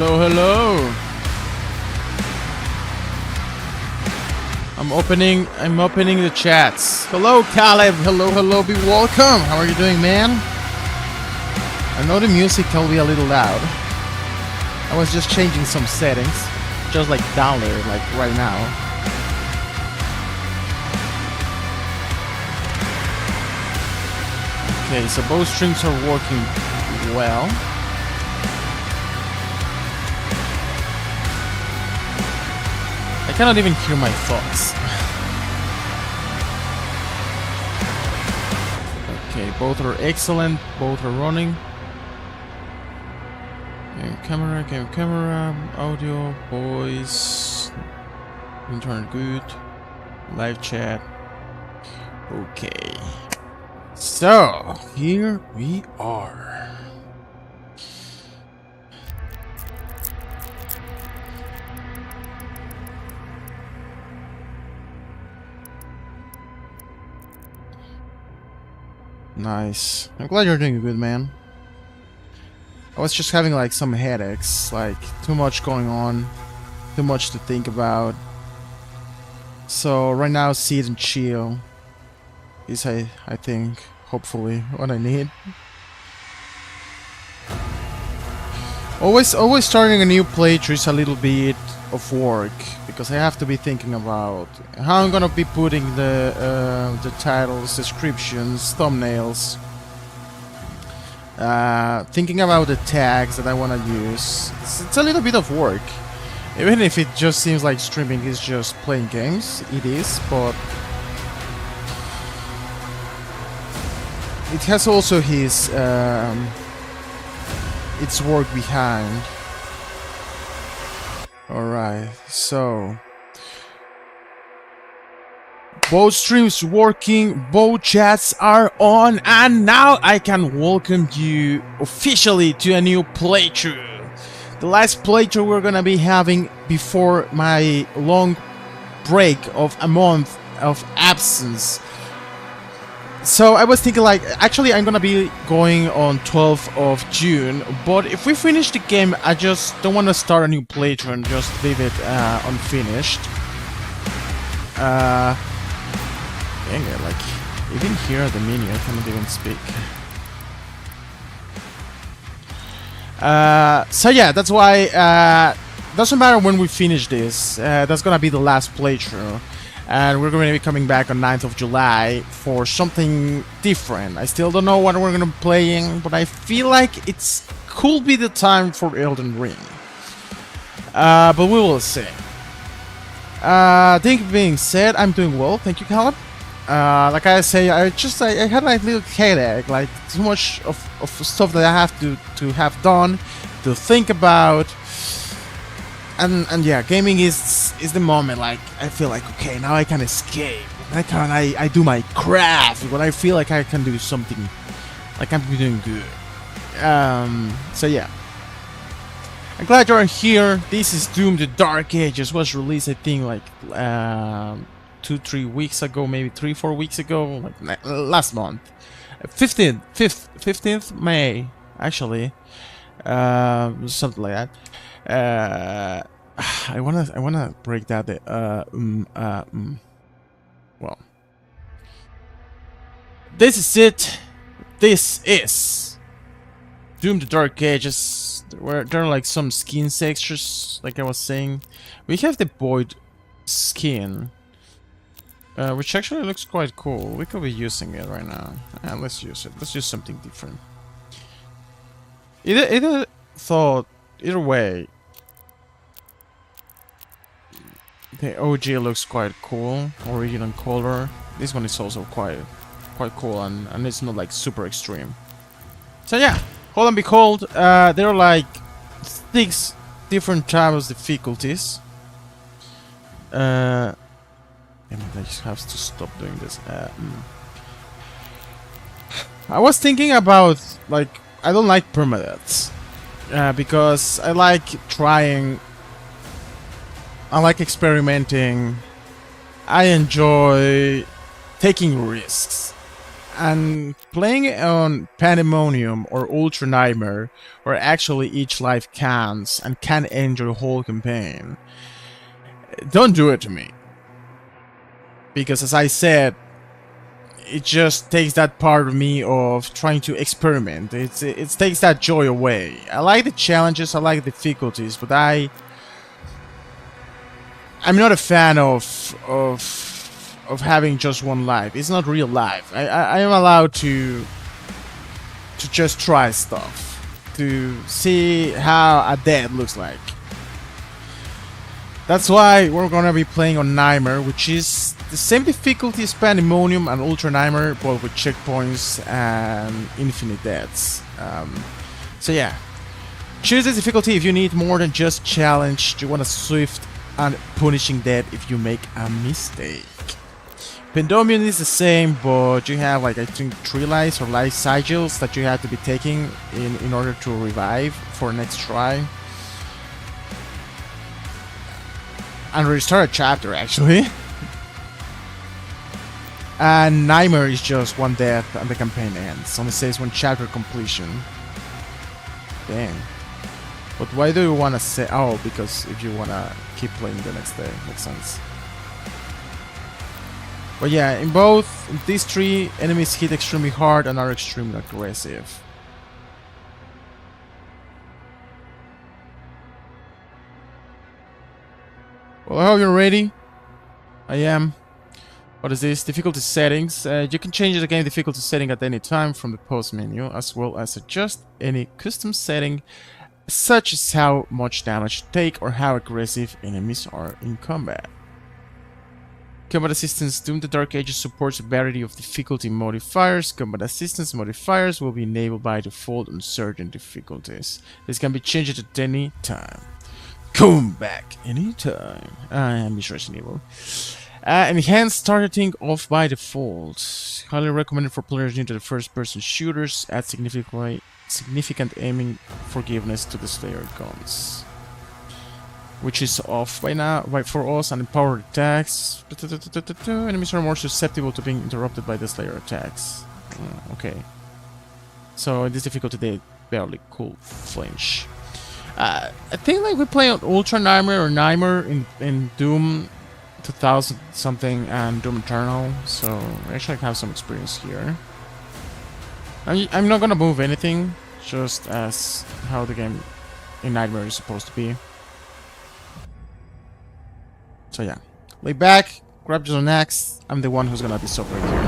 Hello. I'm opening the chats. Hello, Caleb. Hello. Be welcome. How are you doing, man? I know the music can be a little loud. I was just changing some settings, just like down there, like right now. Okay, so both streams are working well. I cannot even hear my thoughts. Okay, both are excellent. Both are running. Game camera, audio, voice, internet good, live chat. Okay. So, here we are. Nice. I'm glad you're doing good, man. I was just having like some headaches, like too much going on, too much to think about. So right now, sit and chill is I think, hopefully, what I need. Always starting a new playthrough is a little bit of work because I have to be thinking about how I'm gonna be putting the titles, descriptions, thumbnails. Thinking about the tags that I want to use. It's a little bit of work. Even if it just seems like streaming is just playing games, it is, but it has also his its work behind. Alright, so both streams working, both chats are on, and now I can welcome you officially to a new playthrough. The last playthrough we're gonna be having before my long break of a month of absence. So I was thinking like, actually I'm gonna be going on 12th of June, but if we finish the game, I just don't want to start a new playthrough and just leave it unfinished. Dang it, like, even here at the menu, I cannot even speak. So yeah, that's why, doesn't matter when we finish this, that's gonna be the last playthrough. And we're gonna be coming back on 9th of July for something different. I still don't know what we're gonna be playing, but I feel like it's could be the time for Elden Ring. But we will see. That being said, I'm doing well, thank you, Caleb. Like I say, I had like a little headache, like too much of stuff that I have to have done, to think about, and yeah, gaming is the moment. Like I feel like, okay, now I can escape. I do my craft when I feel like I can do something, like I'm doing good. So yeah, I'm glad you're here. This is Doom: The Dark Ages. Was released, I think, like 2-3 weeks ago, maybe 3-4 weeks ago, like last month, 15th May, actually, something like that. I wanna break that. Well, this is it. This is Doom: The Dark Ages. There are like some skin textures, like I was saying. We have the Void skin. Which actually looks quite cool. We could be using it right now. Let's use it. Let's use something different. Either way, the OG looks quite cool. Original color. This one is also quite cool, and it's not like super extreme. So yeah, hold and behold, there are like 6 different types of difficulties. I just have to stop doing this. I was thinking about, like, I don't like permadeaths because I like trying, I like experimenting, I enjoy taking risks. And playing on Pandemonium or Ultra Nightmare, where actually each life counts and can end your whole campaign, don't do it to me. Because as I said, it just takes that part of me of trying to experiment. It takes that joy away. I like the challenges, I like the difficulties, but I'm not a fan of having just one life. It's not real life. I am allowed to just try stuff, to see how a death looks like. That's why we're gonna be playing on Nightmare, which is the same difficulty as Pandemonium and Ultra Nightmare, but with checkpoints and infinite deaths. So yeah, choose the difficulty if you need more than just challenge. You want a swift and punishing death if you make a mistake. Pandemonium is the same, but you have like I think 3 lives or life sigils that you have to be taking in order to revive for next try. And restart a chapter actually. And Nightmare is just 1 death and the campaign ends. Only says 1 chapter completion. Dang. But why do you want to say... Oh, because if you want to keep playing the next day. Makes sense. But yeah, in both these 3, enemies hit extremely hard and are extremely aggressive. Well, I hope you're ready. I am. What is this? Difficulty settings. You can change the game difficulty setting at any time from the post menu, as well as adjust any custom setting, such as how much damage you take or how aggressive enemies are in combat. Combat Assistance Doom the Dark Ages supports a variety of difficulty modifiers. Combat Assistance modifiers will be enabled by default on certain difficulties. This can be changed at any time. Come back anytime. I am Resident Evil. Enhanced targeting off by default. Highly recommended for players new to the first-person shooters. Add significant aiming forgiveness to the Slayer guns, which is off by now for us. And empowered attacks. Enemies are more susceptible to being interrupted by the Slayer attacks. Okay. So in this difficulty they barely could flinch. I think like we play on Ultra Nightmare or Nightmare in Doom 2000 something and Doom Eternal, so we actually have some experience here. I'm not gonna move anything, just as how the game in Nightmare is supposed to be. So yeah, lay back, grab your axe. I'm the one who's gonna be suffering here.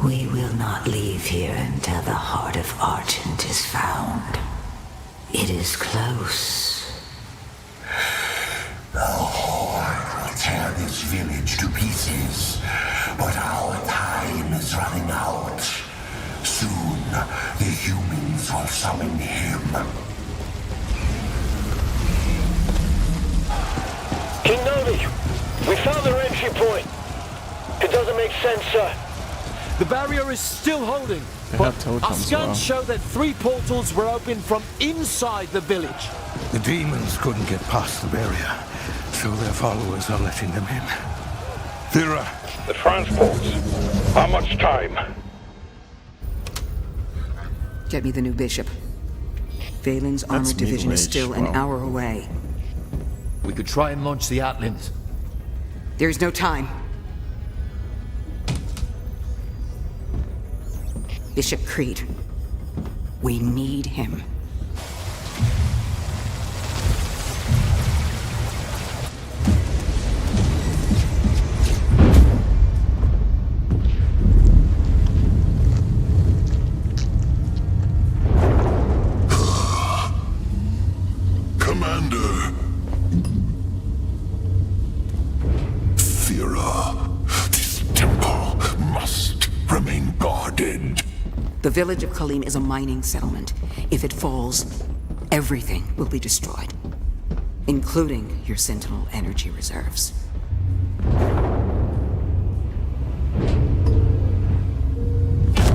We will not leave here until the heart of Argent is found. It is close. The Horde will tear this village to pieces, but our time is running out. Soon, the humans will summon him. King Novi, we found their entry point. It doesn't make sense, sir. The barrier is still holding, They but have totems our as scans well. show that 3 portals were opened from inside the village. The demons couldn't get past the barrier, so their followers are letting them in. Thera, The transports. How much time? Get me the new bishop. Valen's armored division is still an hour away. We could try and launch the Atlands. There's no time. Bishop Creed. We need him. Commander. Thera, this temple must remain guarded. The village of Kalim is a mining settlement. If it falls, everything will be destroyed, including your Sentinel energy reserves.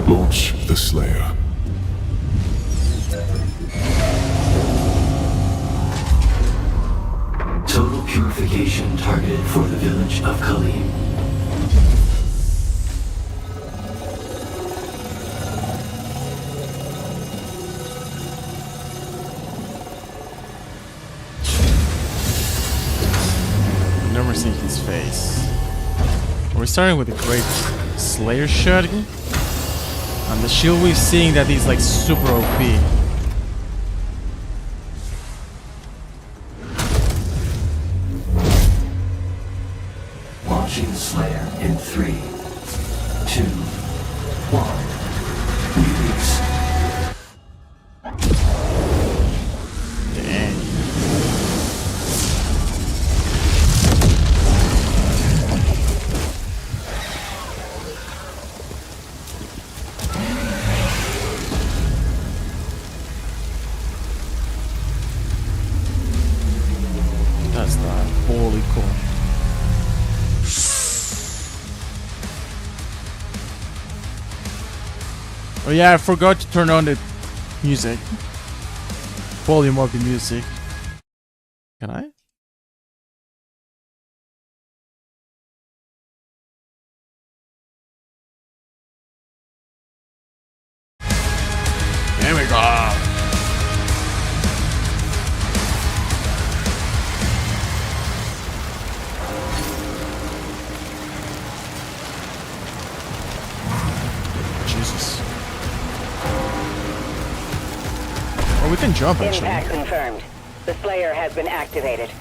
Launch the Slayer. Total purification targeted for the village of Kalim. Never seen his face. We're starting with a great Slayer shot. And the shield we're seeing that is like super OP. Launching the Slayer in 3, 2, 1. Release. Dang. That's not holy cool. Oh yeah, I forgot to turn on the music. Volume of the music. Can I? There we go. Jesus. Oh, we can jump actually. Impact confirmed. The Slayer has been activated.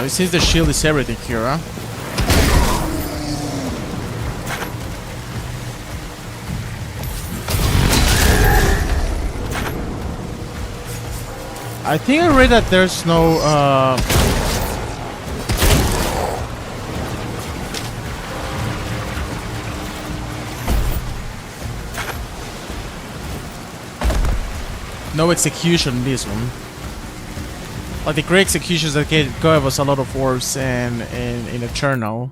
So it seems the shield is everything here, huh? I think I read that there's no no execution in this one. Like the great executions that gave us a lot of orbs and in Eternal.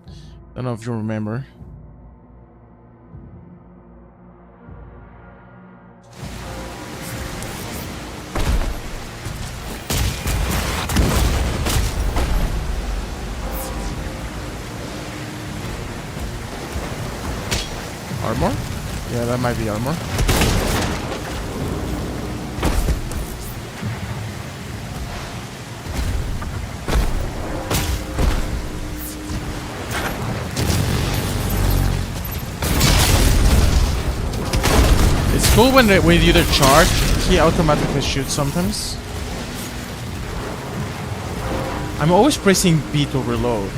Don't know if you remember. Armor? Yeah, that might be armor. It's cool when you either charge, he automatically shoots sometimes. I'm always pressing B to reload.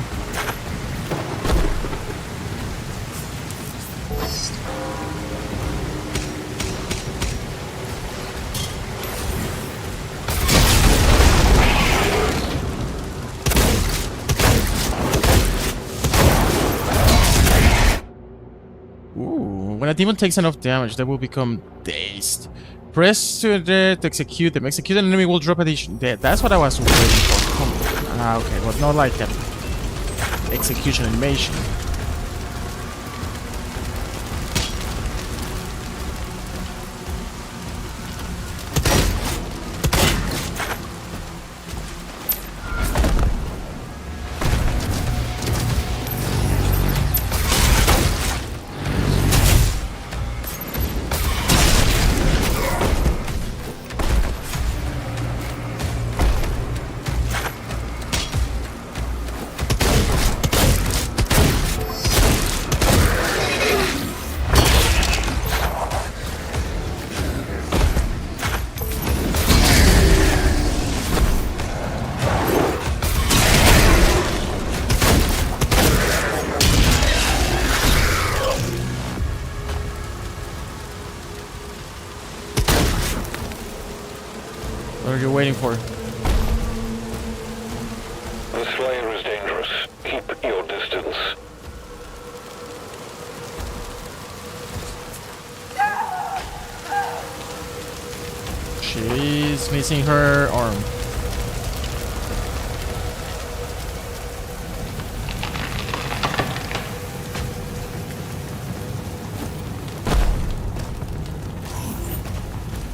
When a demon takes enough damage, they will become dazed. Press to execute them. Execute an enemy will drop addition. That's what I was waiting for. Ah, okay, but not like an execution animation. What are you waiting for? The Slayer is dangerous. Keep your distance. She's missing her arm.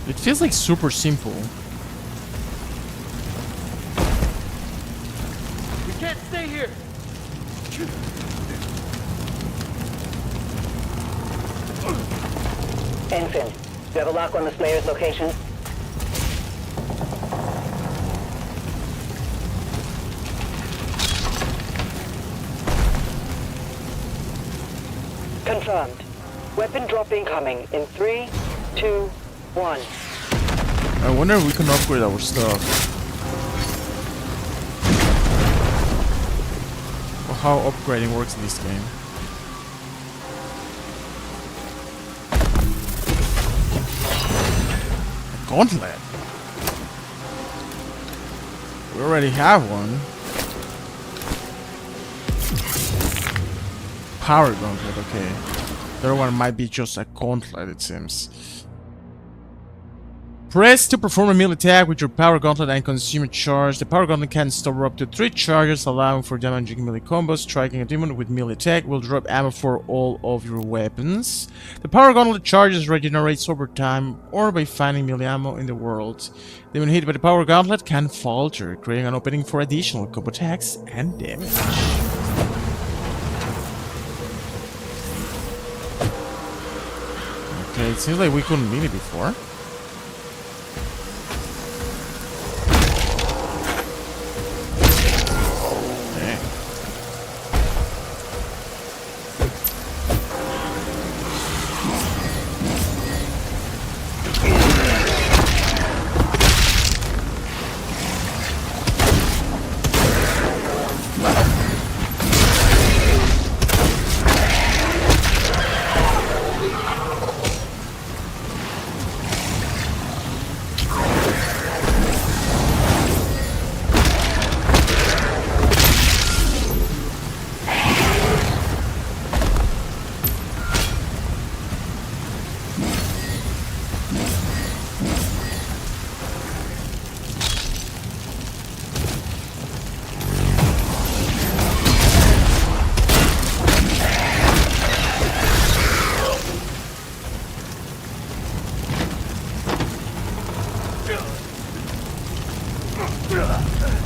It feels like super simple. Can't stay here. Ensign, do you have a lock on the Slayer's location? Confirmed. Weapon drop incoming in 3, 2, 1. I wonder if we can upgrade our stuff. Or how upgrading works in this game. A gauntlet. We already have one. Power gauntlet, okay. The other one might be just a gauntlet, it seems. Press to perform a melee attack with your power gauntlet and consume a charge. The power gauntlet can store up to 3 charges, allowing for damaging melee combos. Striking a demon with melee attack will drop ammo for all of your weapons. The power gauntlet charges regenerates over time or by finding melee ammo in the world. Demon hit by the power gauntlet can falter, creating an opening for additional combo attacks and damage. Okay, it seems like we couldn't melee before.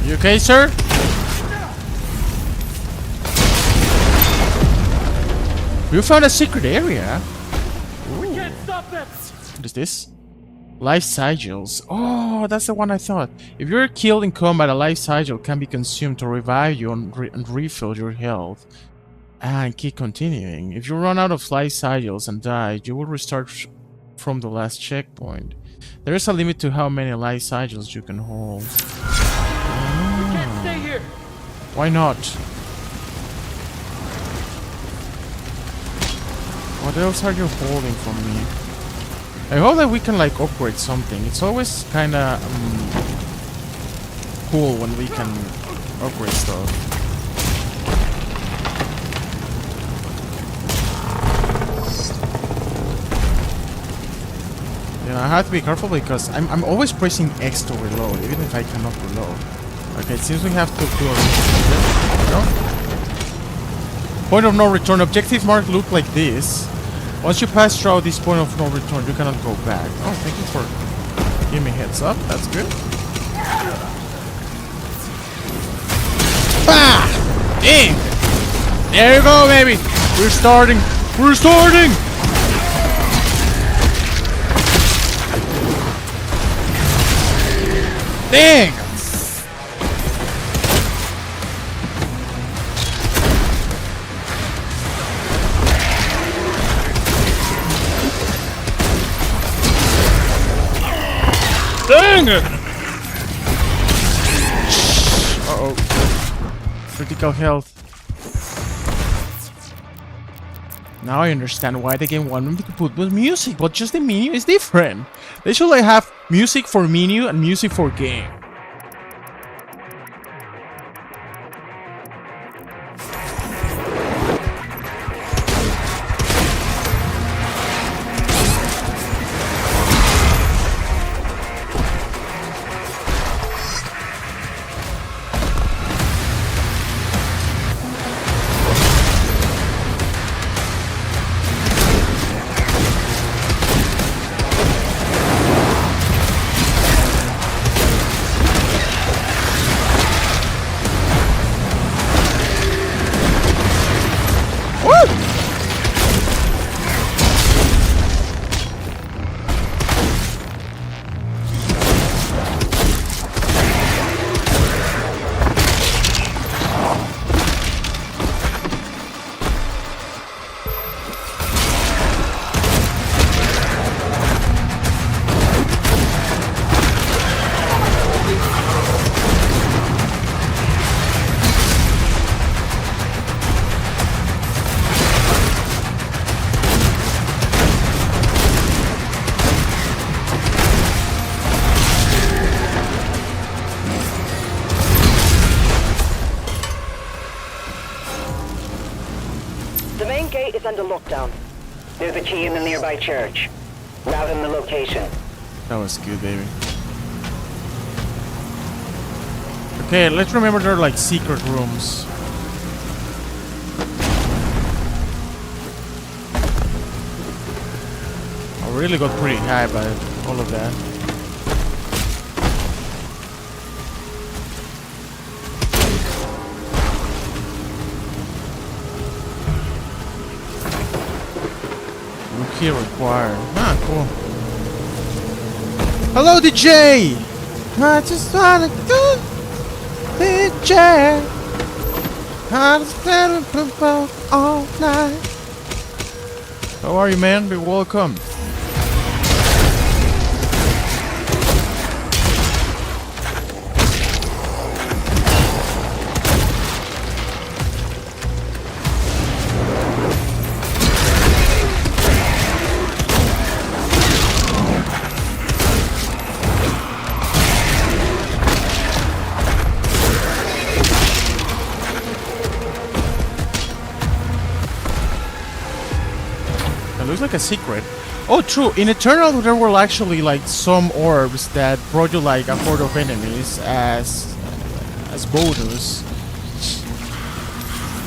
You okay, sir? You found a secret area. We can't stop them. What is this? Life sigils. Oh, that's the one I thought. If you're killed in combat, a life sigil can be consumed to revive you and refill your health. And keep continuing. If you run out of life sigils and die, you will restart from the last checkpoint. There is a limit to how many life sigils you can hold. We can't stay here. Why not? What else are you holding from me? I hope that we can like upgrade something. It's always kinda cool when we can upgrade stuff. Yeah, I have to be careful because I'm always pressing X to reload, even if I cannot reload. Okay, it seems we have to do a point of no return. Objective mark look like this. Once you pass through this point of no return, you cannot go back. Oh, thank you for giving me a heads up. That's good. Bah! Dang! There you go, baby! We're starting! We're starting! Dang! Dang it! Uh-oh. Critical health. Now I understand why the game wanted me to put with music, but just the menu is different. They should like have music for menu and music for game. The main gate is under lockdown. There's a key in the nearby church. Route in the location. That was good, baby. Okay, let's remember there are like secret rooms. I really got pretty high by all of that. Key required. Ah, cool. Hello, DJ! I just wanna go, DJ. I just wanna pump all night. How are you, man? Be welcome. Looks like a secret. Oh, true. In Eternal, there were actually like some orbs that brought you like a horde of enemies as bonus.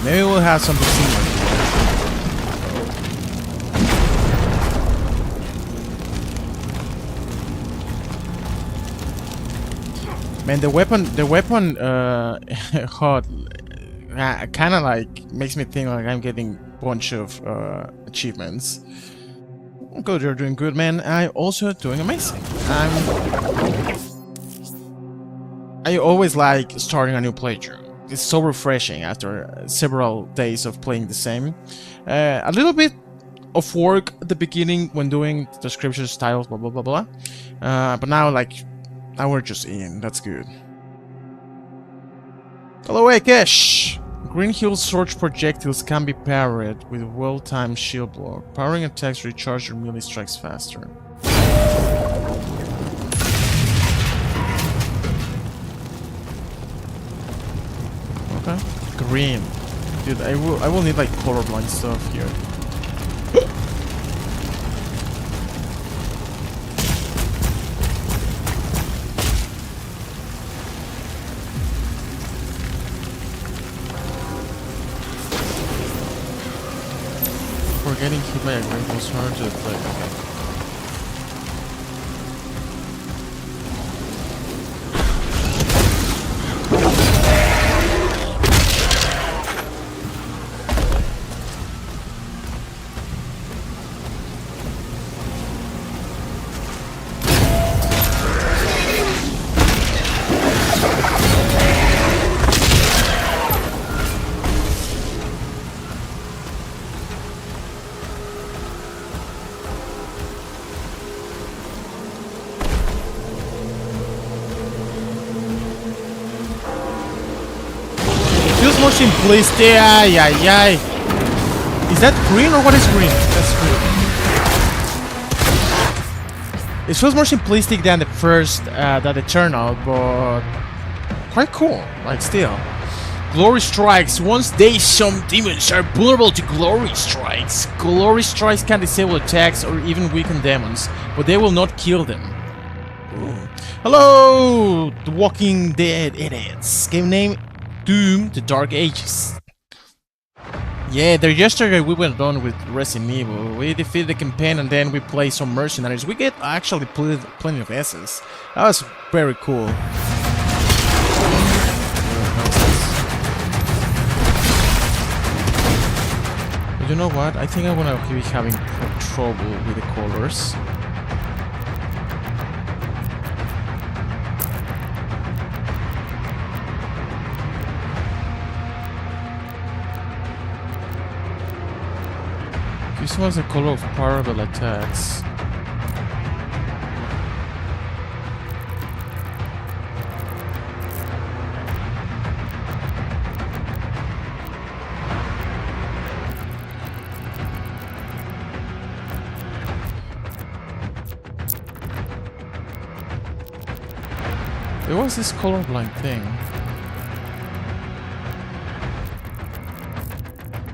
Maybe we'll have something similar. Man, the weapon, hot, kind of like makes me think like I'm getting a bunch of achievements. Good, you're doing good, man. I'm also doing amazing. I always like starting a new playthrough. It's so refreshing after several days of playing the same. A little bit of work at the beginning when doing descriptions, styles, blah blah blah blah. But now, like, now we're just in. That's good. Hello, Akesh! Green Hill Surge projectiles can be parried with well-timed shield block. Powering attacks recharge your melee strikes faster. Okay. Green. Dude, I will need like colorblind stuff here. Getting hit by a great was hard to deflect. More simplistic. Is that green or what is green? That's green. It feels more simplistic than the first, that Eternal, but quite cool. Like still, glory strikes. Once they, some demons are vulnerable to glory strikes. Glory strikes can disable attacks or even weaken demons, but they will not kill them. Ooh. Hello, The Walking Dead idiots. Game name. Doom, The Dark Ages. Yeah, yesterday we went on with Resident Evil. We defeated the campaign and then we played some mercenaries. We get actually plenty of S's. That was very cool. But you know what? I think I'm gonna be having trouble with the colors. This was the color of parallel attacks. There was this colorblind thing.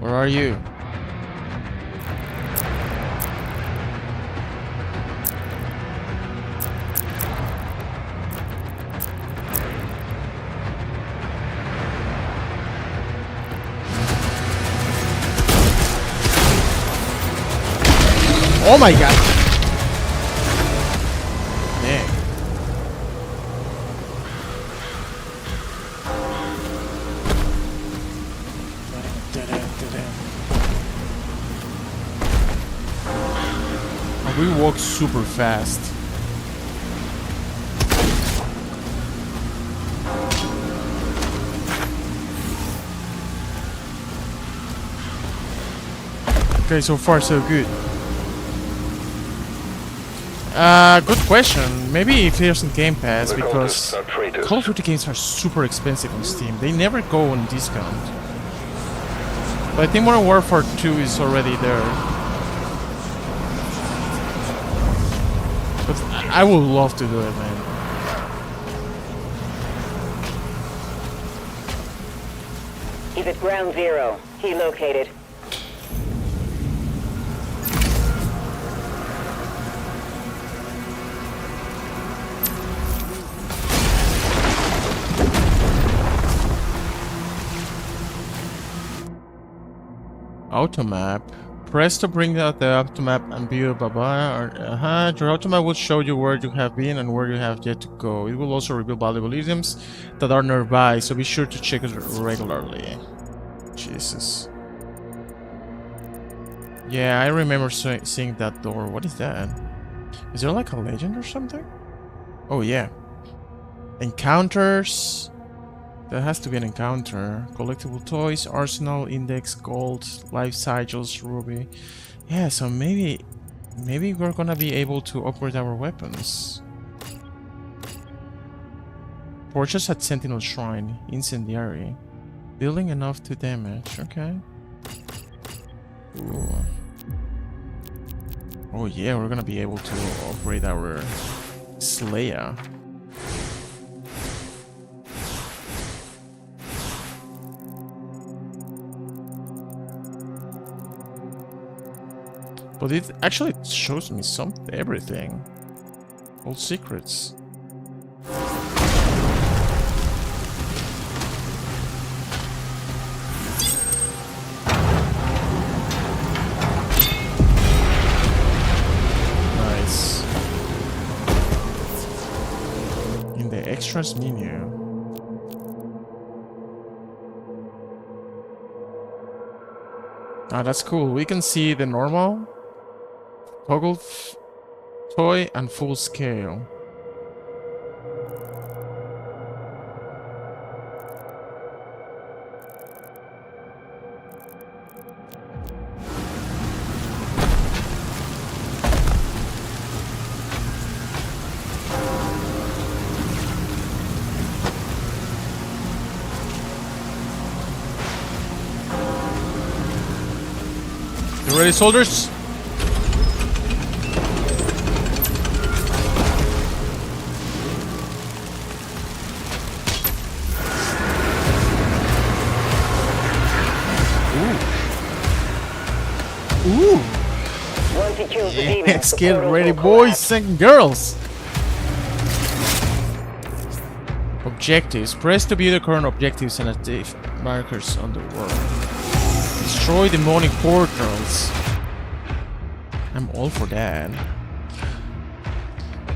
Where are you? Oh my god! Dang. And we walk super fast. Okay, so far so good. Good question. Maybe if there's in Game Pass, because Call of Duty games are super expensive on Steam. They never go on discount. But I think Modern Warfare 2 is already there. But I would love to do it, man. He's at ground zero. He located. Automap, Press to bring out the optomap and view blah. Your optomap will show you where you have been and where you have yet to go. It will also reveal valuable items that are nearby, so be sure to check it regularly. Jesus. Yeah, I remember seeing that door. What is that? Is there like a legend or something? Oh yeah. Encounters. That has to be an encounter. Collectible toys, arsenal, index, gold, life sigils, ruby. Yeah, so maybe we're gonna be able to upgrade our weapons. Torches at Sentinel Shrine, incendiary. Building enough to damage, okay. Ooh. Oh yeah, we're gonna be able to upgrade our Slayer. But it actually shows me everything. All secrets. Nice. In the extras menu. Ah, that's cool. We can see the normal, toggle, toy, and full scale. You ready, soldiers? Ooh. Once he kills the demon, Yes, the get portals ready, will boys collapse. and girls. Objectives. Press to view the current objectives and active markers on the world. Destroy demonic portals. I'm all for that.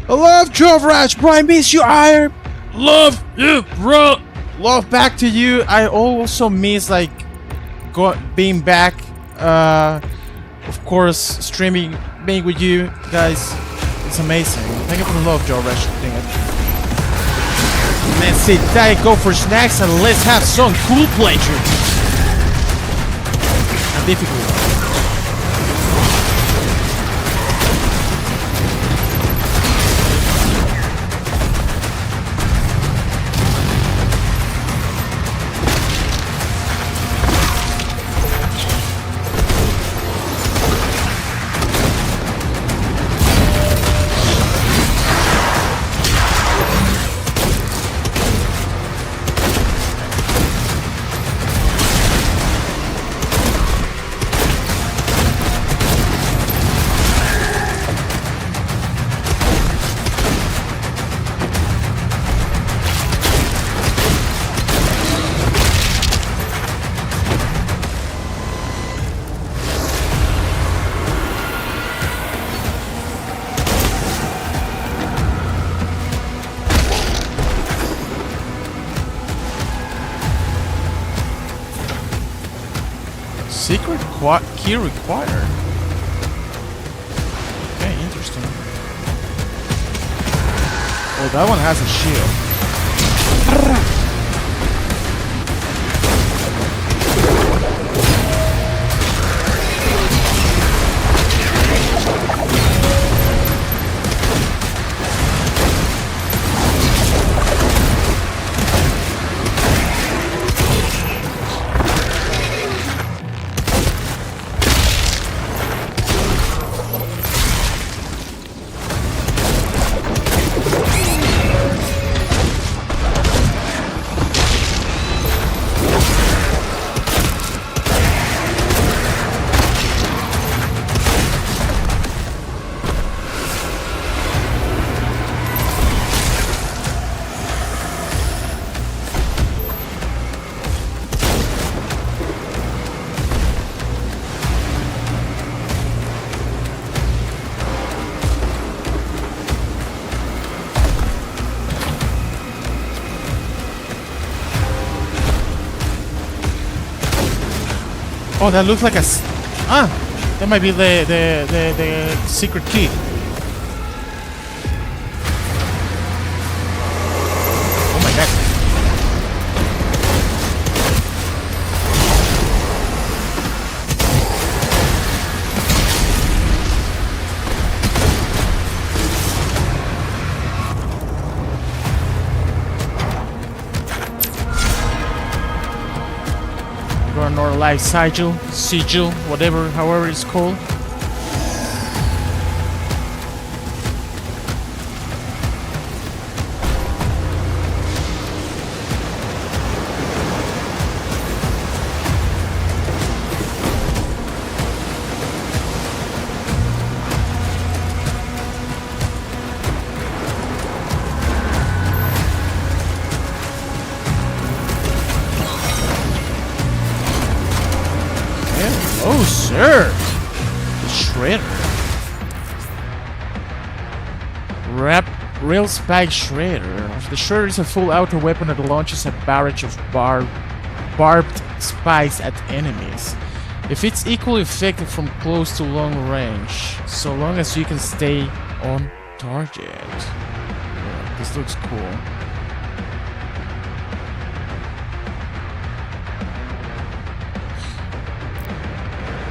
I love Jovraj, bro. I miss you, Iron. Love you, bro. Love back to you. I also miss like being back. Of course, streaming, being with you guys. It's amazing. Thank you for the love, Jovraj. Let's sit tight, go for snacks, and let's have some cool playthrough. A difficult one. Secret key required. Okay, interesting. Oh, that one has a shield. Oh, that looks like a... that might be the secret key. Oh my god. Or like sigil, whatever, however it's called. Oh, sir! The Shredder. Rail Spike Shredder. The Shredder is a full outer weapon that launches a barrage of barbed spikes at enemies. If it's equally effective from close to long range, so long as you can stay on target. Yeah, this looks cool.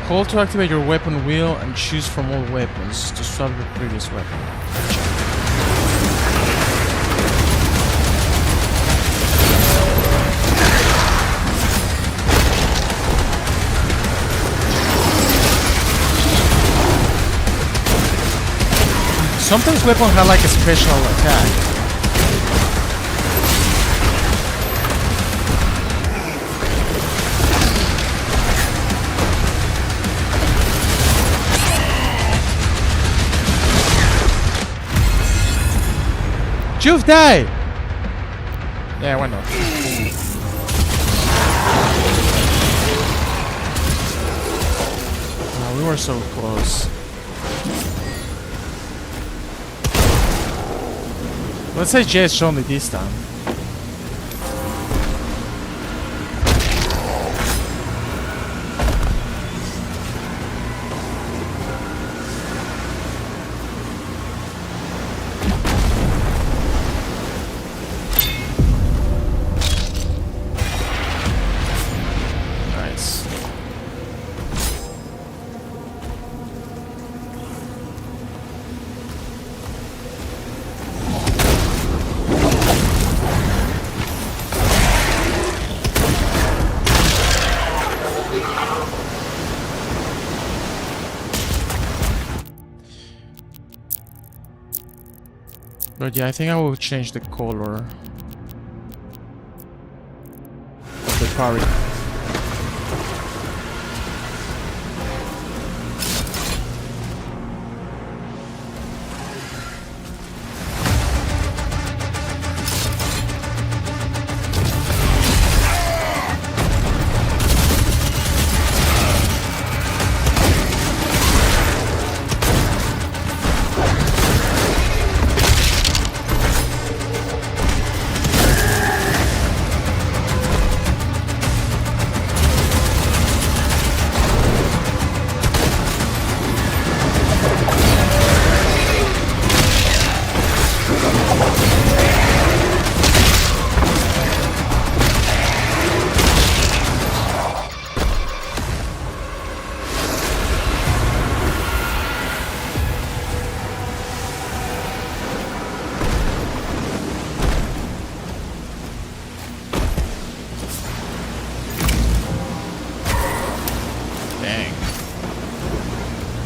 Hold to activate your weapon wheel and choose from all weapons to swap your previous weapon. Sometimes weapons have like a special attack. You've died! Yeah, why not? Oh, we were so close. Let's say Jay's shown me this time. But yeah, I think I will change the color of the parry.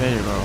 There you go.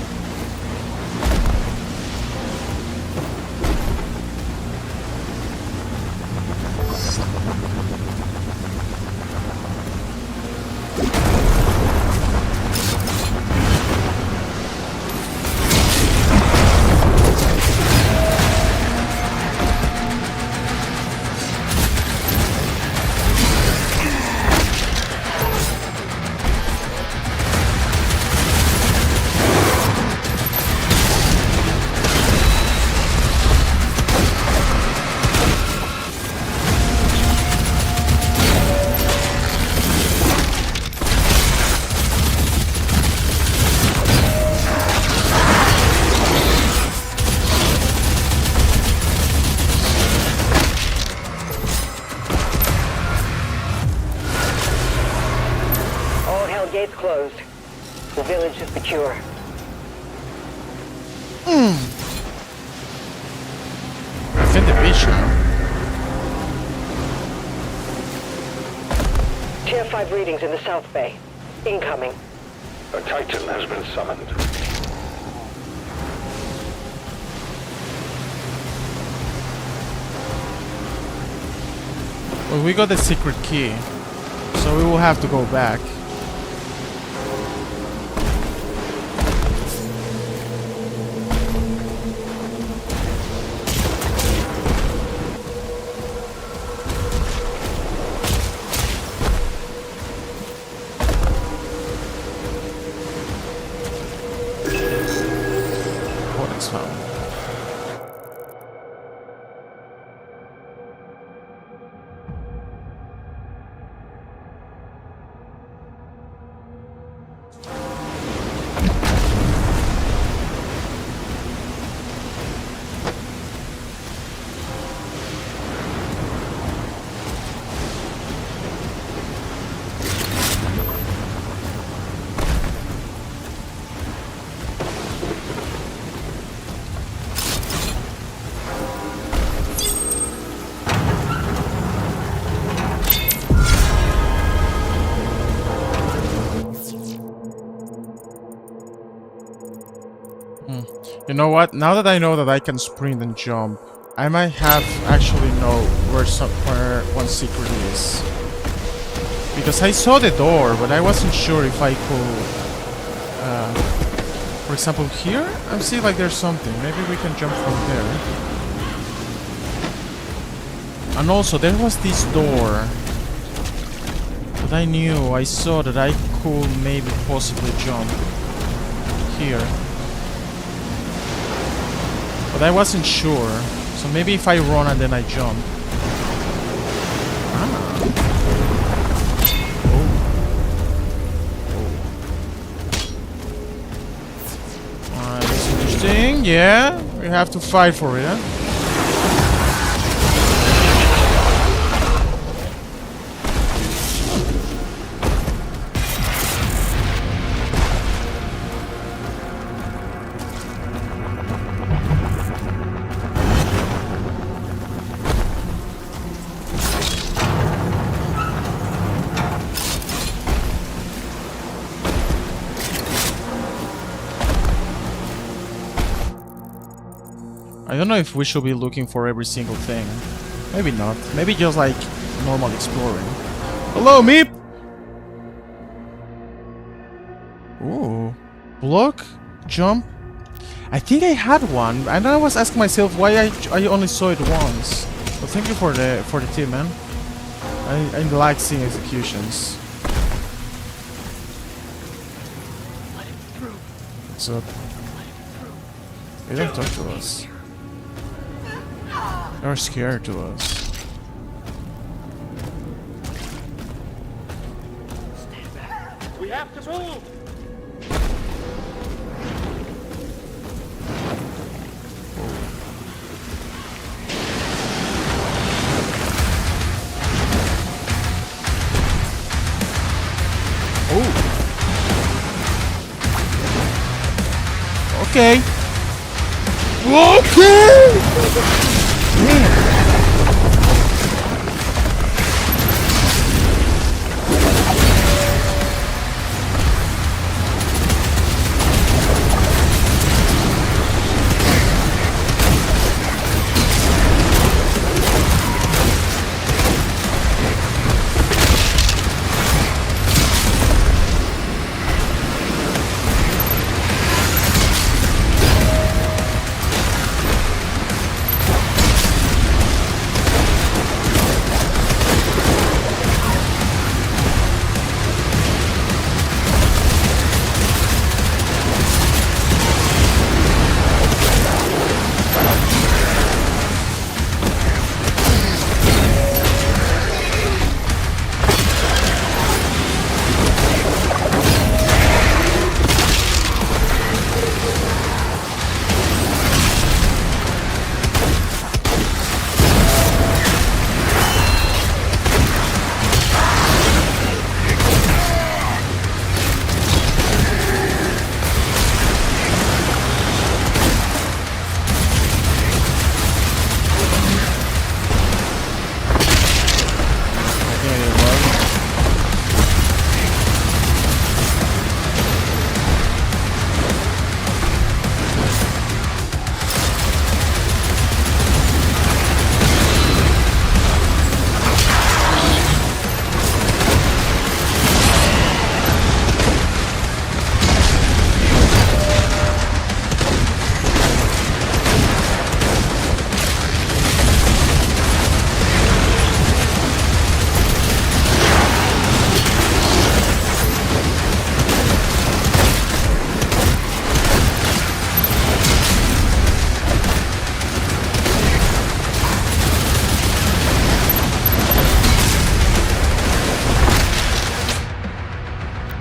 gate's closed. The village is secure. Defend the beach now. Tier 5 readings in the South Bay. Incoming. A Titan has been summoned. Well, we got the secret key, so we will have to go back. Codex found. You know what? Now that I know that I can sprint and jump, I might have actually know where one secret is. Because I saw the door, but I wasn't sure if I could. For example, here I see like there's something. Maybe we can jump from there. And also there was this door that I saw that I could maybe possibly jump here. But I wasn't sure, so maybe if I run and then I jump. That's interesting. Yeah, we have to fight for it, huh? I don't know if we should be looking for every single thing. Maybe not. Maybe just like normal exploring. Hello, Meep! Ooh. Block? Jump? I think I had one. And I was asking myself why I only saw it once. But thank you for the tip, man. I like seeing executions. What's up? They don't talk to us. They're scared to us. We have to move! Oh. Okay. Okay.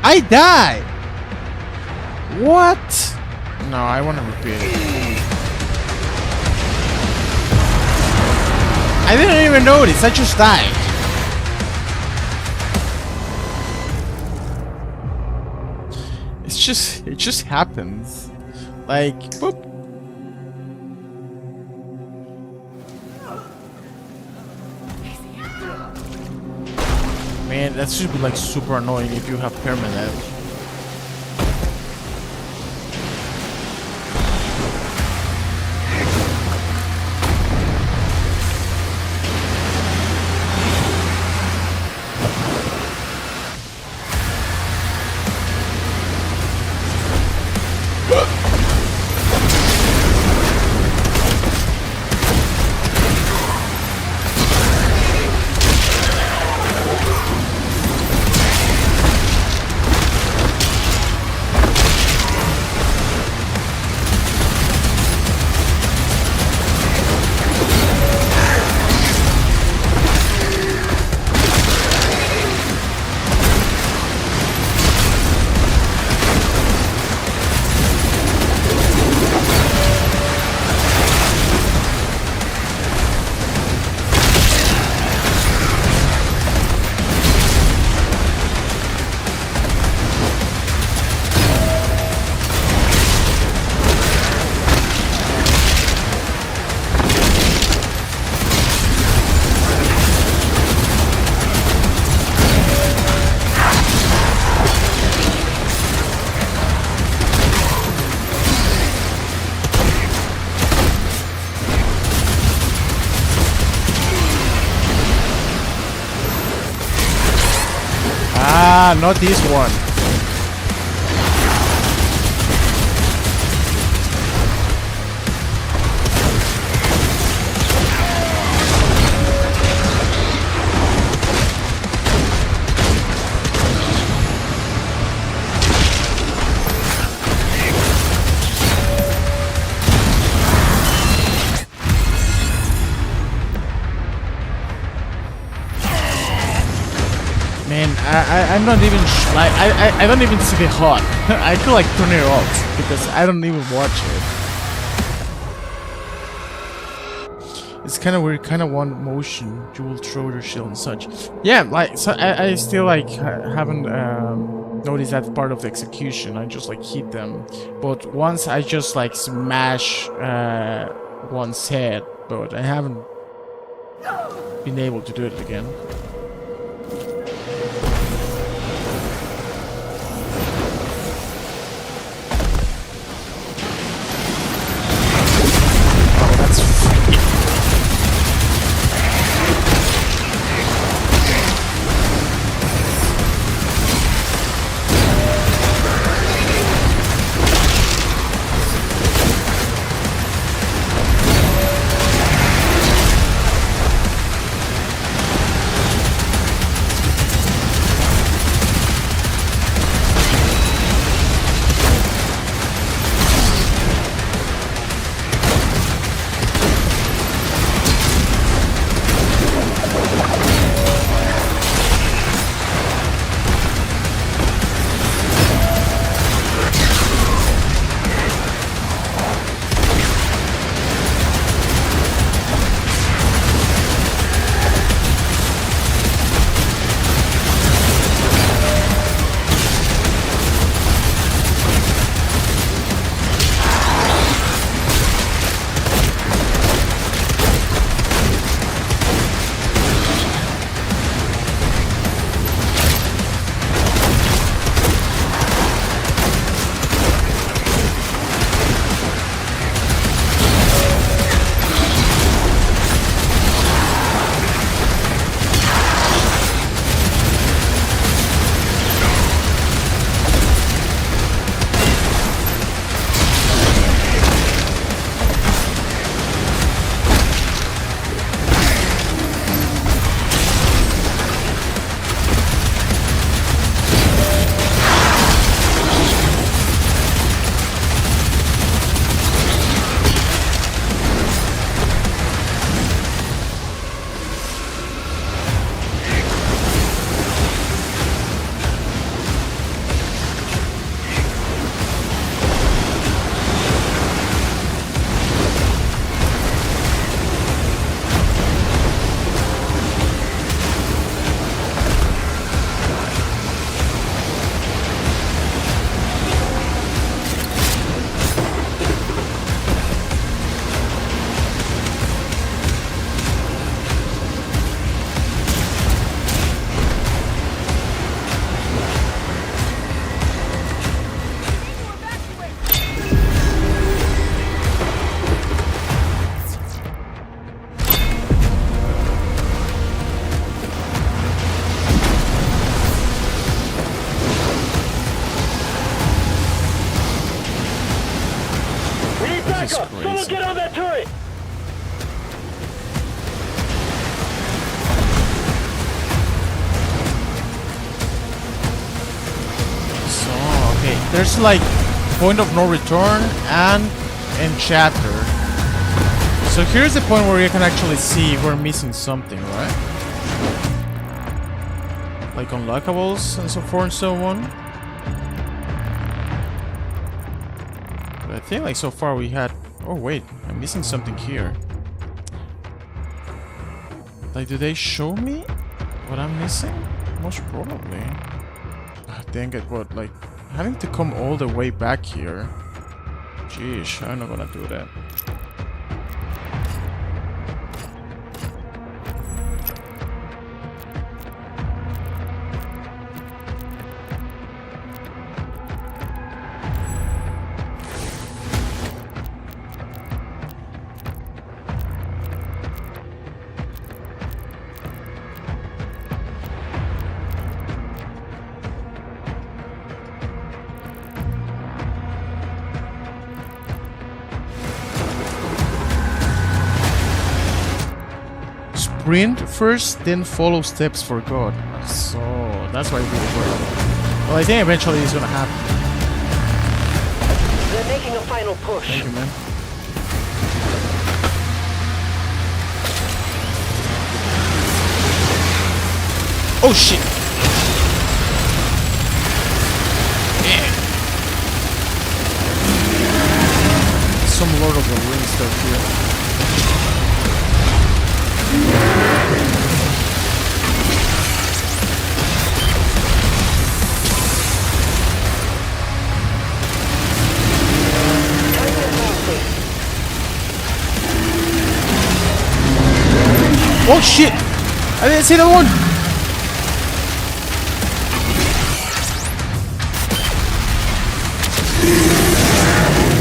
I die! What? No, I want to repeat it. I didn't even notice, I just died. It just happens. Like, boop. Man, that should be like super annoying if you have permanent. Ah, not this one. Man, I'm not even like I don't even see the HUD. I could like turn it off because I don't even watch it. It's kind of weird, kind of one motion. You will throw your shield and such. Yeah, like so I still like haven't noticed that part of the execution. I just like hit them, but once I just like smash one's head, but I haven't been able to do it again. there's like point of no return and enchanter. So here's the point where you can actually see if we're missing something, right? Like unlockables and so forth and so on. But I think like so far we had... Oh wait, I'm missing something here. Like, do they show me what I'm missing? Most probably. Dang it, what, like, having to come all the way back here. Jeez, I'm not gonna do that. Sprint first, then follow steps for God. So that's why we were. Well, I think eventually it's gonna happen. They're making a final push. Thank you, man. Oh shit! Yeah. Some Lord of the Rings stuff here. Oh shit! I didn't see that one!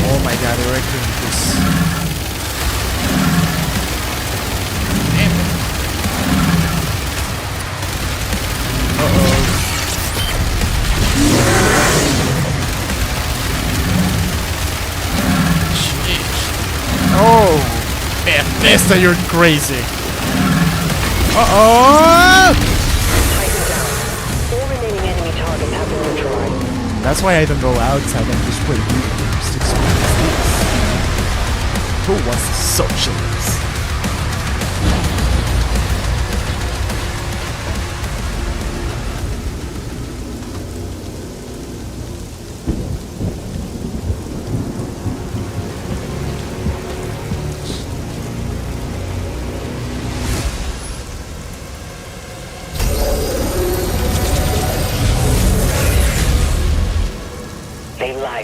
Oh my god, they're actually this. Damn it. Uh-oh. Jeez. Oh! Bethesda, you're crazy. Uh-oh! Tighten down. All remaining enemy targets have been neutralized. That's why I don't go outside and just play video 6 minutes. Who wants to socialize?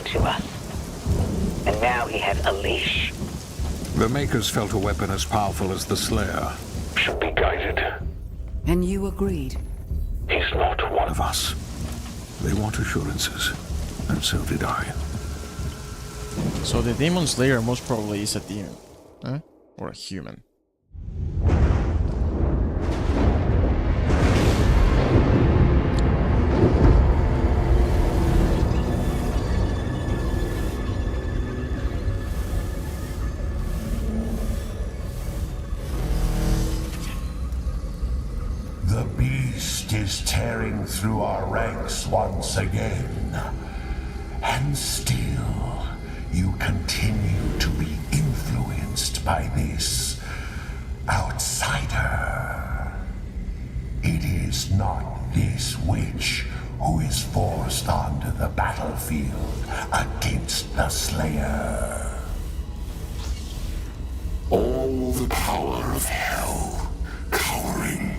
To us. And now he has a leash. The Makers felt a weapon as powerful as the Slayer. Should be guided. And you agreed. He's not one Of us. They want assurances. And so did I. So the Demon Slayer most probably is a demon. Huh? Or a human. The beast is tearing through our ranks once again. And still, you continue to be influenced by this outsider. It is not this witch who is forced onto the battlefield against the Slayer. All the power of hell cowering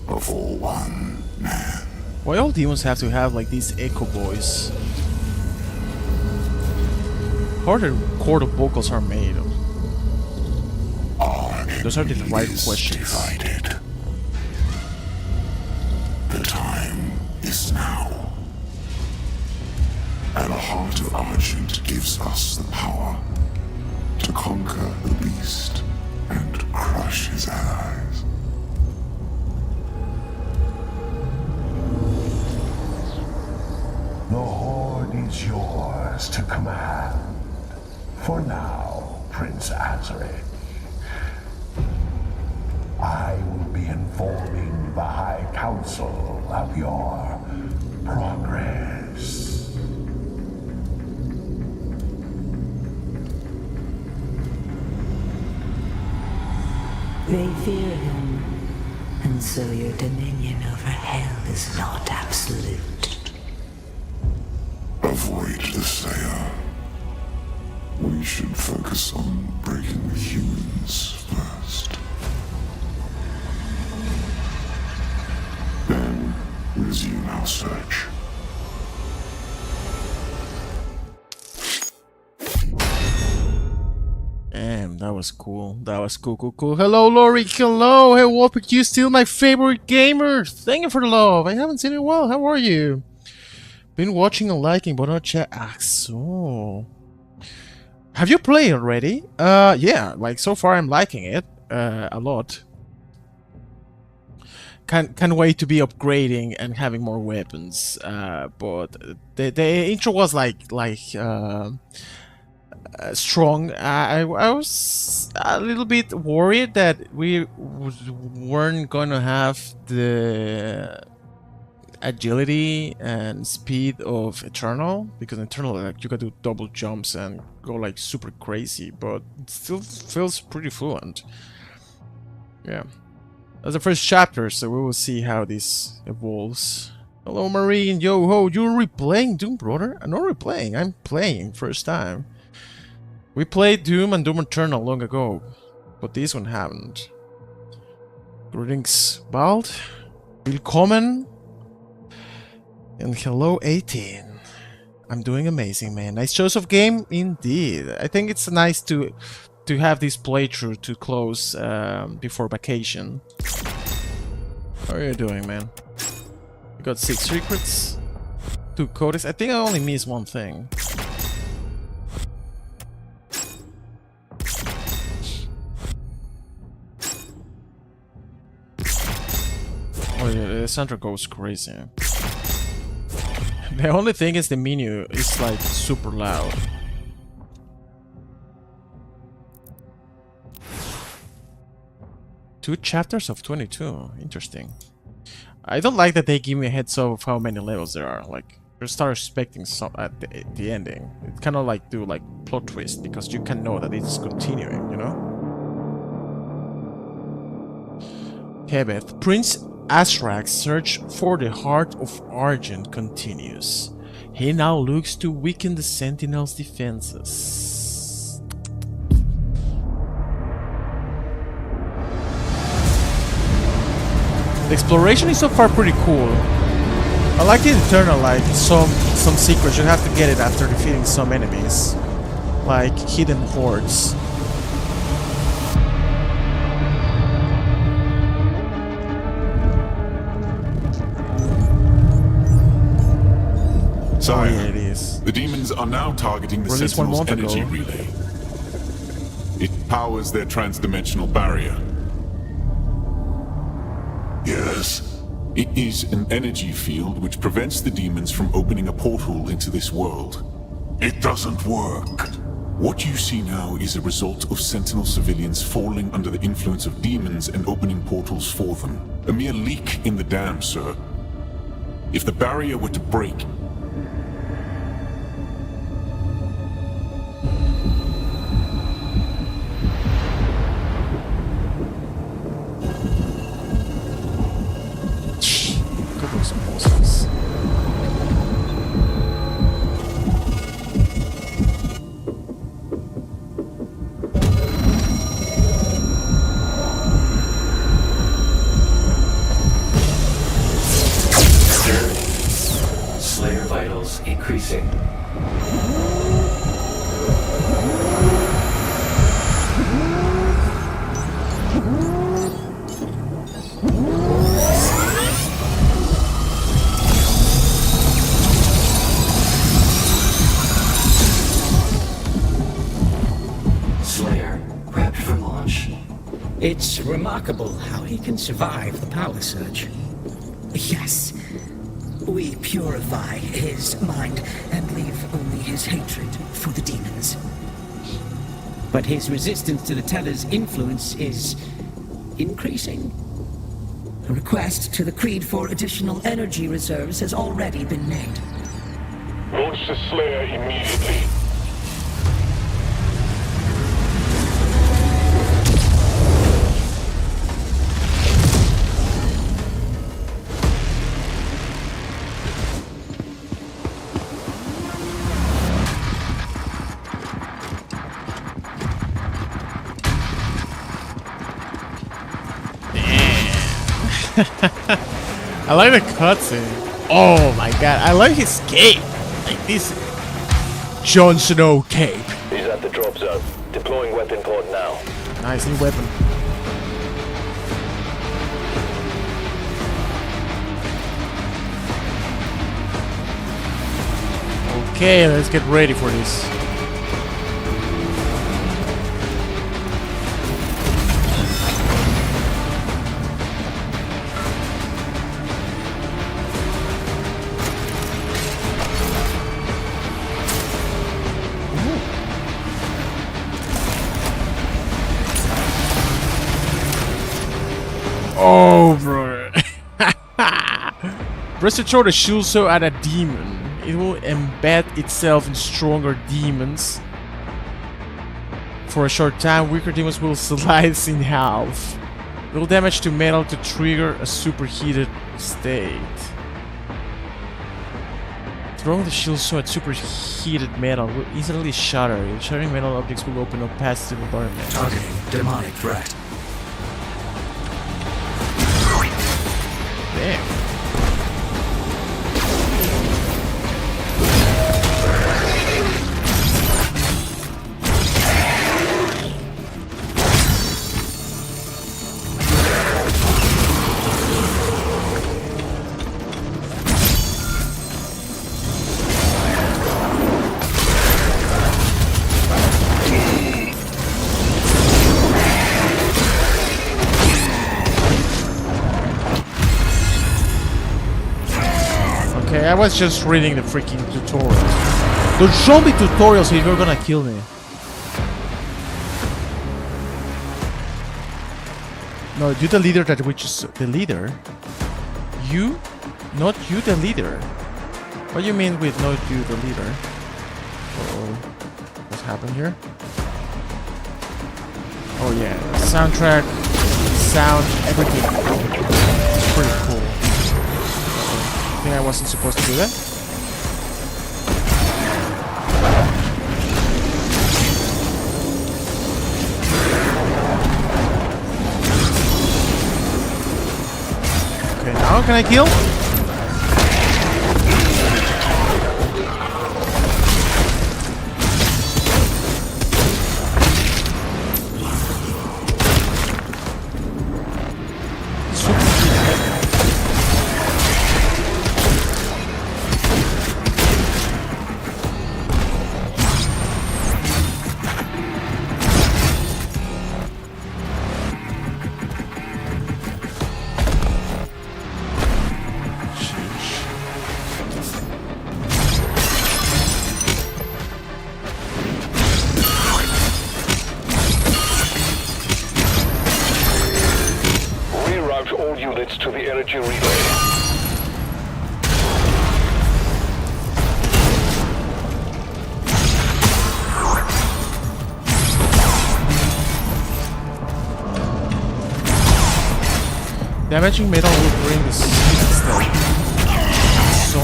before one man. Why all demons have to have like these echo boys? How the chord of vocals are made of? Those are the right questions. Divided. The time is now. And the heart of Argent gives us the power to conquer the beast and crush his allies. The Horde is yours to command. For now, Prince Azaric. I will be informing the High Council of your progress. They fear him, and so your dominion over hell is not absolute. Avoid the Slayer. We should focus on breaking the humans first. Then resume our search. Damn, that was cool. That was cool. Hello, Lori. Hello. Hey, Wolfpack, you still my favorite gamer. Thank you for the love. I haven't seen you well. How are you? Been watching and liking, but not chat. Ah, so. Have you played already? Yeah. Like, so far I'm liking it. A lot. Can't wait to be upgrading and having more weapons. But the intro was strong. I was a little bit worried that we weren't gonna have the agility and speed of Eternal, because in Eternal, like, you can do double jumps and go like super crazy, but it still feels pretty fluent. Yeah, that's the first chapter, so we will see how this evolves. Hello, Marine. Yo ho, you're replaying Doom, brother? I'm not replaying. I'm playing first time. We played Doom and Doom Eternal long ago, but this one haven't. Greetings, Bald. Willkommen. And hello, 18. I'm doing amazing, man. Nice choice of game, indeed. I think it's nice to have this playthrough to close before vacation. How are you doing, man? You got 6 secrets, 2 codes. I think I only missed one thing. Oh yeah, the center goes crazy. The only thing is the menu is like super loud. Two chapters of 22. Interesting. I don't like that they give me a heads up of how many levels there are. Like, you start expecting some at the ending. It kind of like do like plot twist, because you can know that it's continuing, you know? Hebeth, Prince Azrak's search for the Heart of Argent continues. He now looks to weaken the Sentinels' defenses. The exploration is so far pretty cool. I like the Eternal, like some secrets you have to get it after defeating some enemies, like hidden hordes. Sire, oh, yeah, it is. The demons are now targeting the Released Sentinel's 1 month energy ago. relay. It powers their transdimensional barrier. Yes? It is an energy field which prevents the demons from opening a portal into this world. It doesn't work. What you see now is a result of Sentinel civilians falling under the influence of demons and opening portals for them. A mere leak in the dam, sir. If the barrier were to break, Slayer vitals increasing. Slayer, prepped for launch. It's remarkable how he can survive the power surge. Yes. We purify his mind and leave only his hatred for the demons. But his resistance to the Teller's influence is increasing. A request to the Creed for additional energy reserves has already been made. Launch the Slayer immediately. I like the cutscene. Oh my god, I like his cape. Like this Jon Snow cape. He's at the drop zone. Deploying weapon pod now. Nice new weapon. Okay, let's get ready for this. Oh, bro. Restore the shield so at a demon. It will embed itself in stronger demons. For a short time, weaker demons will slice in half. Will damage to metal to trigger a superheated state. Throwing the shield so at superheated metal will easily shatter. Shattering metal objects will open up paths to the environment. Targeting demonic threat. Damn. Okay, I was just reading the freaking tutorials. Don't show me tutorials if you're gonna kill me. No, you the leader that which is the leader. You? Not you the leader. What do you mean with not you the leader? Uh-oh. What's happened here? Oh yeah, soundtrack, sound, everything. It's pretty cool. I think I wasn't supposed to do that. Okay, now can I kill? All units to the energy relay. Damaging metal will bring the state. So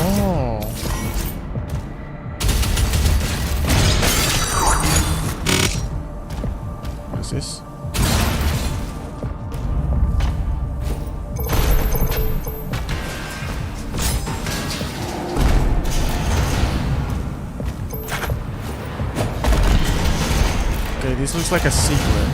what's this? Okay, this looks like a secret.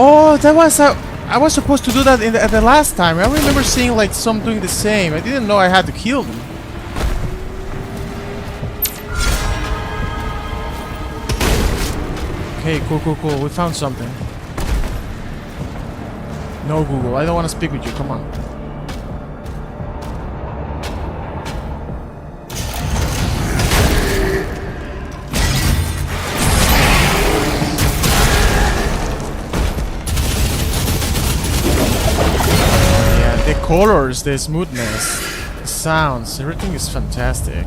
Oh, that was I was supposed to do that at the last time. I remember seeing like some doing the same. I didn't know I had to kill them. Okay, cool. We found something. No, Google. I don't want to speak with you. Come on. Yeah, the colors, the smoothness, the sounds, everything is fantastic.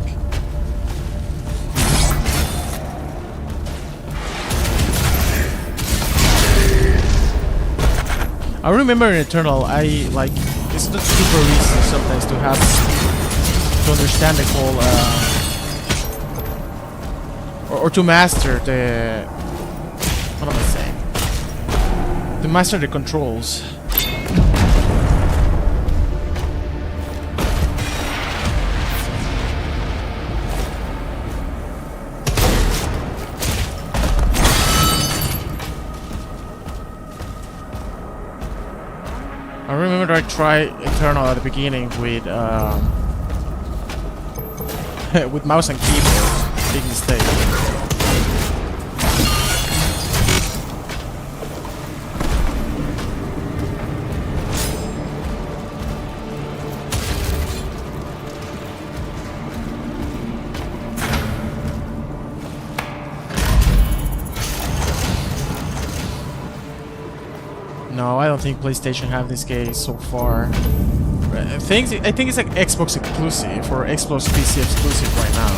I remember in Eternal, I like it's not super easy sometimes to have to understand the whole or to master the what am I saying? To master the controls. I remember I tried Eternal at the beginning with with mouse and keyboard. Big mistake. No, I don't think PlayStation have this game so far. I think it's like Xbox exclusive or Xbox PC exclusive right now.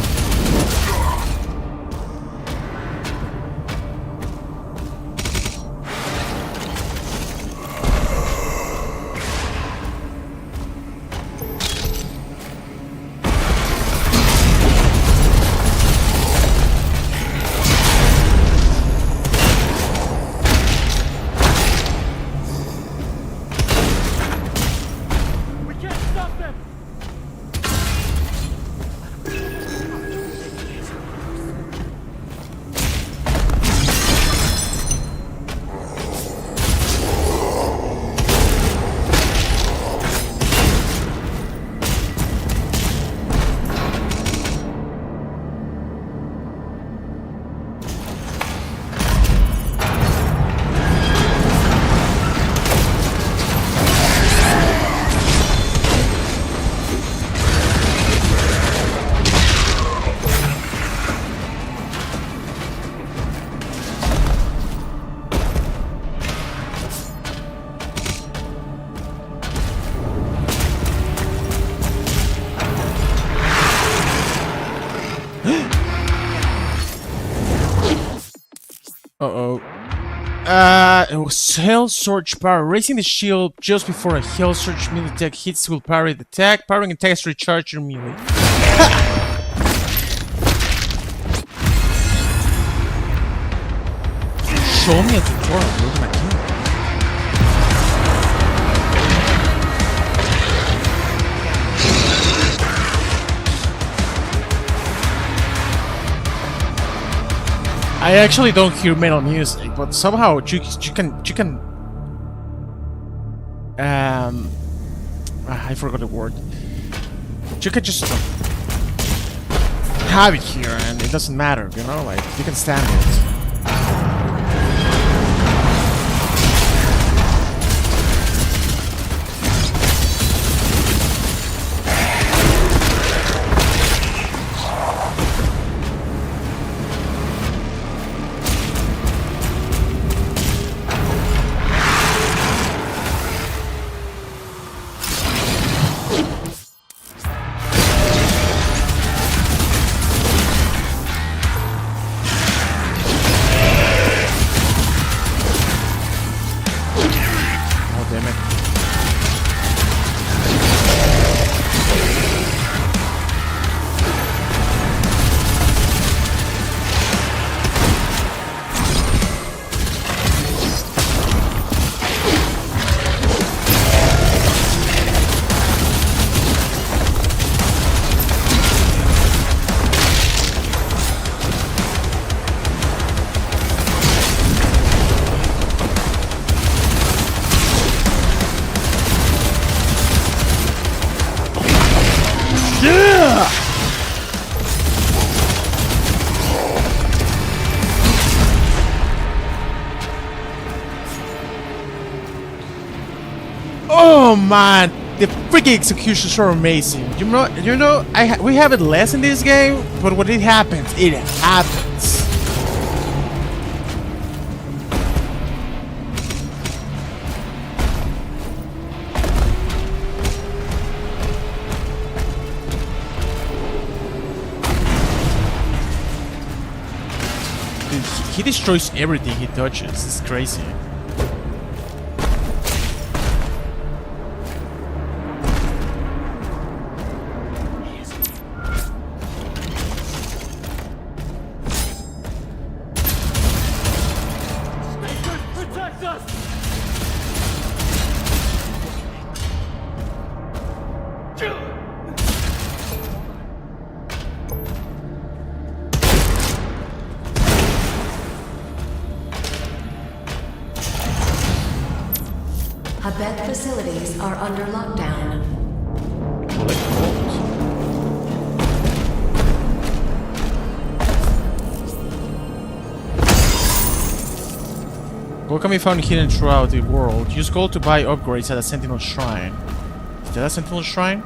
It was Hell Surge Power. Raising the shield just before a Hell Surge melee attack hits will parry the attack. Powering attacks recharge your melee. Show me a tutorial. Look at my kill. I actually don't hear metal music, but somehow you can I forgot the word. You can just have it here and it doesn't matter, you know, like you can stand it. Oh man, the freaking executions are amazing. You know, we have it less in this game, but when it happens, it happens. Dude, he destroys everything he touches. It's crazy. Habet facilities are under lockdown. Gold can be found hidden throughout the world. Use gold to buy upgrades at a Sentinel Shrine. Is that a Sentinel Shrine?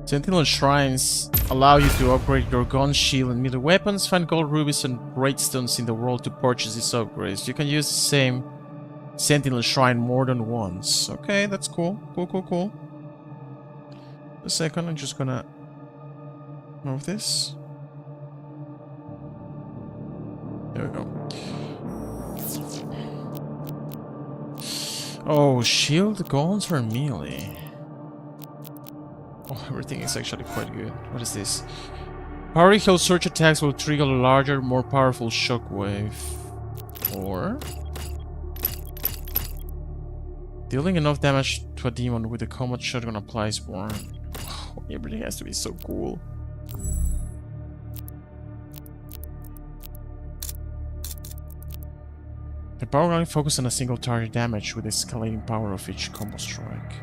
Sentinel Shrines allow you to upgrade your gun, shield, and melee weapons. Find gold rubies and greatstones in the world to purchase these upgrades. You can use the same Sentinel Shrine more than once. Okay, that's cool. Cool. A second, I'm just gonna move this. There we go. Oh, shield, guns, or melee? Oh, everything is actually quite good. What is this? Power heal search attacks will trigger a larger, more powerful shockwave. Or dealing enough damage to a demon with a combat shotgun applies burn. Oh, everything has to be so cool. The power gun focuses on a single target damage with the escalating power of each combo strike.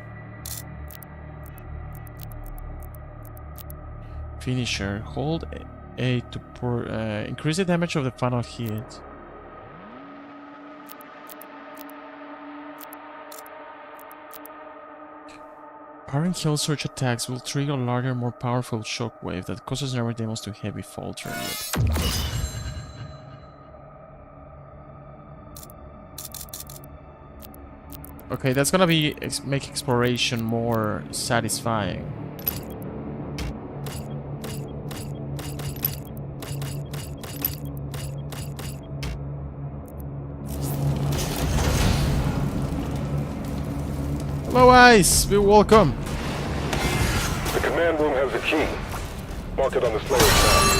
Finisher. Hold A to increase the damage of the final hit. Power and heal search attacks will trigger a larger, more powerful shockwave that causes never demons to heavy fall turn it. Okay, that's gonna be make exploration more satisfying. Hello, Ice. Be welcome. The command room has a key. Mark it on the Slayer's map.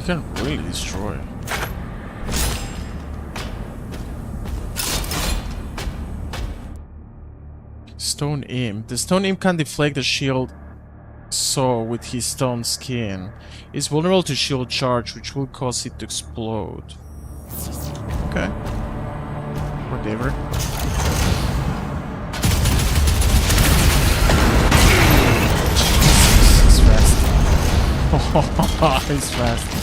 Can really destroy. Stone Imp. The Stone Imp can deflect the shield saw with his stone skin. It's vulnerable to shield charge, which will cause it to explode. Okay. Whatever. He's fast. He's fast.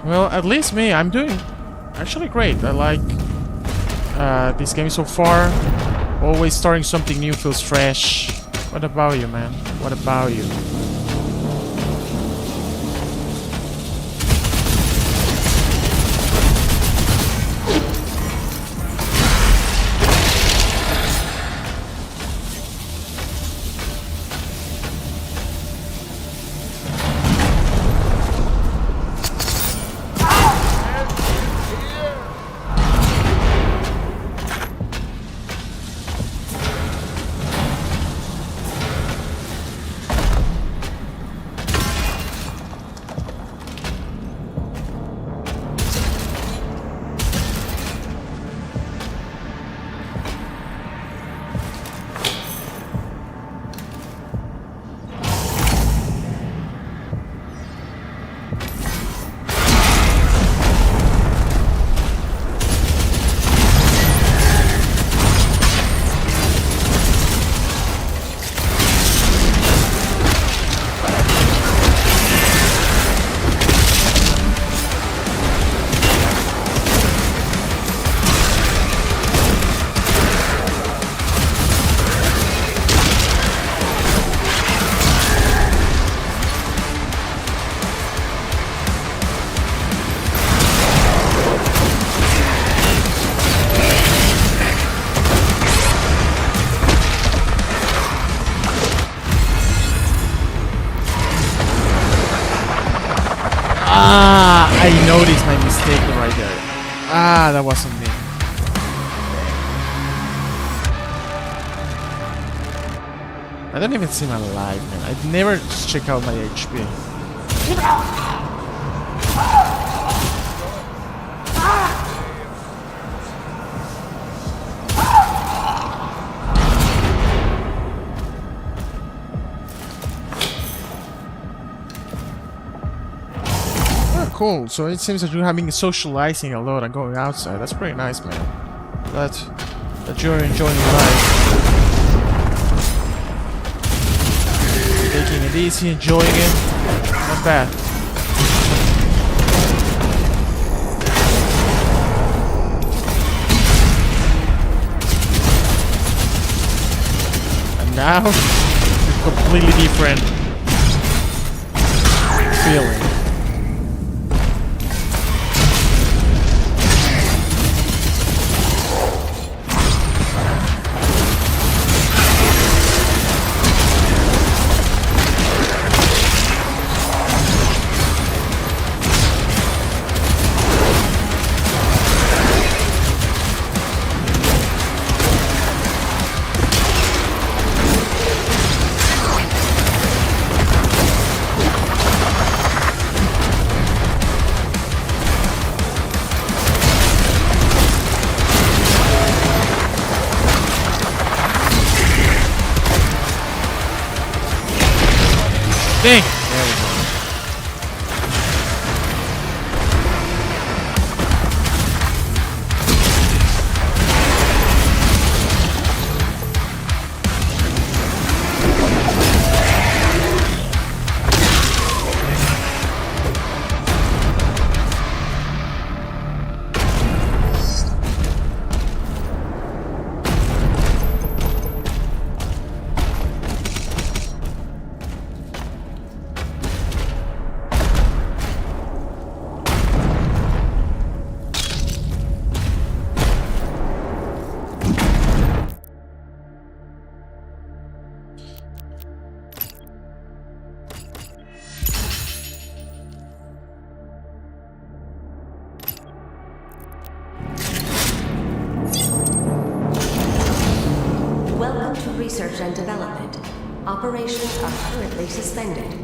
Well, at least me, I'm doing actually great. I like this game so far. Always starting something new feels fresh. What about you, man? What about you? I noticed my mistake right there. Ah, that wasn't me. I don't even seem alive, man. I'd never check out my HP. Cool. So it seems that you're having socializing a lot and going outside. That's pretty nice, man. That you're enjoying life. Taking it easy, enjoying it. Not bad. And now, a completely different feeling. Dang! There we go. Welcome to research and development. Operations are currently suspended.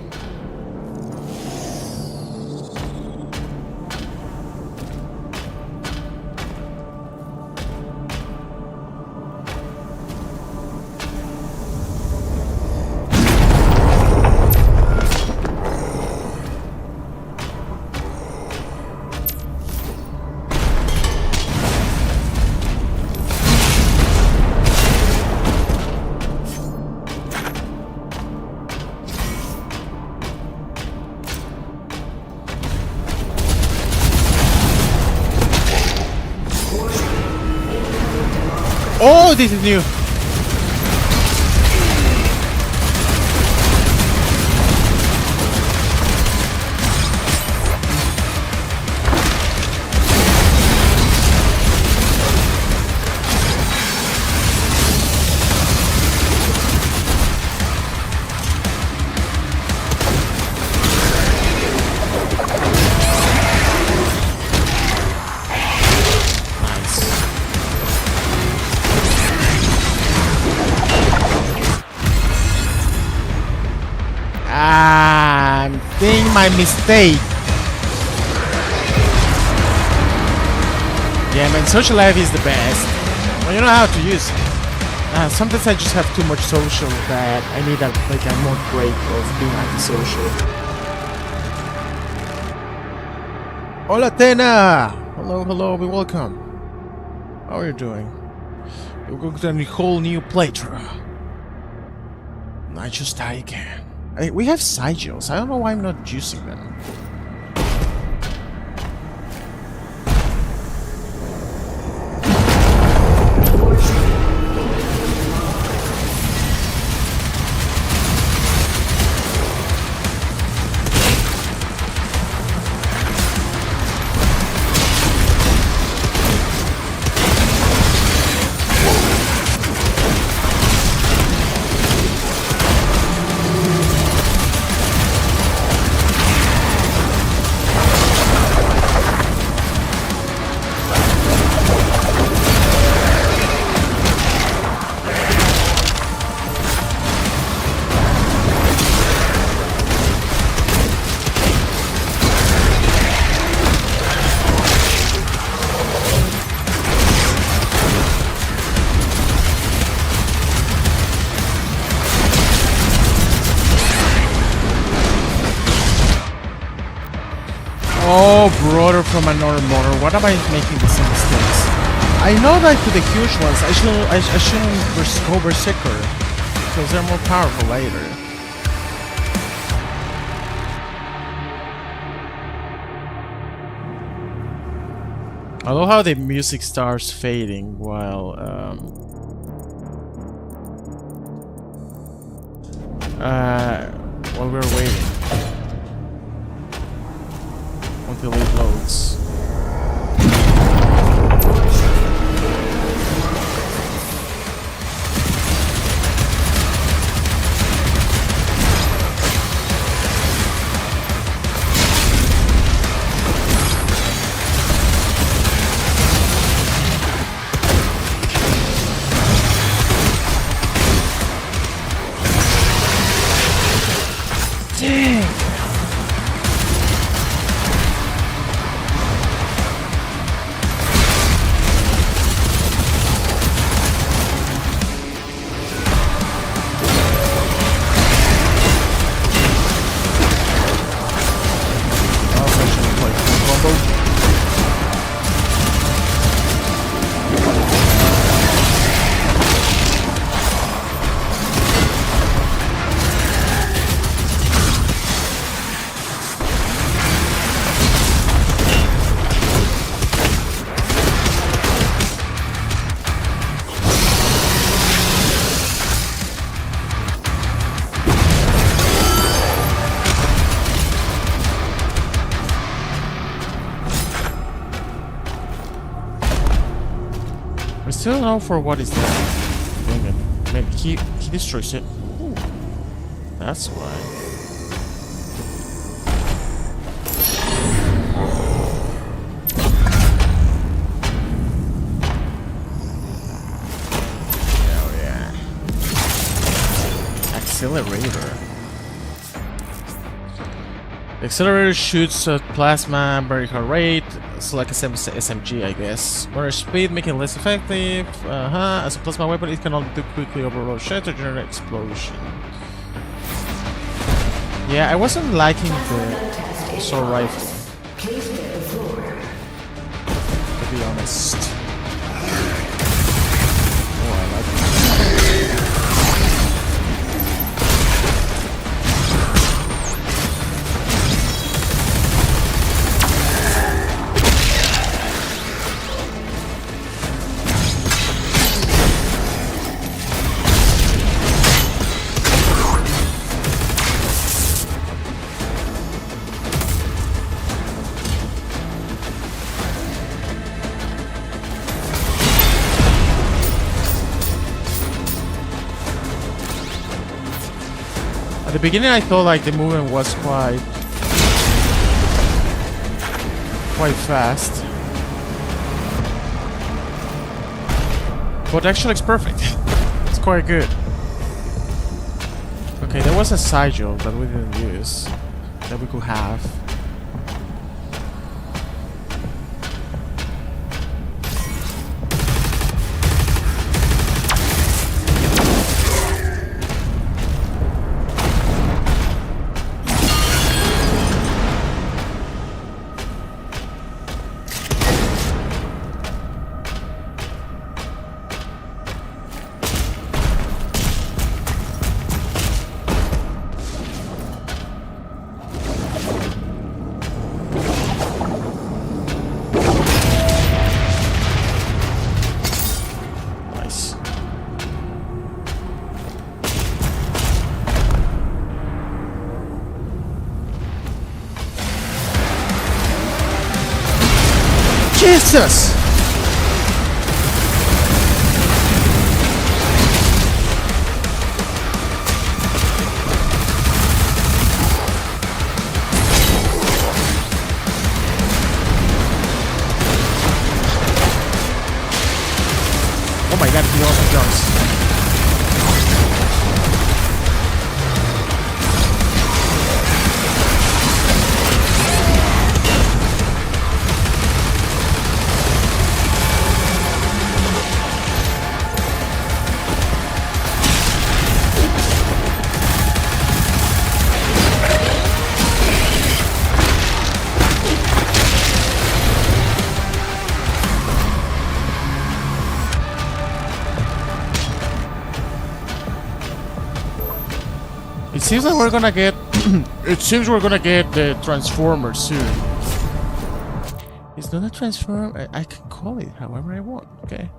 Oh, this is new. I'm doing my mistake. Yeah, man, social life is the best. Well, you know how to use it. Sometimes I just have too much social that I need a more break of being antisocial. Hola, Tena! Hello, be welcome. How are you doing? We're going to a whole new playthrough. I just die again. We have sigils. I don't know why I'm not using them. Oh, brother from another mother, what am I making the same mistakes? I know that to the huge ones, I shouldn't go Berserker, because they're more powerful later. I love how the music starts fading while we're waiting. Until it loads. Dang! I still don't know for what is that. Dang it. Maybe he destroys it. Ooh. That's why. Oh yeah. Accelerator. The accelerator shoots at plasma, very high rate. It's like a SMG, I guess. More speed, making it less effective. As a plasma weapon, it can only do quickly overload shatter, generate explosion. Yeah, I wasn't liking the assault rifle, to be honest. Oh, I like it. the beginning I thought like the movement was quite fast. But actually it's perfect. It's quite good. Okay, there was a sigil that we didn't use that we could have. Jesus! Oh my god, he also jumps. It seems like we're gonna get it seems we're gonna get the transformer soon. It's not a transformer. I can call it however I want, okay?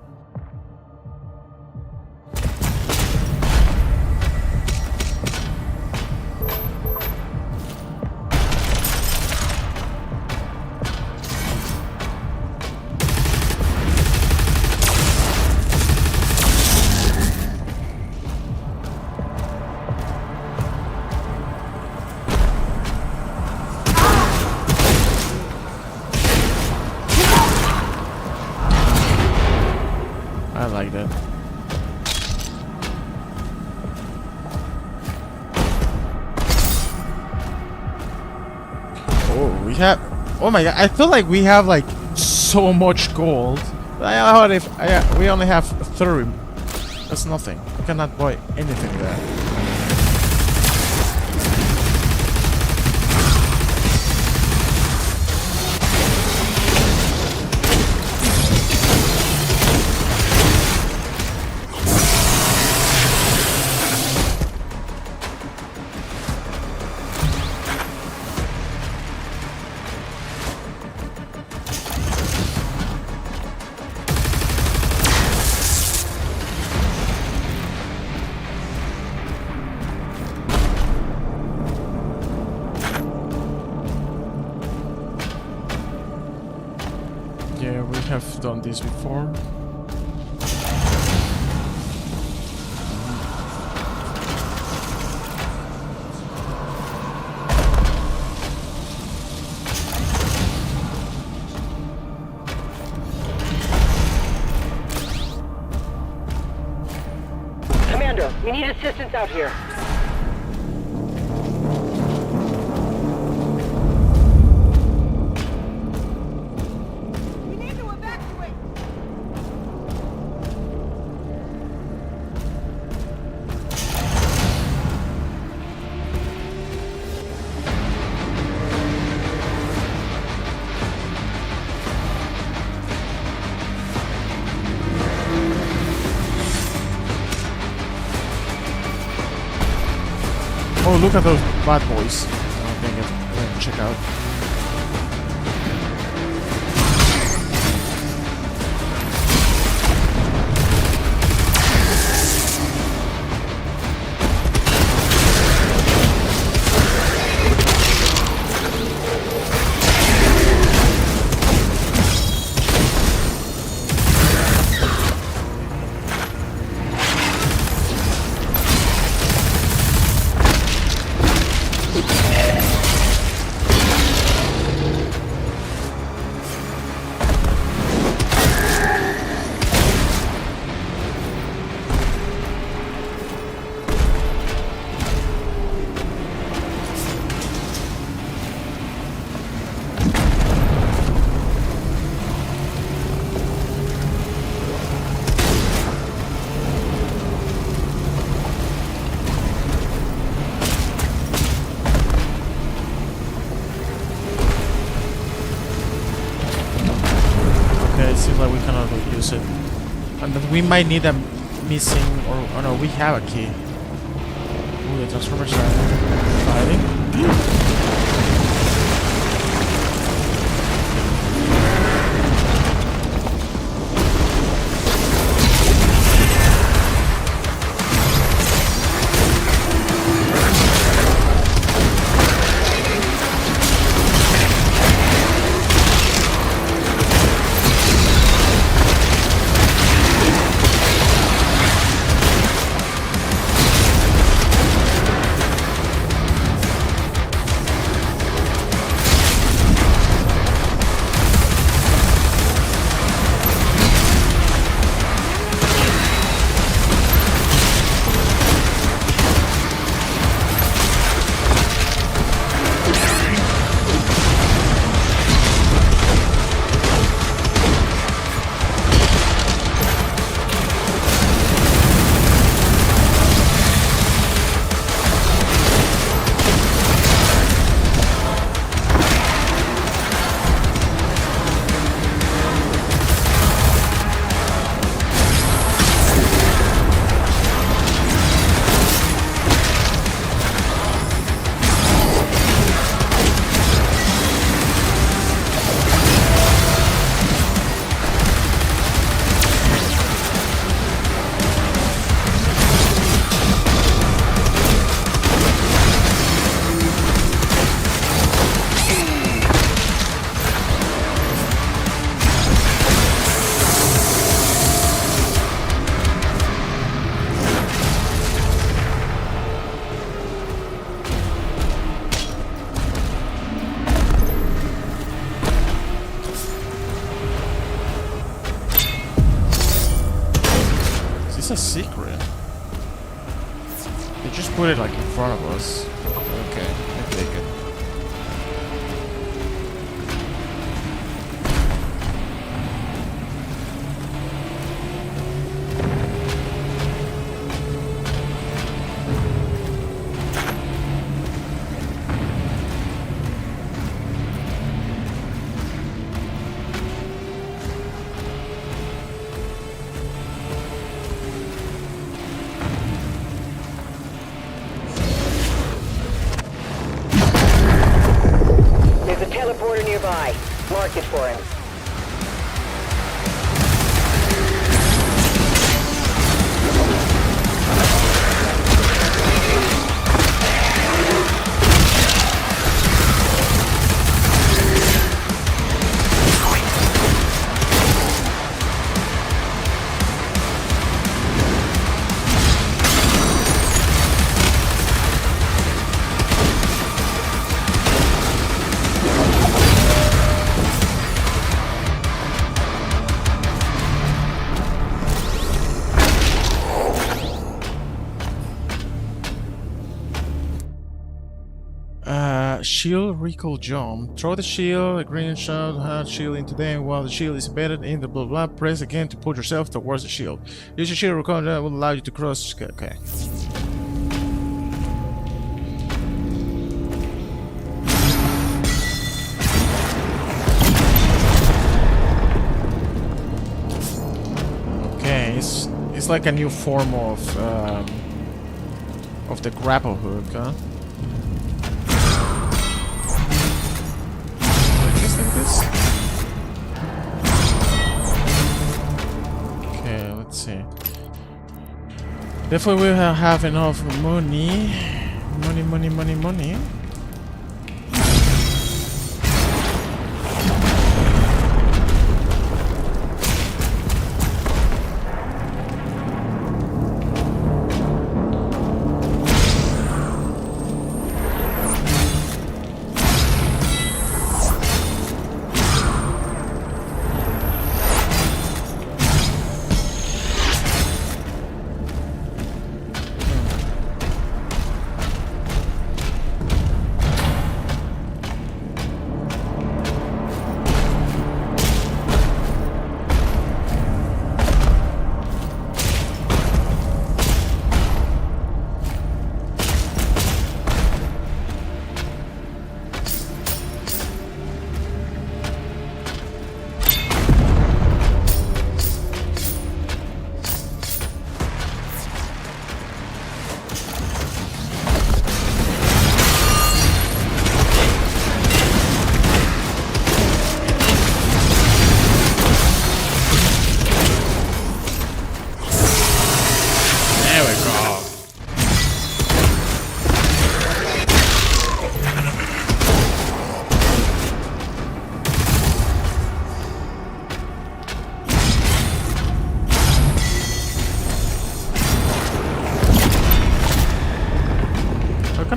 I like that. Oh, we have. Oh my god! I feel like we have like so much gold. We only have 30. That's nothing. We cannot buy anything there. Yeah, we have done this before. Commander, we need assistance out here. Oh, look at those bad boys. Oh, dang it. We're gonna check out. that we cannot use it. And that we might need a missing, or oh no, we have a key. Ooh, the Transformers are fighting. A secret. They just put it like in front of us. Okay, I take it. Teleporter nearby. Mark it for him. Shield recall jump. Throw the shield, a green shot, hard shield into them while the shield is embedded in the blah blah. Press again to pull yourself towards the shield. Use your shield recall that will allow you to cross. Okay. Okay, it's like a new form of the grapple hook, huh? Okay, let's see. Therefore, we'll have enough money. Money.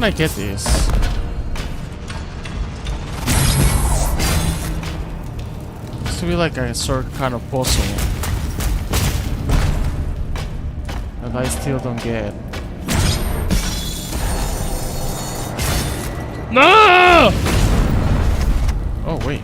can I get this? It's to be like a sort of kind of puzzle that I still don't get. No! Oh wait.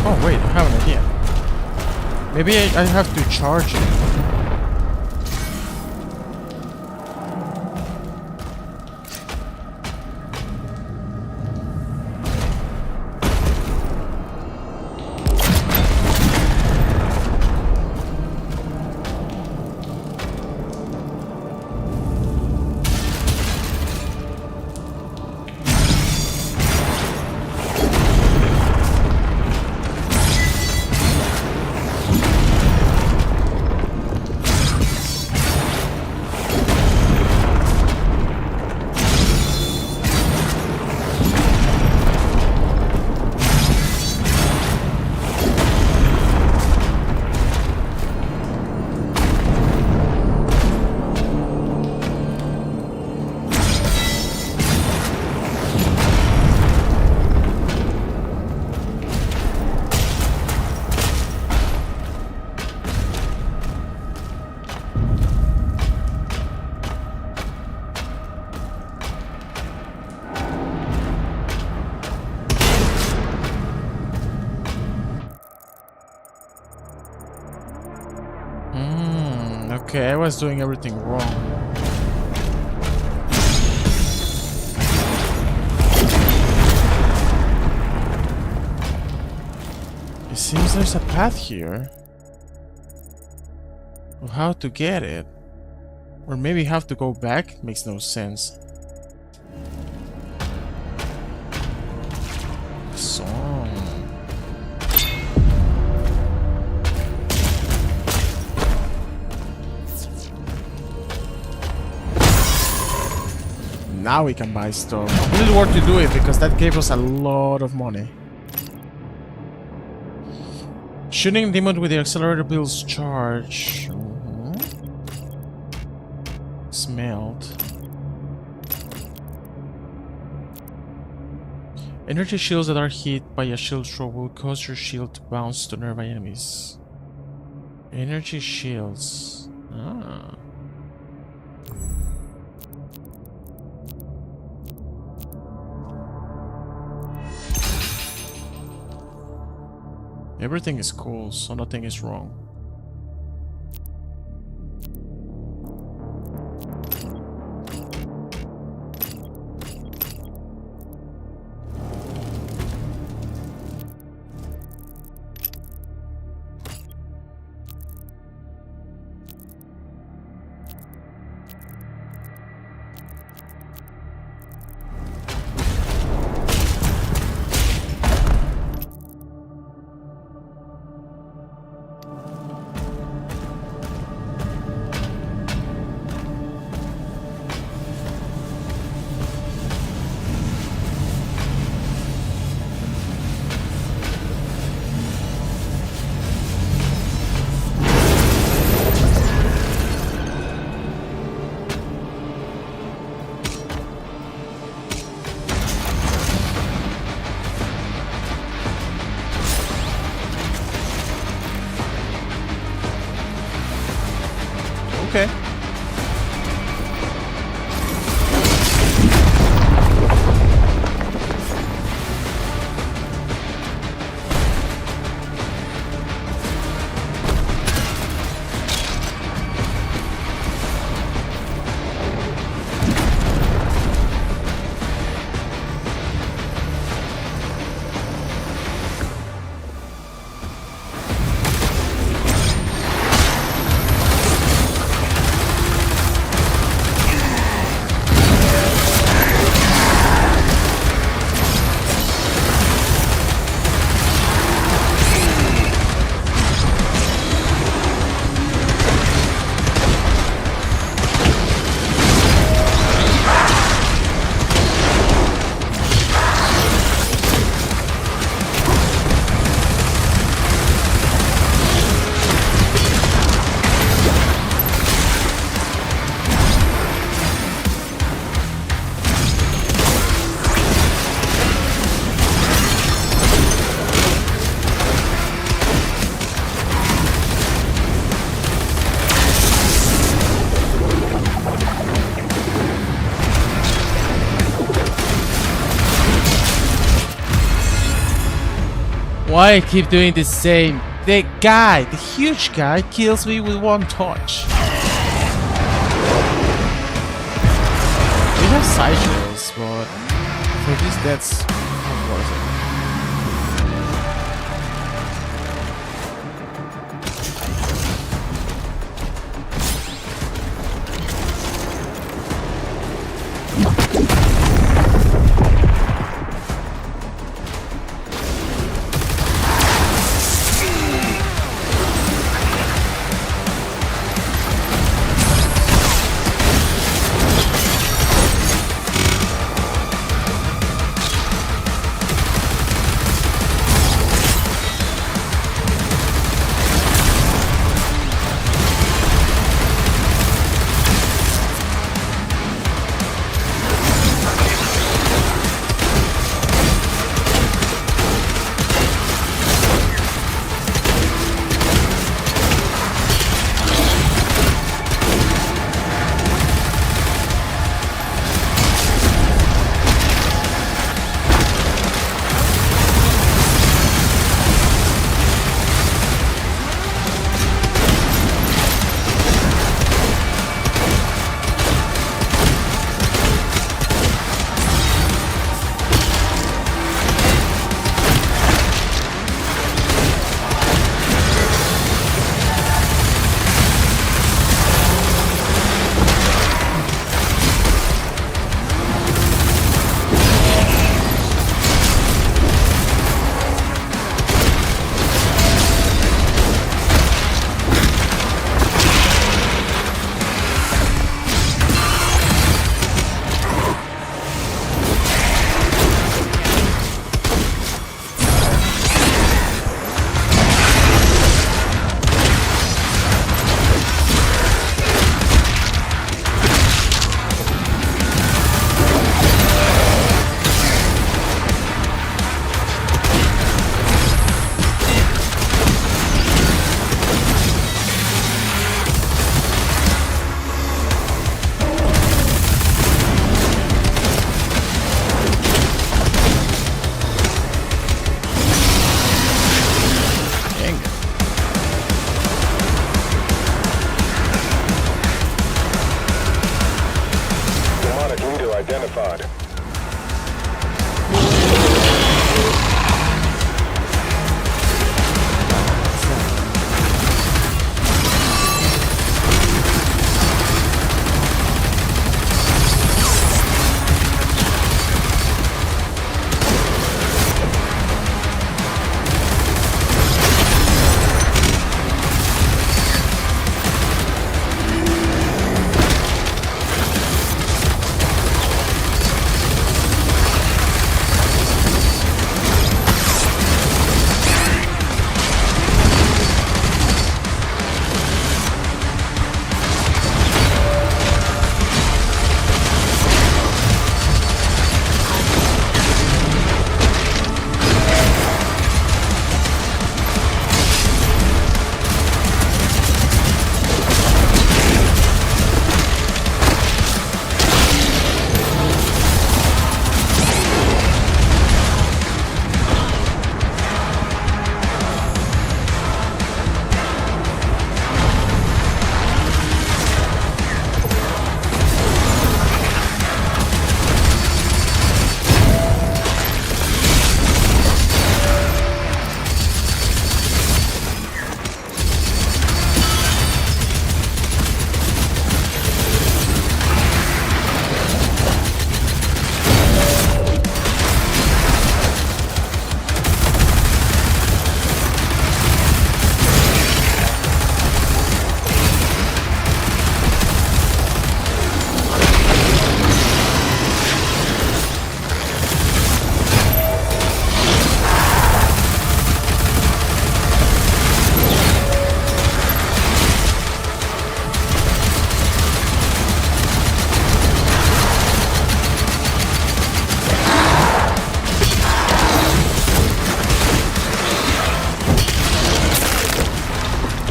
Oh wait, I have an idea. Maybe I have to charge it. Okay, I was doing everything wrong. It seems there's a path here of how to get it. Or maybe have to go back? Makes no sense. Song. Now we can buy stuff. Really worth to do it because that gave us a lot of money. Shooting demon with the accelerator builds charge. Smelt. Energy shields that are hit by a shield throw will cause your shield to bounce to nearby enemies. Energy shields. Ah. Everything is cool, so nothing is wrong. Why I keep doing the same? The guy, the huge guy, kills me with one touch. We have side shows, but for this, that's not worth it. Identified.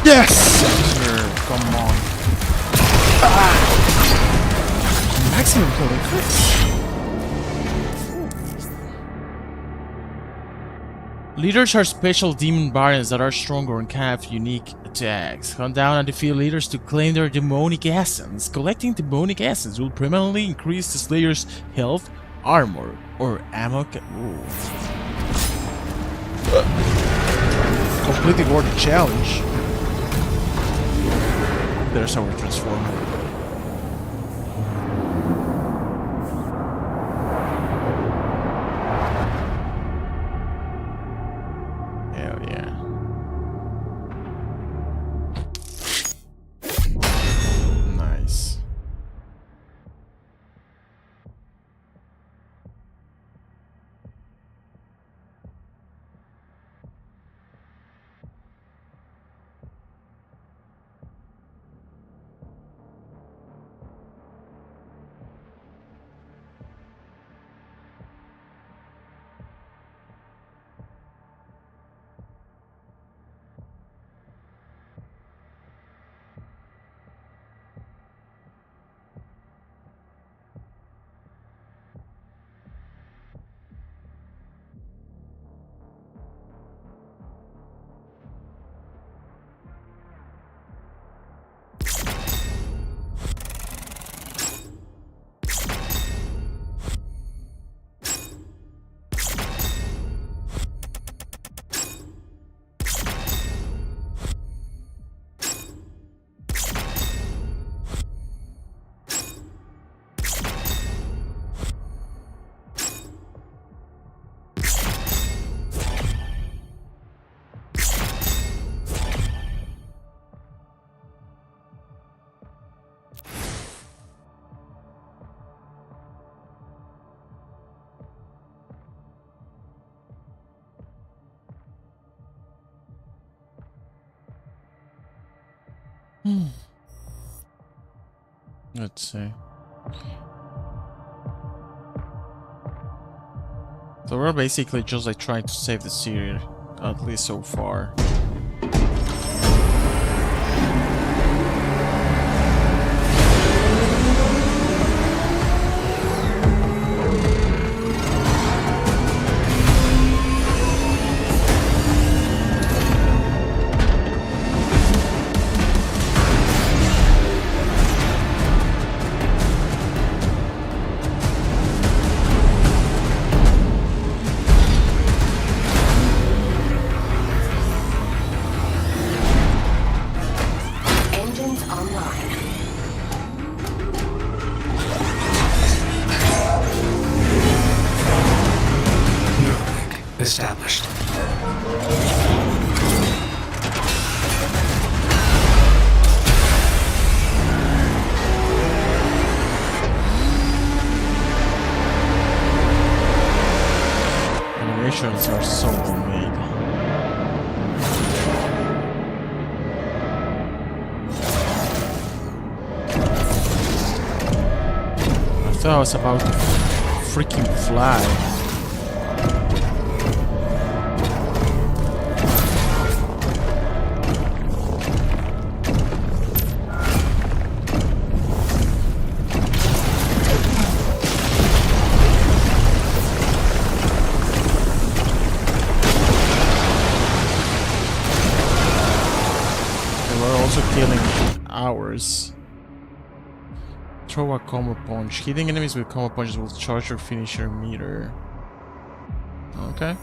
Yes! Come on. Maximum total crits. Leaders are special demon variants that are stronger and can have unique attacks. Hunt down and defeat leaders to claim their demonic essence. Collecting demonic essence will permanently increase the Slayer's health, armor, or ammo. Completely worth the challenge. There's our transformer. Let's see. So we're basically just like trying to save the city, at least so far. Established. Animations are so well made. I thought I was about to freaking fly. Killing ours. Throw a combo punch. Hitting enemies with combo punches will charge your finisher meter. Okay.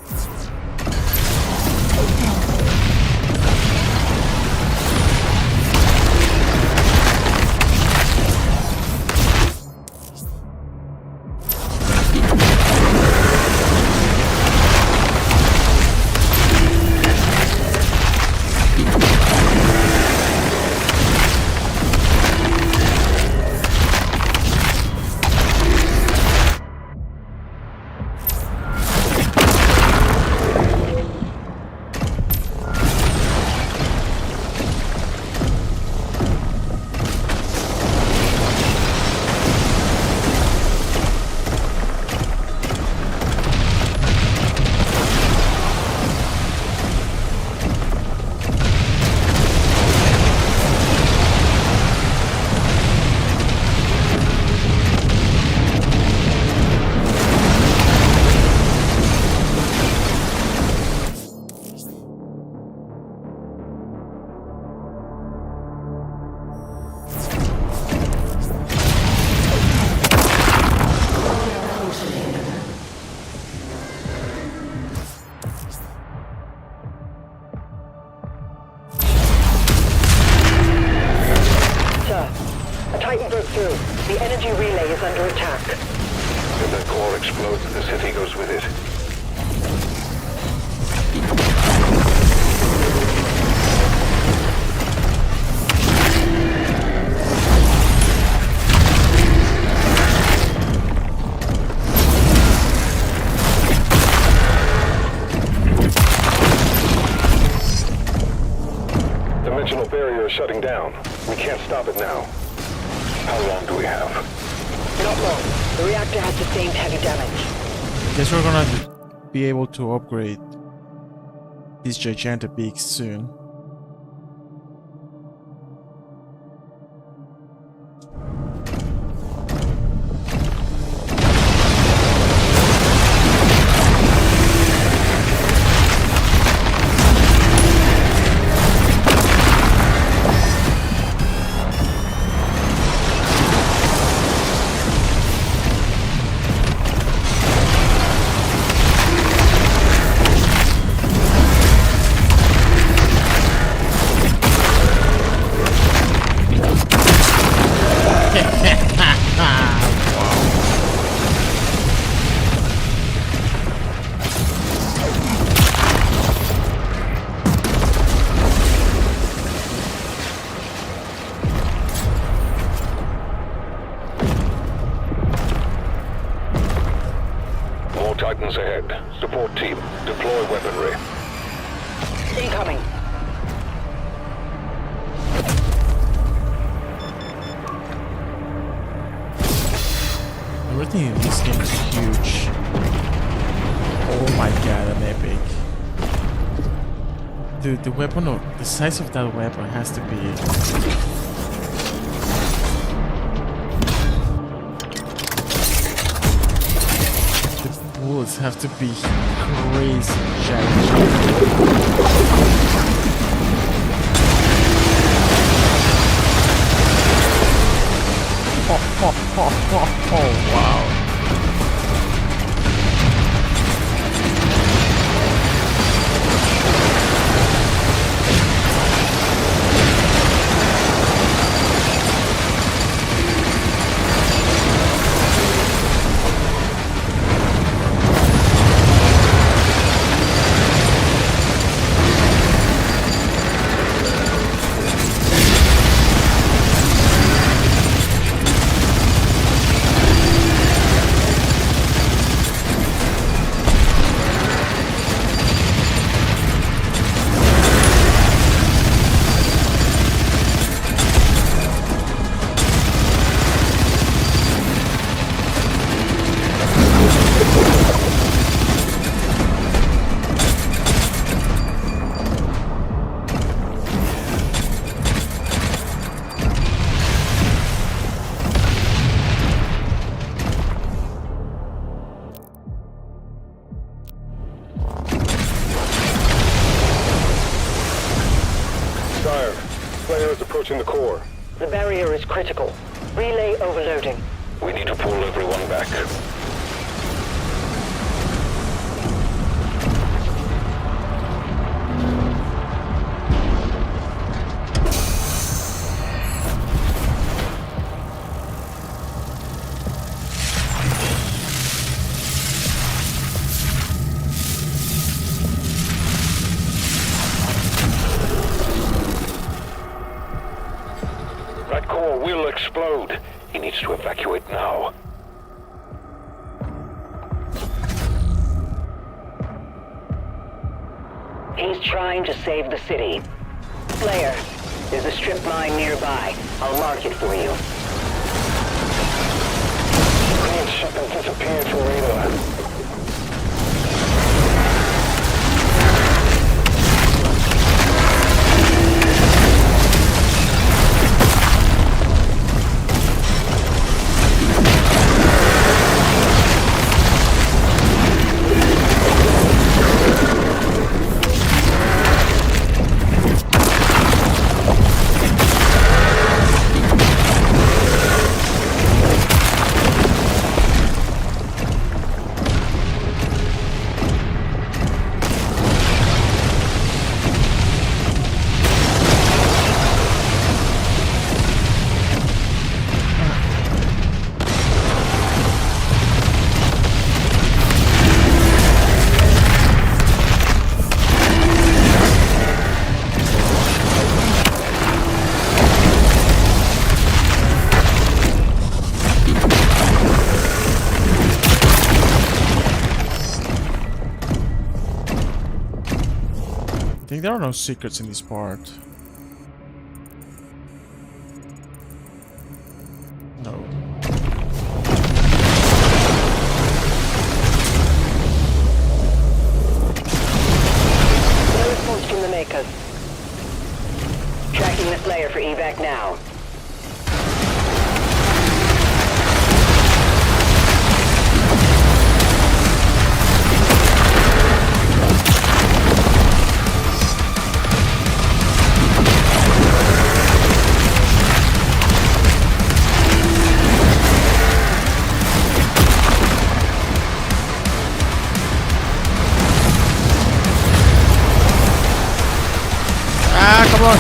explodes, the city goes with it. Dimensional barrier is shutting down. We can't stop it now. How long do we have? Not long. The reactor has sustained heavy damage. Guess we're gonna be able to upgrade these gigantic beaks soon. Titans ahead. Support team, deploy weaponry. Incoming. Everything in this game is huge. Oh my god, an epic. Dude, the weapon, the size of that weapon has to be... bullets have to be crazy gigantic. Oh, wow. Approaching the core. The barrier is critical. Relay overloading. We need to pull everyone back. That core will explode. He needs to evacuate now. He's trying to save the city. Slayer, there's a strip mine nearby. I'll mark it for you. Green ship has disappeared from radar. Like, there are no secrets in this part. No. No response from the makers. Tracking the Slayer for evac now. Ah, come on.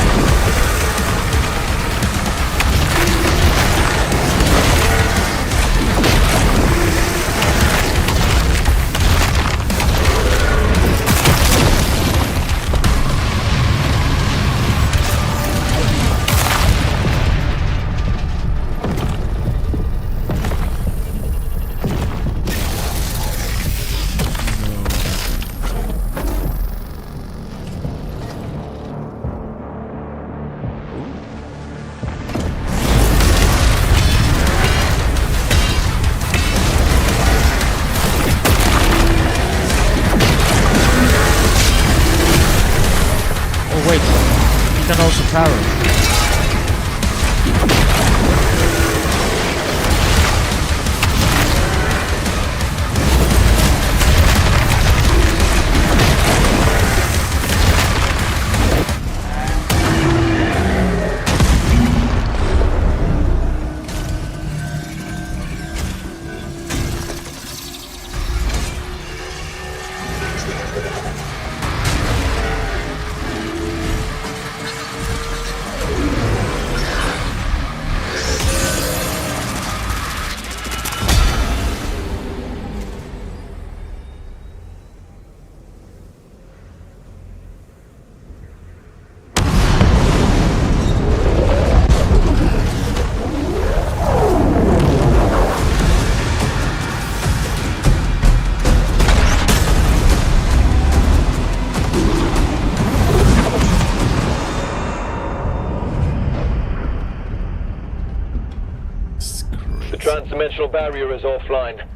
Trans-dimensional barrier is offline.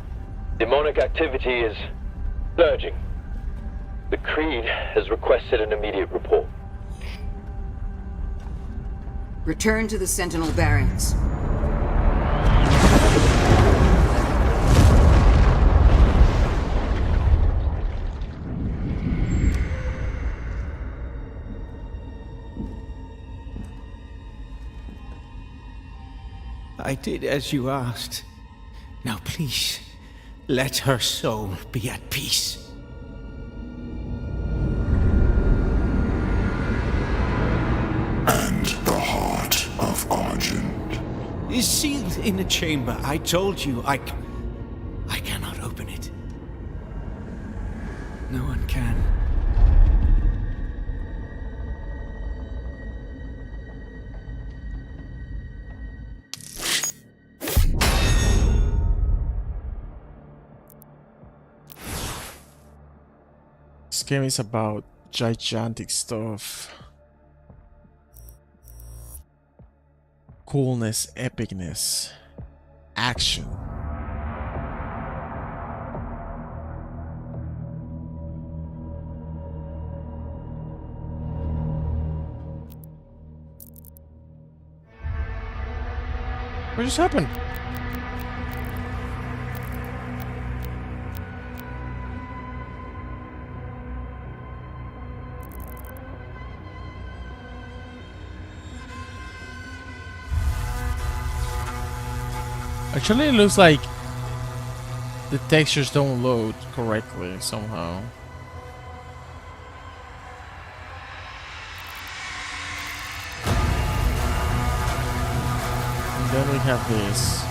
Demonic activity is surging. The Creed has requested an immediate report. Return to the Sentinel barracks. I did as you asked. Now please, let her soul be at peace. And the heart of Argent Is sealed in a chamber. I told you I cannot open it. No one can. This game is about gigantic stuff. Coolness, epicness, action. What just happened? Actually, it looks like the textures don't load correctly somehow. And then we have this.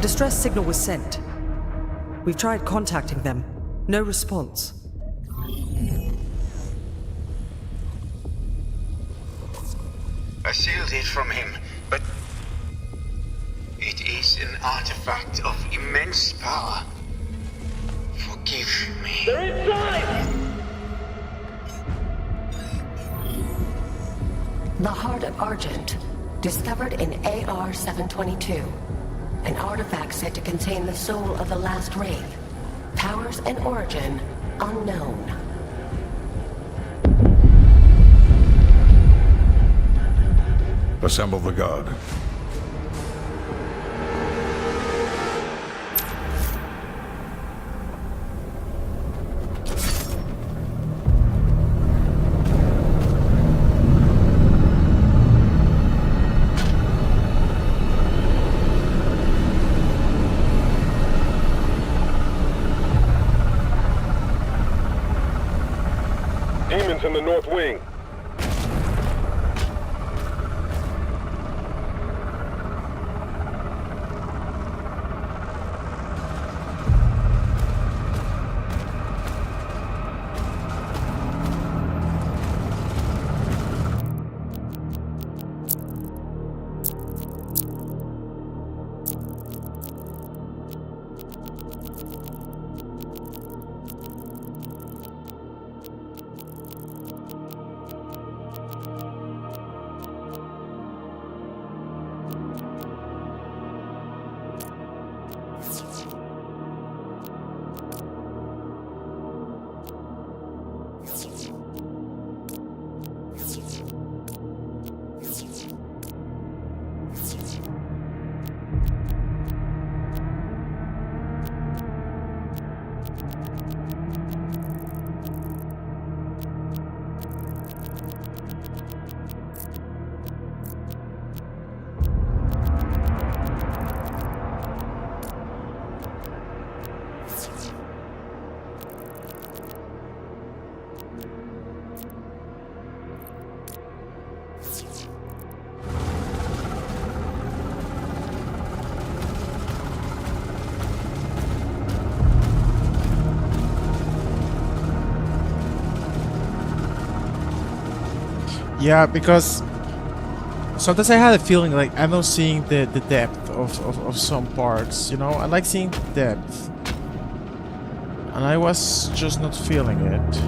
distress signal was sent. We've tried contacting them. No response. I sealed it from him, but it is an artifact of immense power. Forgive me. They're inside! The Heart of Argent, discovered in AR-722. An artifact said to contain the soul of the last wraith. Powers and origin unknown. Assemble the guard. Demons in the north wing. Yeah, because sometimes I had a feeling like I'm not seeing the depth of some parts, you know? I like seeing the depth. And I was just not feeling it.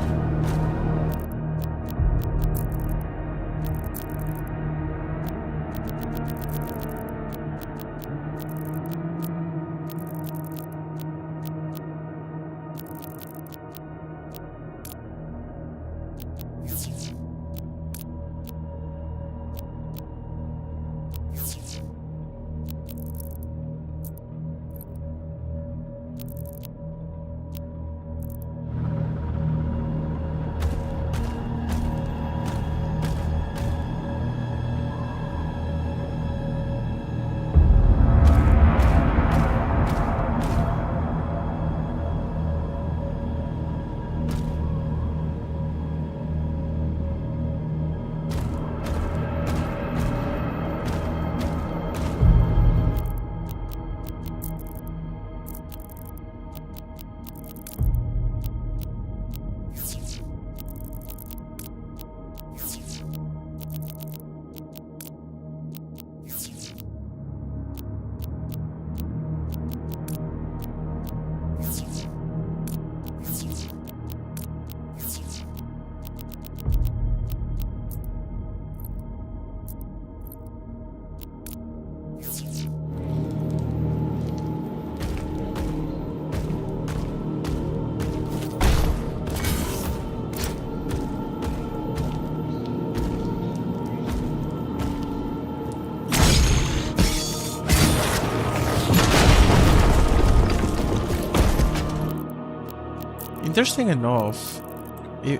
Interesting enough,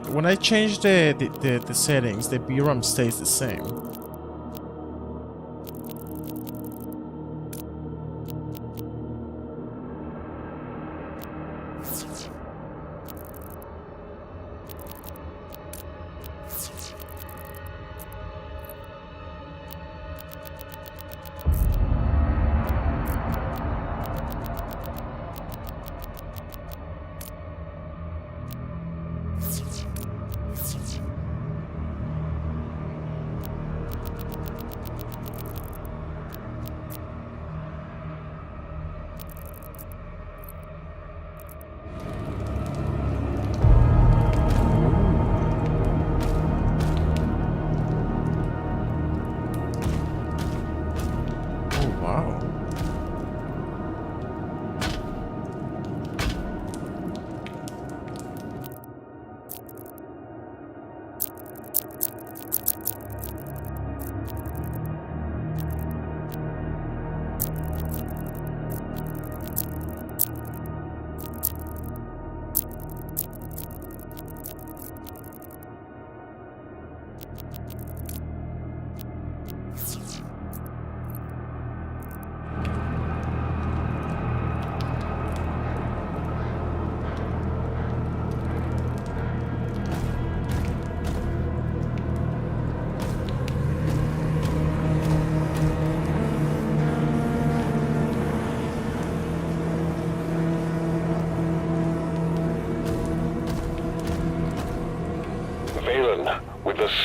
when I change the settings, the VRAM stays the same.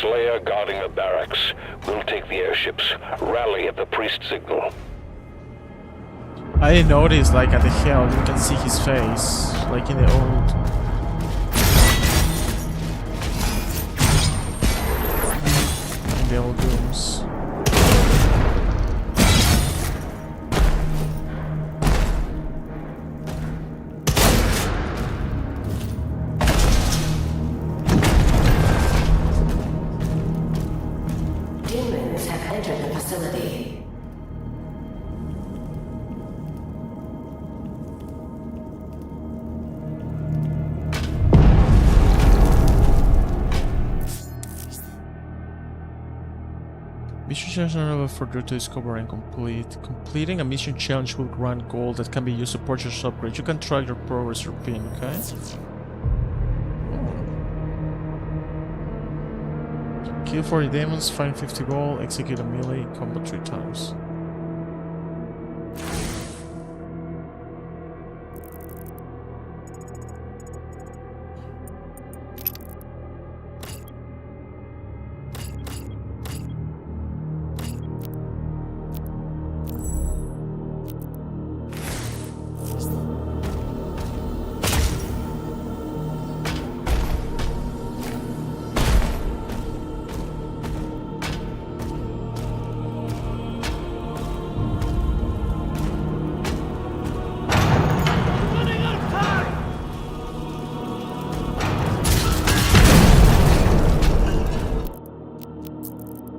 Slayer guarding the barracks. We'll take the airships. Rally at the priest signal. I didn't notice, like, at the hill, you can see his face, like in the old... in the old rooms. Demons have entered the facility. Mission challenge level further to discover and complete. Completing a mission challenge will grant gold that can be used to purchase upgrades. You can track your progress or pin, okay? Kill 40 demons, find 50 gold, execute a melee combo 3 times.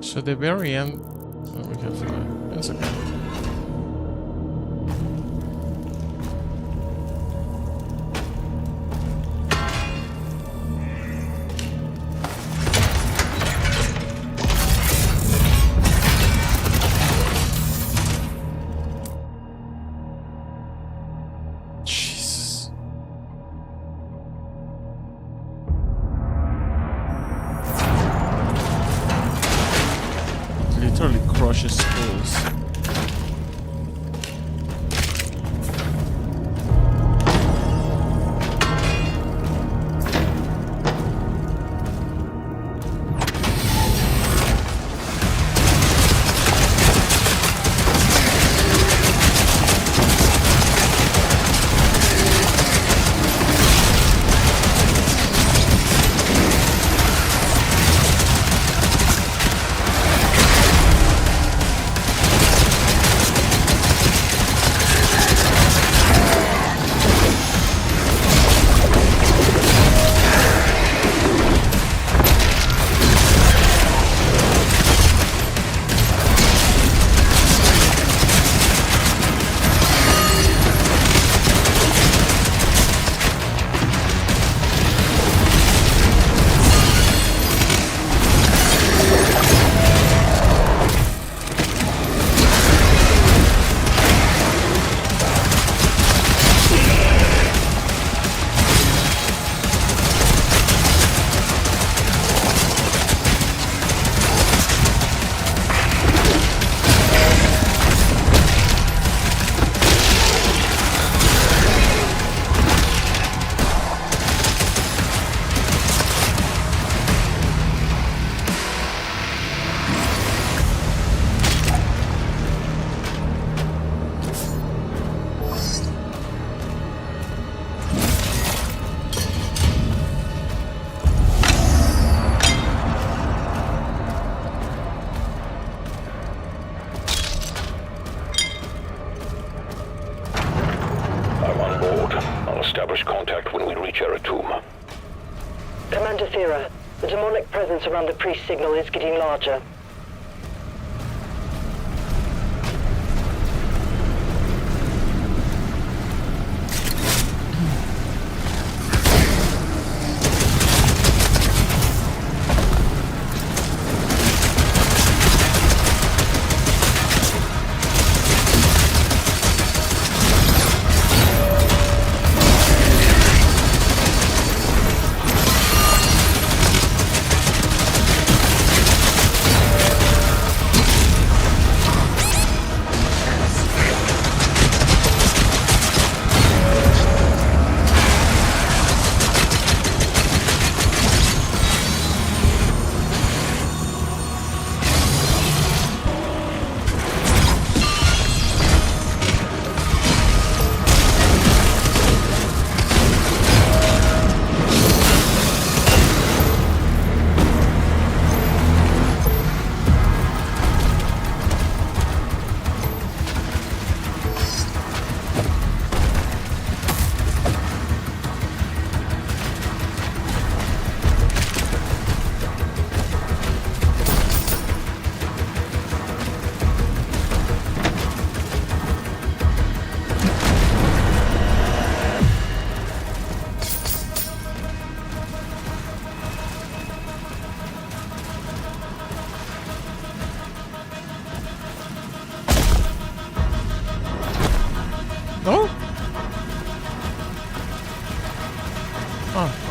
So the very end, oh, we have that's okay. Jesus. Literally crushes skulls. Commander Thera, the demonic presence around the priest signal is getting larger.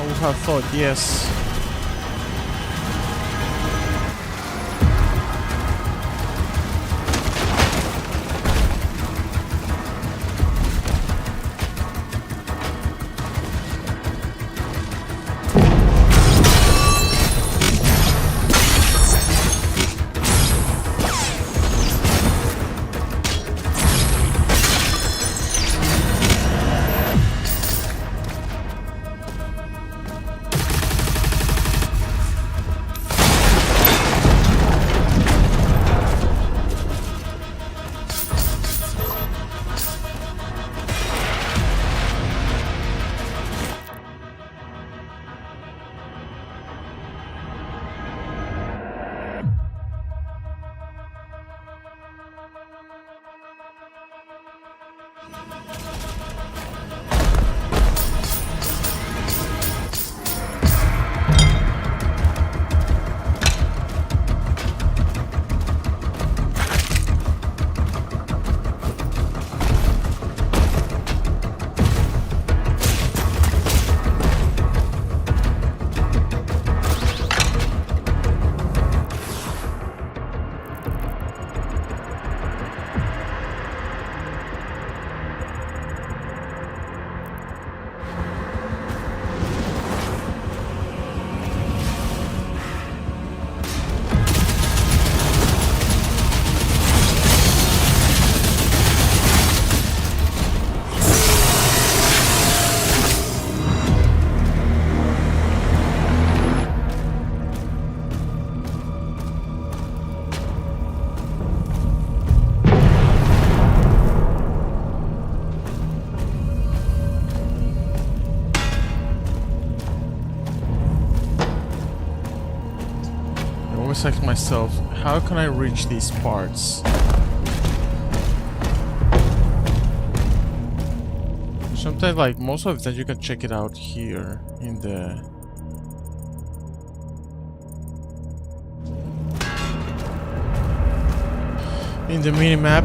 would have thought, yes. Ask myself, how can I reach these parts? Sometimes, like most of the time, you can check it out here in the mini-map.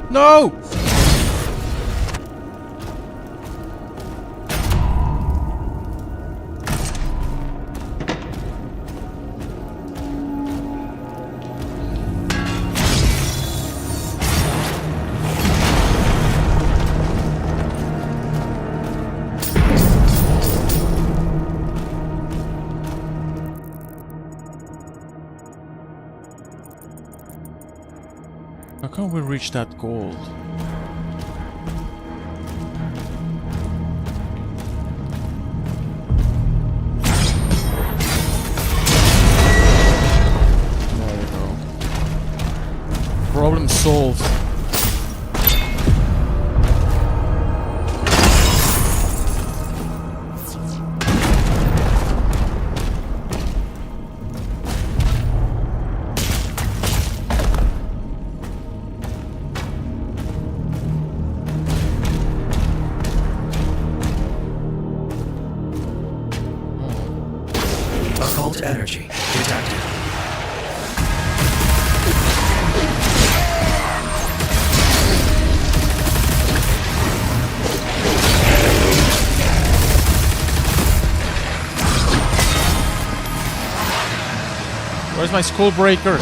No! How can we reach that gold? There we go. Problem solved. Occult energy detected. Where's my skull breaker?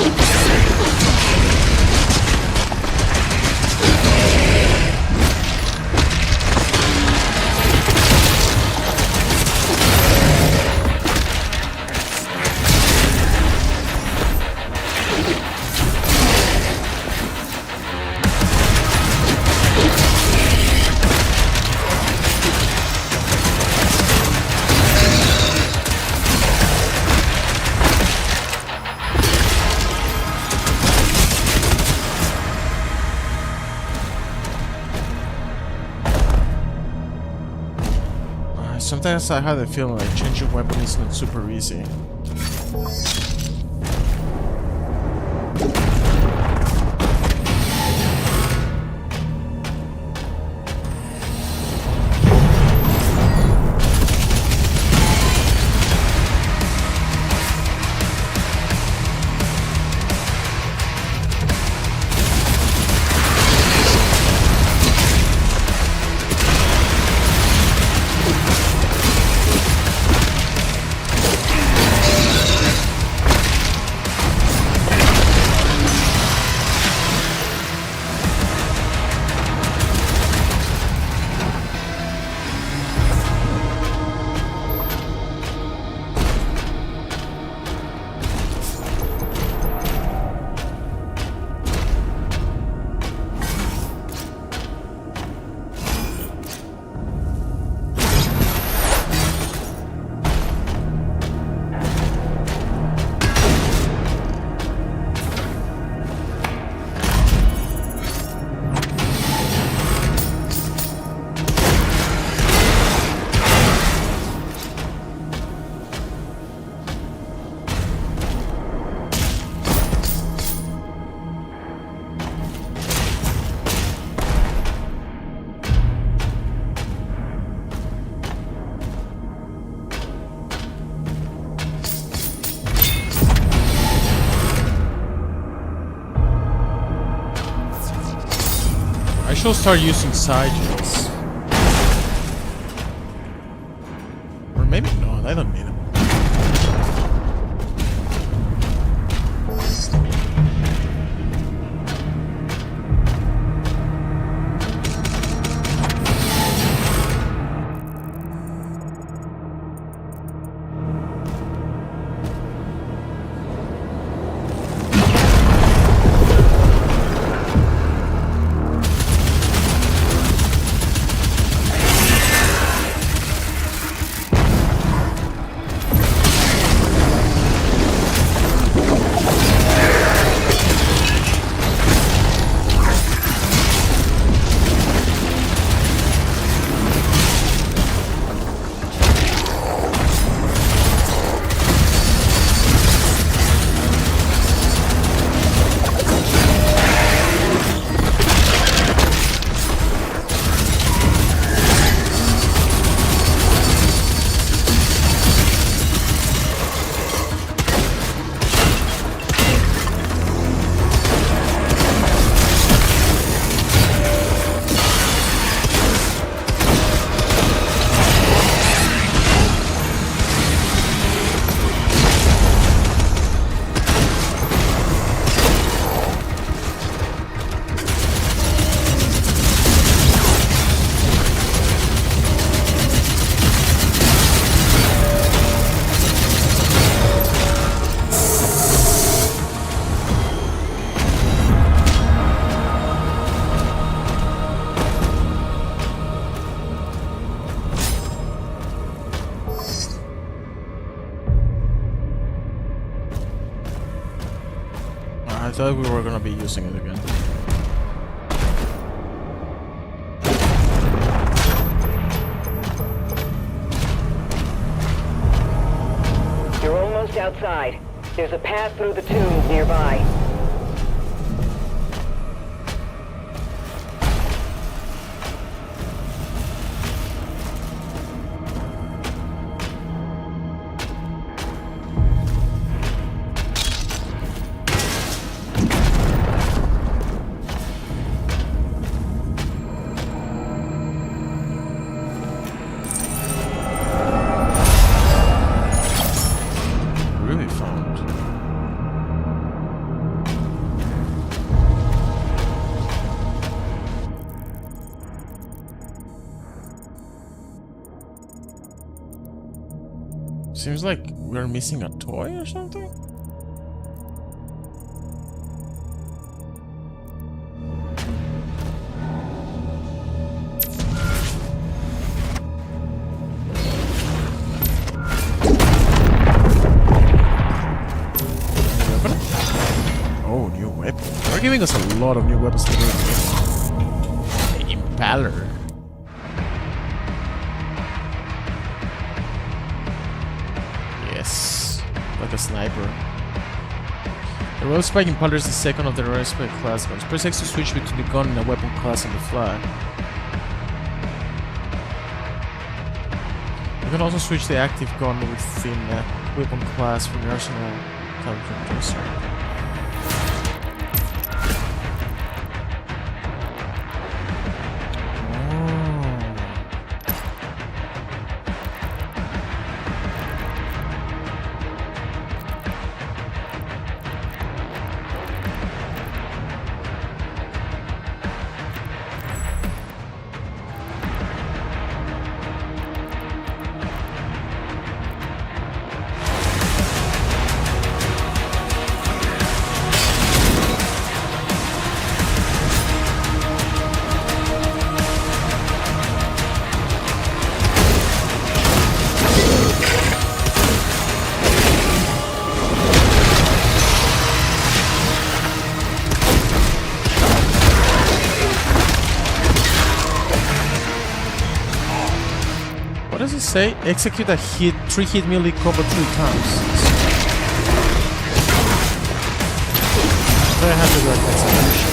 sometimes I have the feeling like changing weapon is not super easy. I should start using sigils. Or maybe not, I don't need them. I thought we were gonna be using it again. You're almost outside. There's a path through the tombs nearby. Seems like we're missing a toy or something? Oh, new weapon. They're giving us a lot of new weapons to do. Impaler. a sniper. The Wolfpack Impaler is the second of the Wolfpack class guns. Press X to switch between the gun and a weapon class on the fly. You can also switch the active gun within weapon class from the arsenal type dresser. What does it say? Execute a hit, 3-hit melee combo 3 times. So I have to do like execution.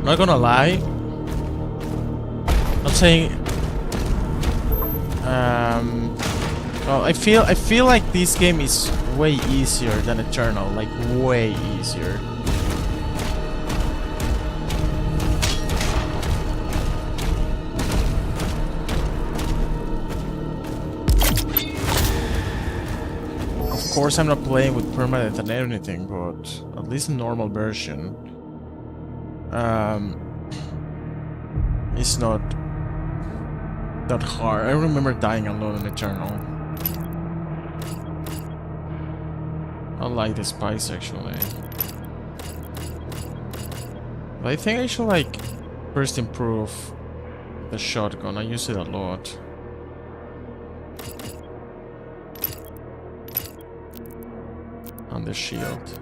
Not gonna lie, I'm saying, well, I feel like this game is way easier than Eternal, like way easier. Of course, I'm not playing with permanent and anything, but at least in normal version. It's not that hard. I remember dying alone in Eternal. I like the spice actually. But I think I should like first improve the shotgun. I use it a lot. And the shield.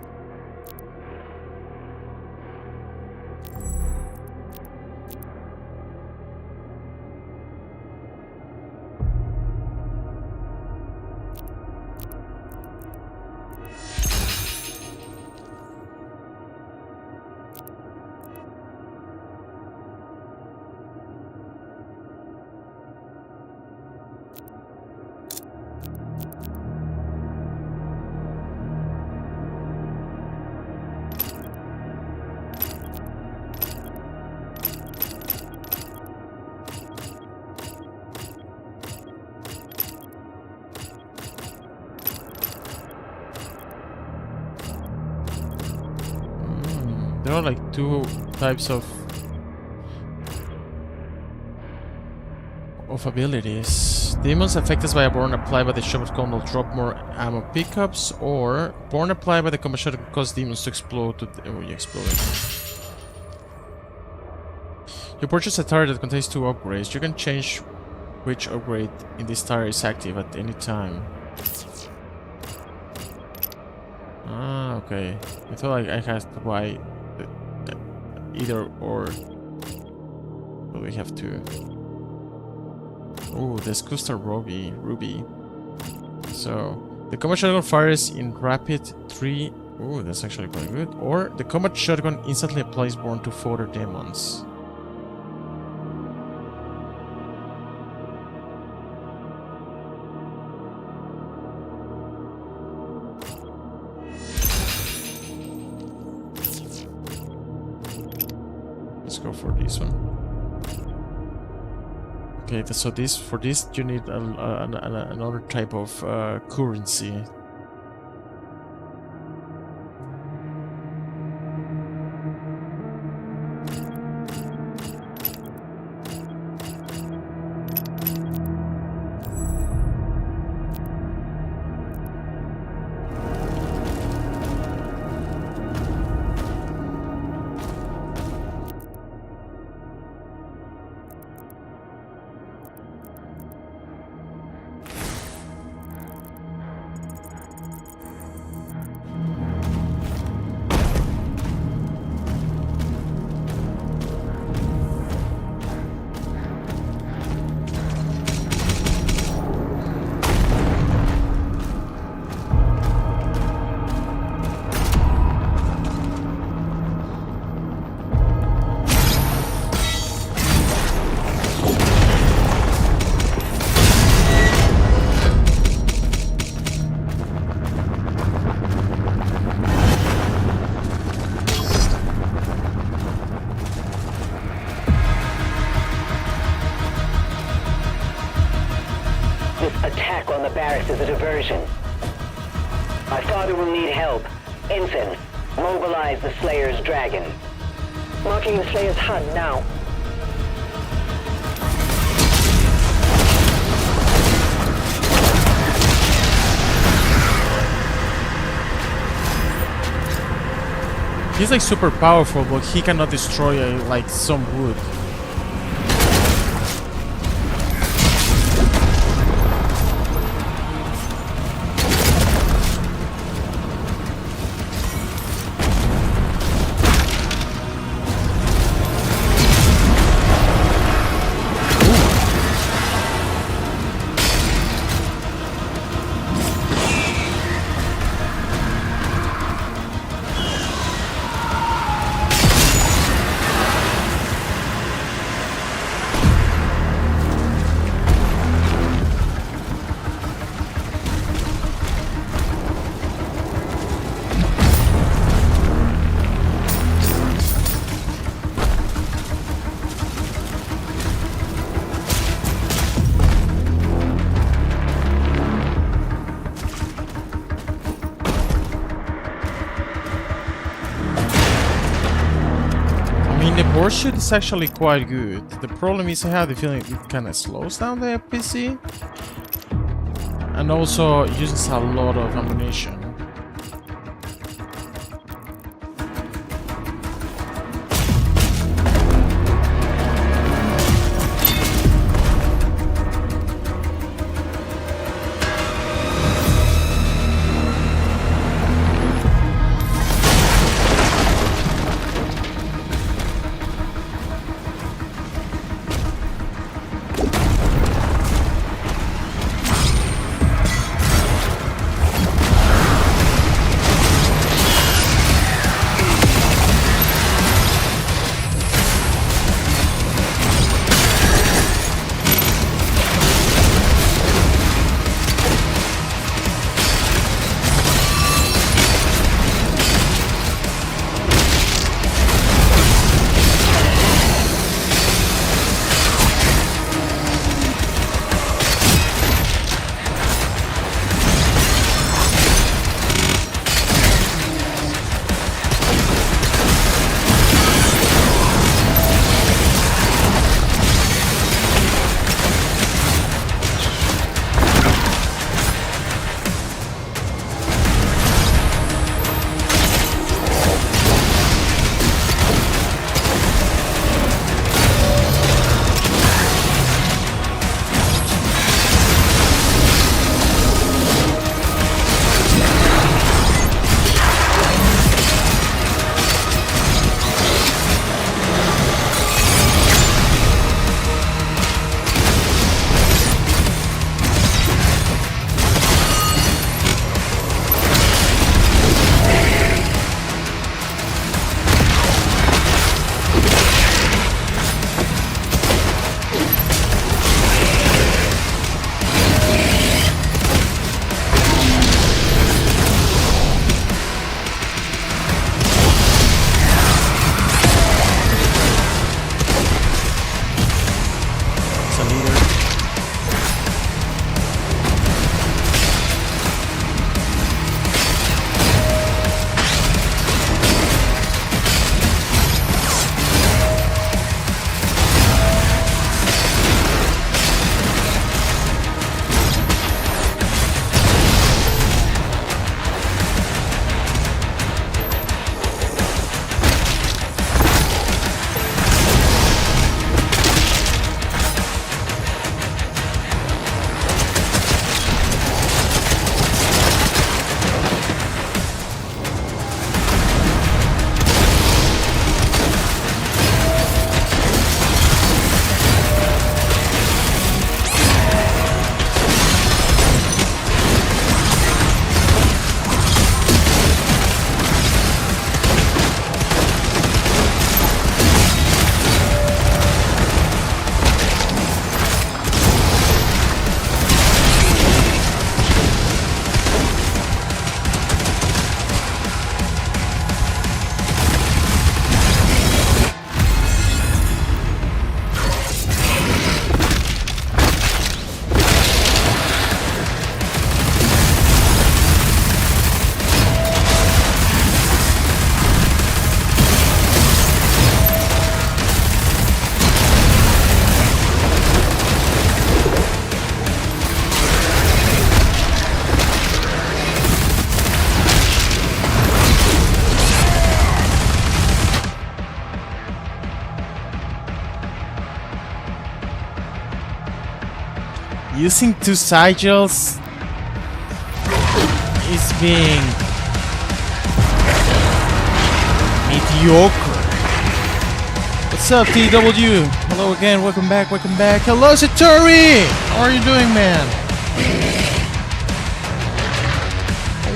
There are like two types of abilities. Demons affected by a burn applied by the shotgun will drop more ammo pickups, or burn applied by the combat shotgun cause demons to explode. Oh, you exploded. You purchase a tire that contains 2 upgrades. You can change which upgrade in this tire is active at any time. Ah, okay. I thought I had to buy either or. But we have to. Oh, the Scuster Ruby. So, the combat shotgun fires in rapid 3. Oh, that's actually quite good. Or, the combat shotgun instantly applies burn to fodder demons. Let's go for this one. Okay, so for this you need another type of currency. barracks is a diversion. My father will need help. Ensign, mobilize the Slayer's dragon. Marking the Slayer's HUD now. He's like super powerful, but he cannot destroy like some wood. The shoot is actually quite good. The problem is I have the feeling it kind of slows down the PC and also uses a lot of ammunition. Using 2 sigils is being mediocre. What's up, TW? Hello again, welcome back, welcome back. Hello, Satori! How are you doing, man?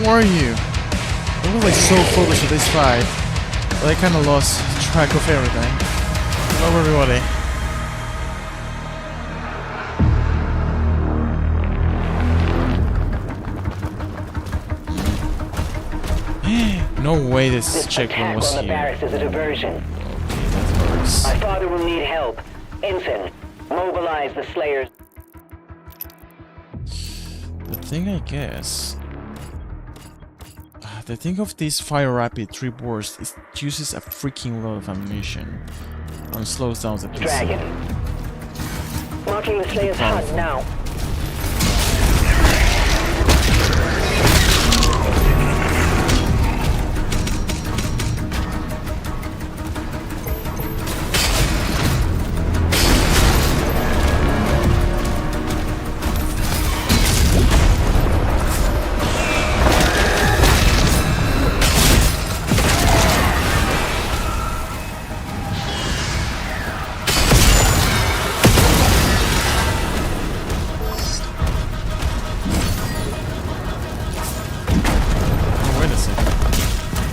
How are you? I was like so focused with this fight, but I kind of lost track of everything. Hello, everybody. No way this checkpoint was on the here. barracks is a diversion. Okay, that works. My father will need help. Ensign, mobilize the Slayers. The thing, I guess... The thing of this fire rapid 3 burst is it uses a freaking lot of ammunition and slows down the PC. Dragon. Marking the Slayer's hut now.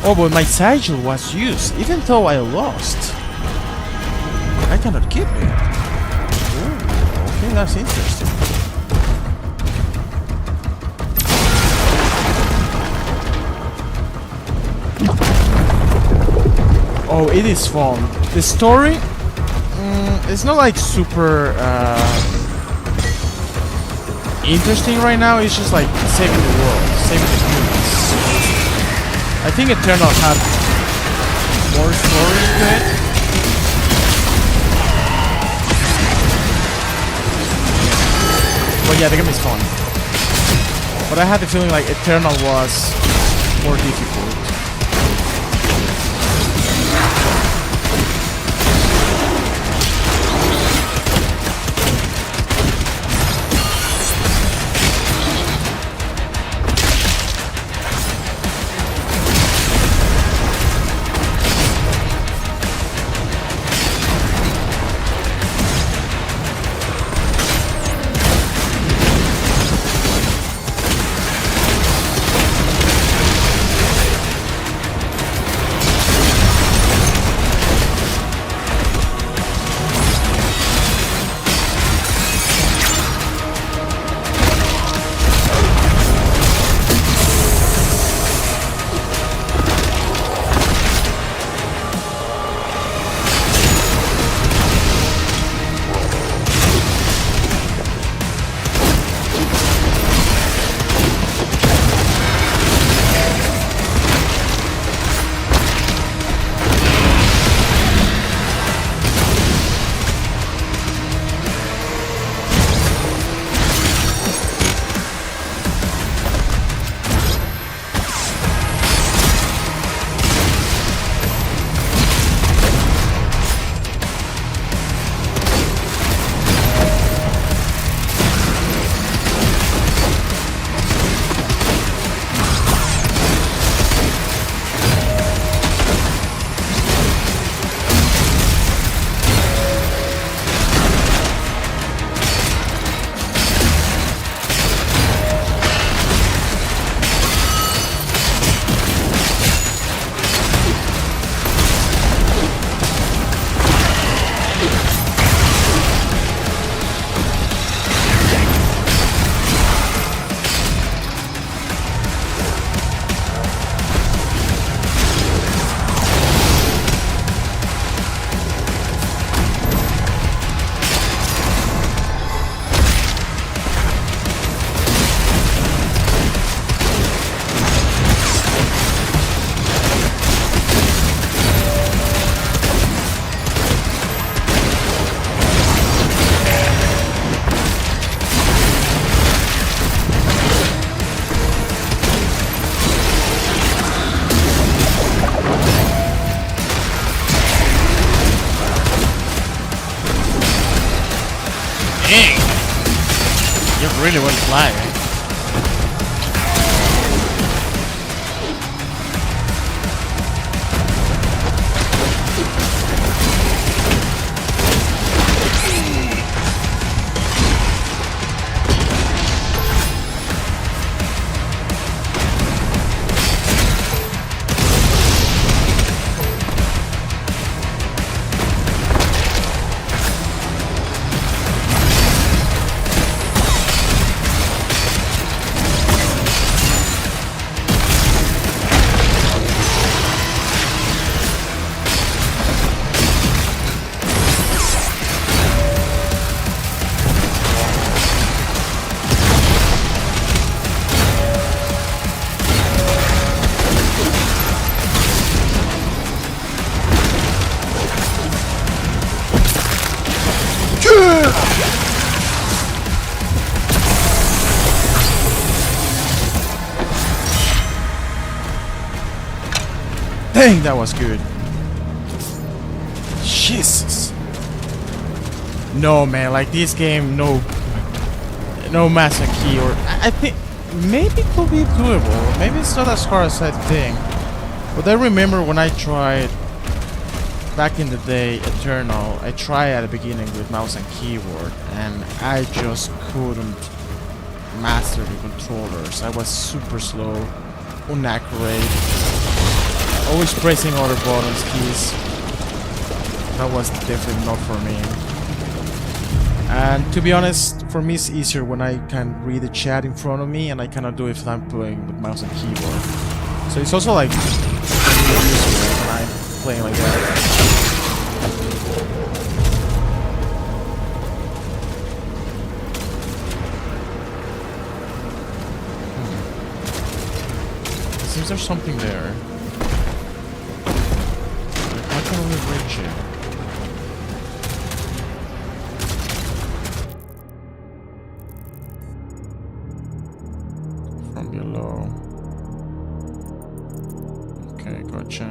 Oh, but my sigil was used, even though I lost. I cannot keep it. Ooh, okay, that's interesting. Oh, it is fun. The story, it's not like super interesting right now. It's just like saving the world, saving the humans. I think Eternal had more story to it. But yeah, the game is fun. But I had the feeling like Eternal was more difficult. You really went flying. Dang, that was good. Jesus. No, man, like this game, no master key, or I think maybe it could be doable. Maybe it's not as hard as I think. But I remember when I tried back in the day Eternal, I tried at the beginning with mouse and keyboard, and I just couldn't master the controllers. I was super slow, inaccurate. Always pressing other buttons, keys. That was definitely not for me. And to be honest, for me it's easier when I can read the chat in front of me, and I cannot do it if I'm playing with mouse and keyboard. So it's also like really useful when I'm playing like that. It seems there's something there. How can we reach it? From below. Okay, gotcha.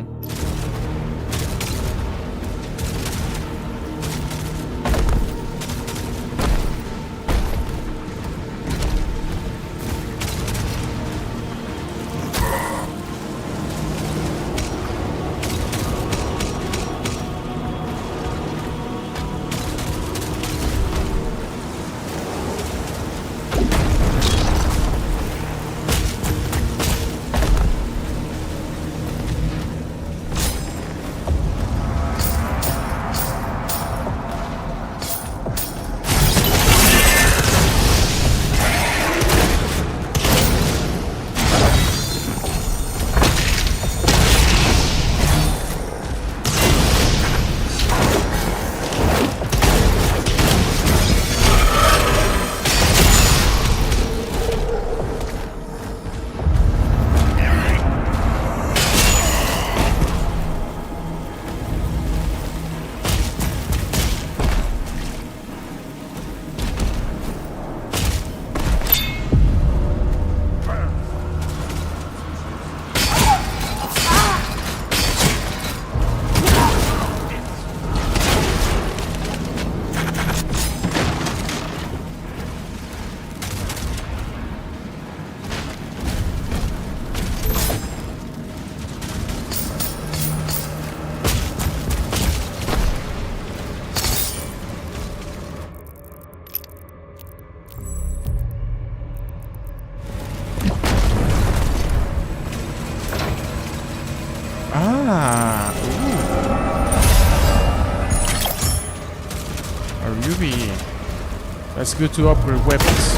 That's good to upgrade weapons.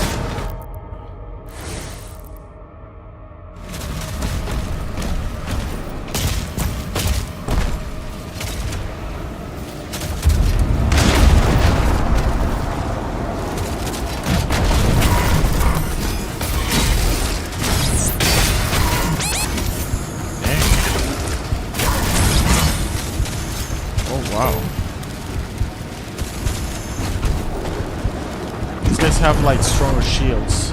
Have like stronger shields.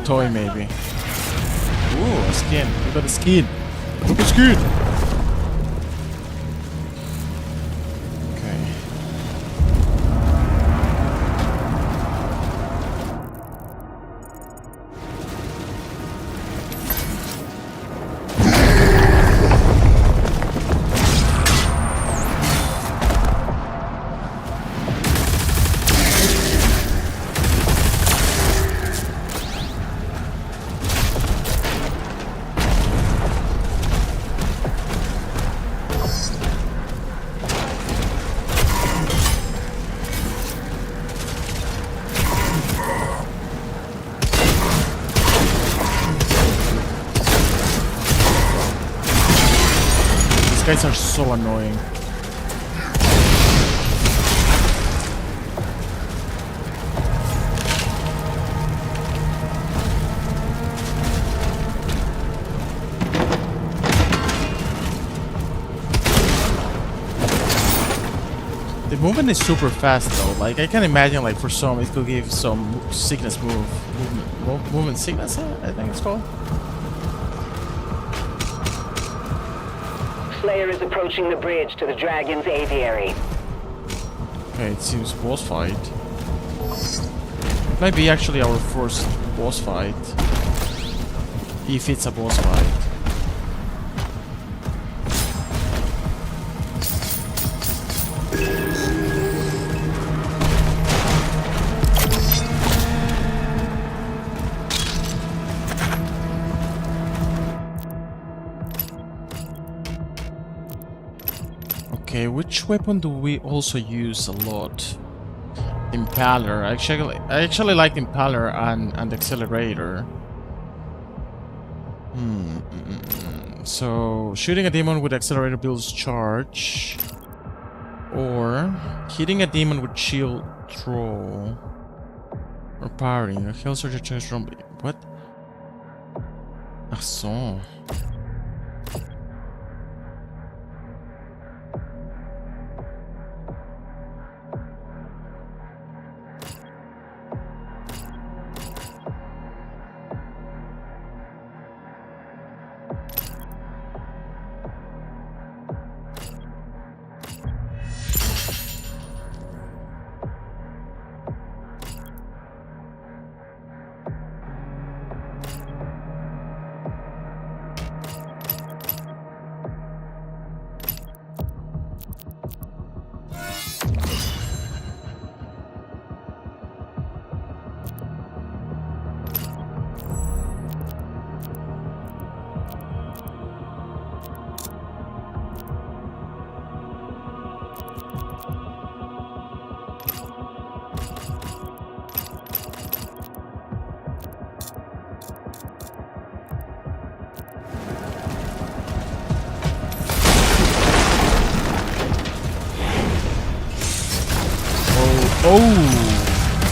toy, maybe. Ooh, a skin. Look at the skin. Look at the skin. Okay. These guys are so annoying. The movement is super fast though. Like I can imagine, like for some, it could give some sickness movement sickness. I think it's called. Slayer is approaching the bridge to the Dragon's aviary. Okay, it seems boss fight. Might be actually our first boss fight. If it's a boss fight. Okay, which weapon do we also use a lot? Impaler. I actually like Impaler and Accelerator. So shooting a demon with Accelerator builds charge, or hitting a demon with shield throw, or powering a health surge change from what? Ah, so.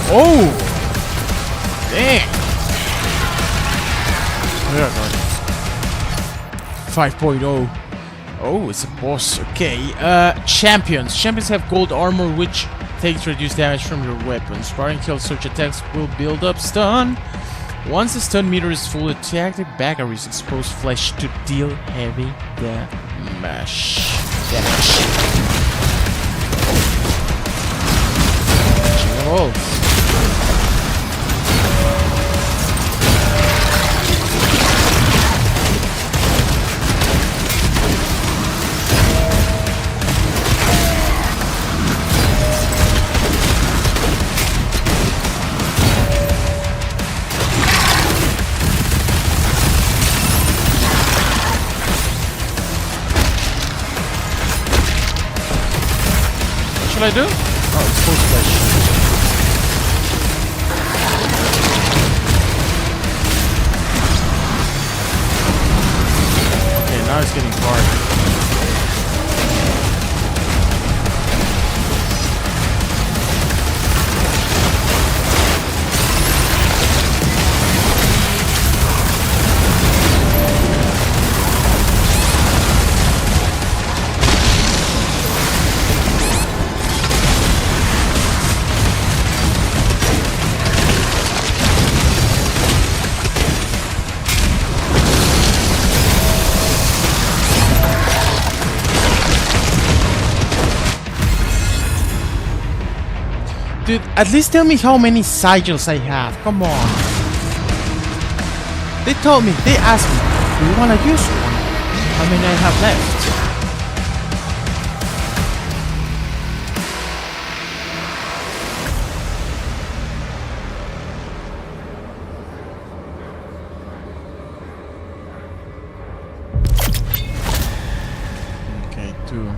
Oh! Dang! Yeah, 5.0. Oh, it's a boss. Okay. Champions. Champions have gold armor, which takes reduced damage from your weapons. Firing kill search attacks will build up stun. Once the stun meter is full, attack the Bagary's exposed flesh to deal heavy damage. Oh. What should I do? Oh, it's full flesh. Now it's getting hard. Dude, at least tell me how many sigils I have. Come on. They told me, they asked me, do you want to use one? How many I have left? Okay, 2.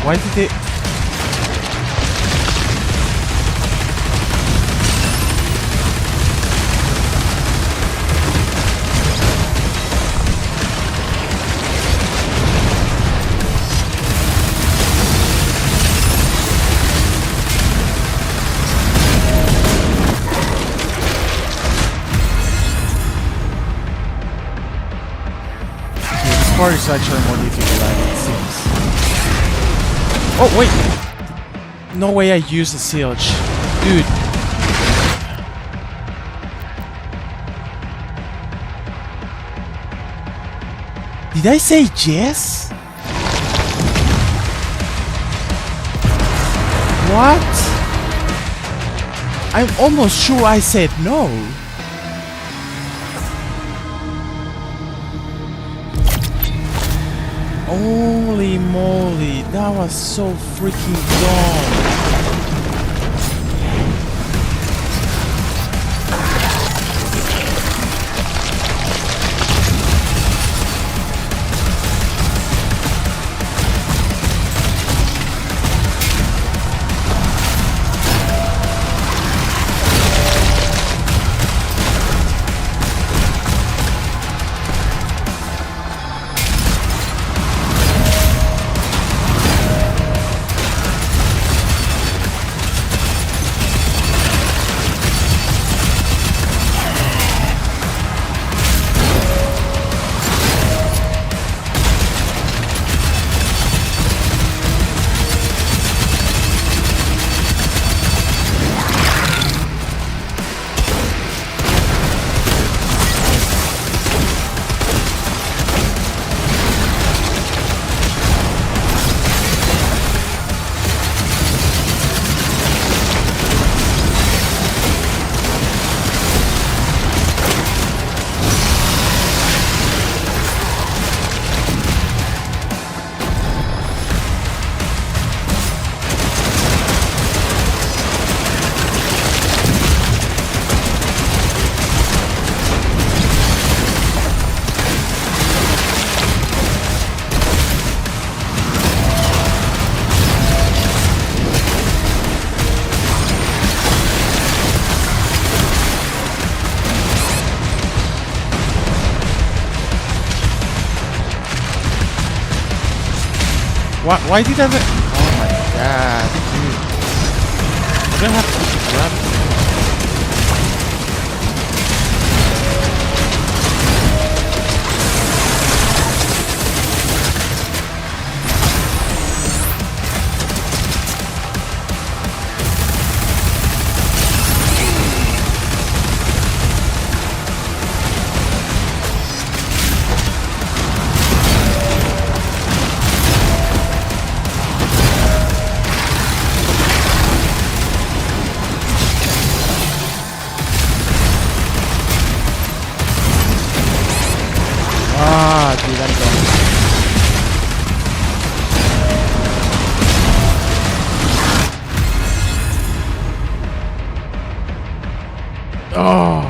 Why did it... This part is actually more difficult than it seems. Oh, wait! No way I use the silage. Dude. Did I say yes? What? I'm almost sure I said no. Holy moly, that was so freaking dumb. Why did I... Oh my god, dude. I'm gonna have to grab it. Ah, dude, I'm going. Oh.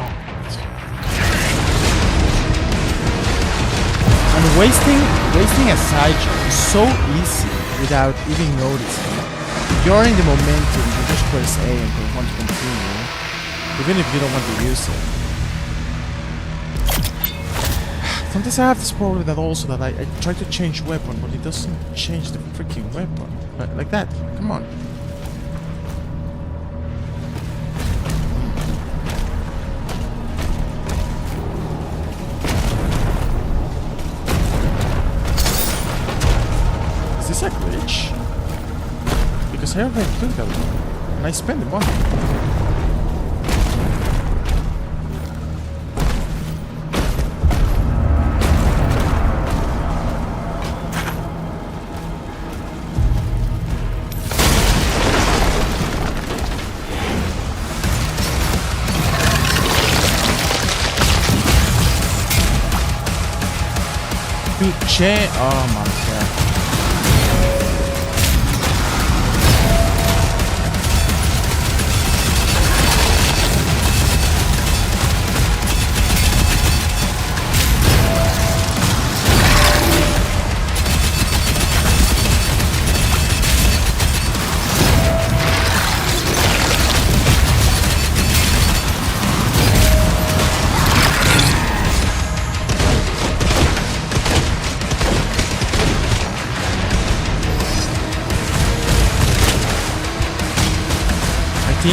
And wasting a side jump is so easy without even noticing. If you're in the momentum, you just press A and want to continue, even if you don't want to use it. Sometimes I have this problem with that also, that I try to change weapon, but it doesn't change the freaking weapon. Like that. Come on. Is this a glitch? Because I already took that one. And I spent the money. Oh my god.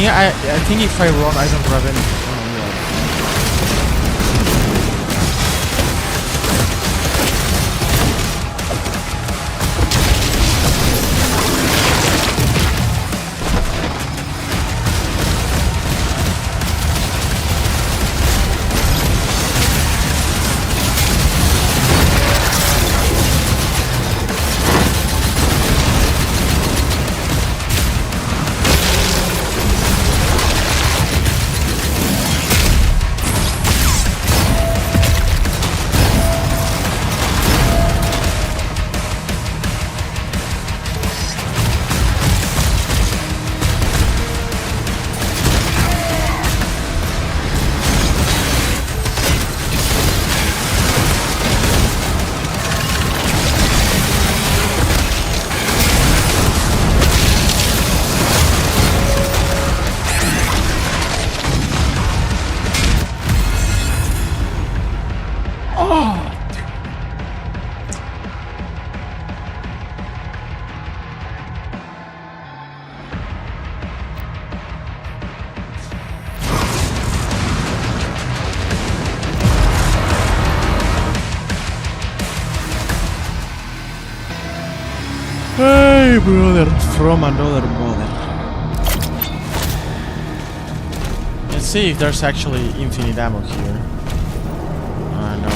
I think if I run, I don't grab anything. Hey brother, from another mother. Let's see if there's actually infinite ammo here. No.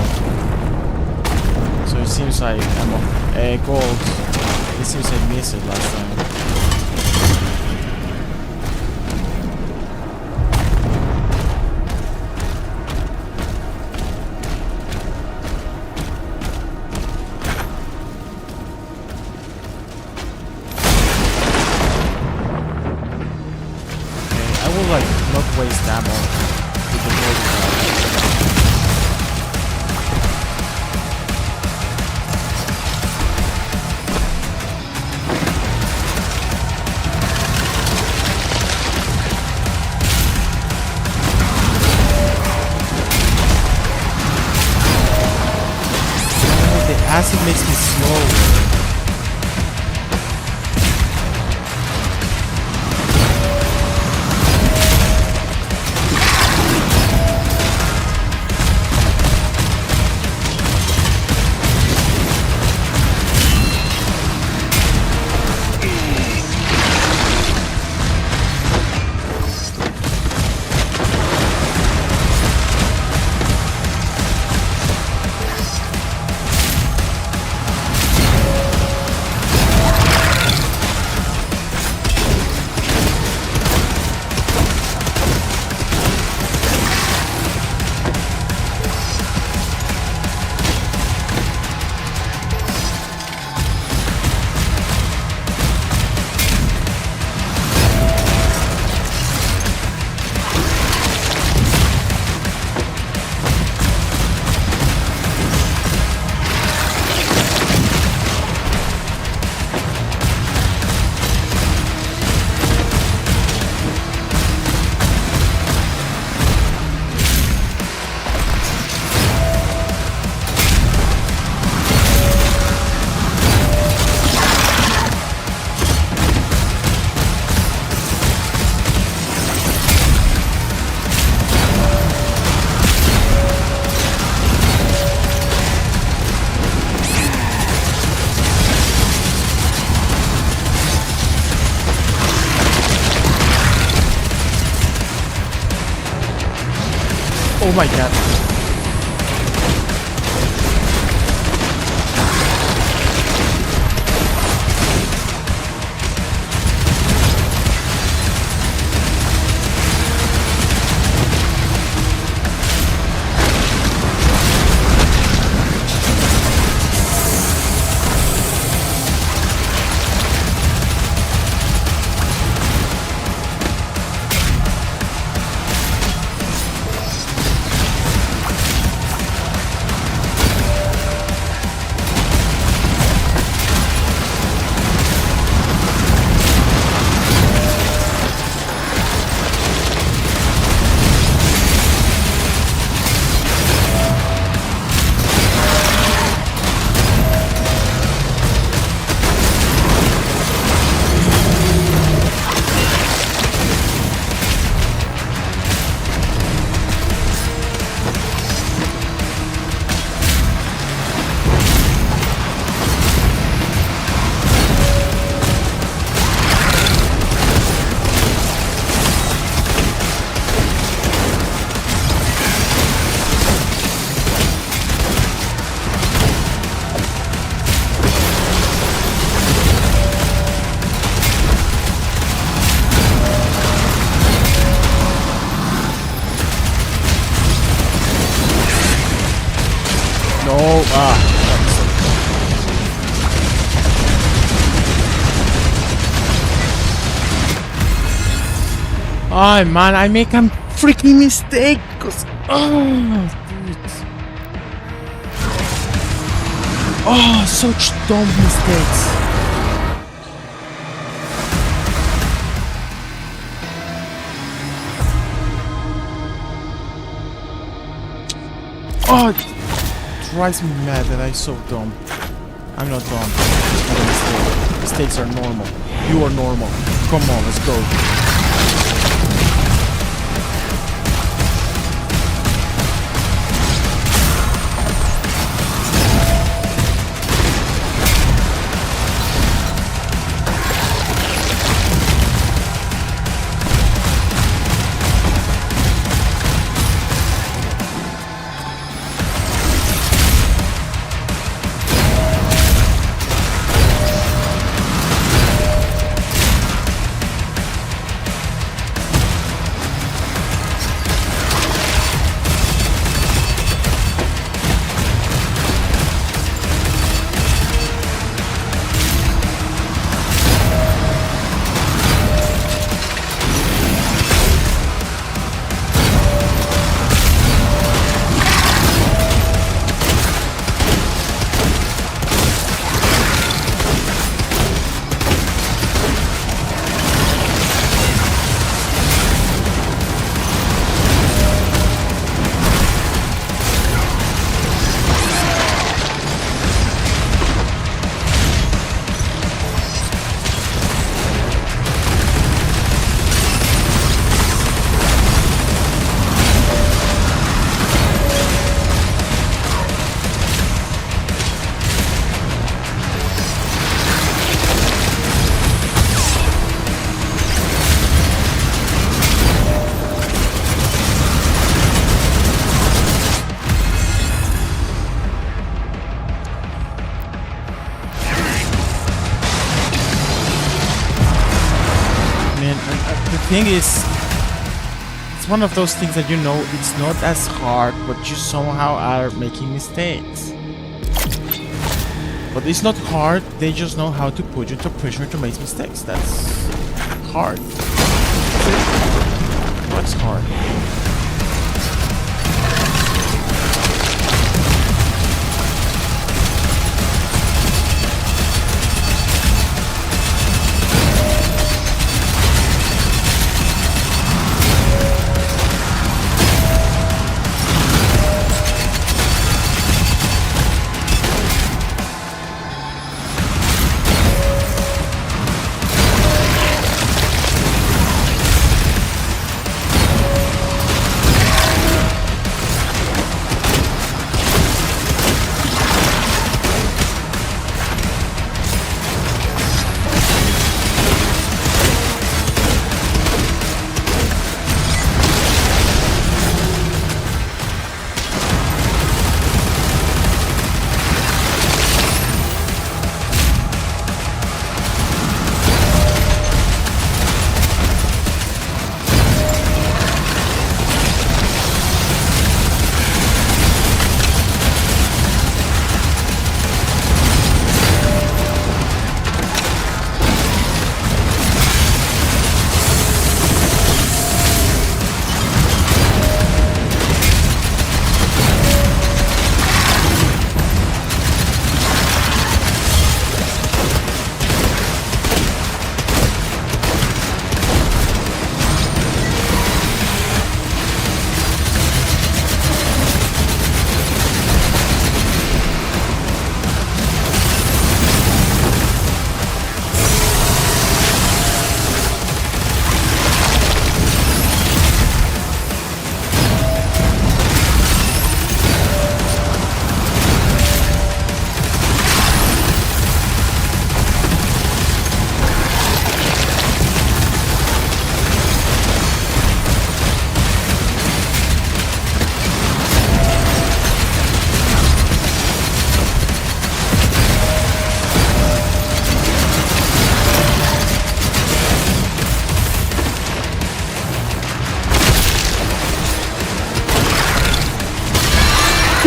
So it seems like ammo. Gold. It seems I missed it last time. Waste ammo with the acid makes me slow. Oh my god. Oh man, I make a freaking mistake. Cause dude. Oh, such dumb mistakes. Oh, it drives me mad that I'm so dumb. I'm not dumb. It's not a mistake. Mistakes are normal. You are normal. Come on, let's go. The thing is, it's one of those things that you know it's not as hard, but you somehow are making mistakes. But it's not hard, they just know how to put you to pressure to make mistakes. That's hard. What's hard?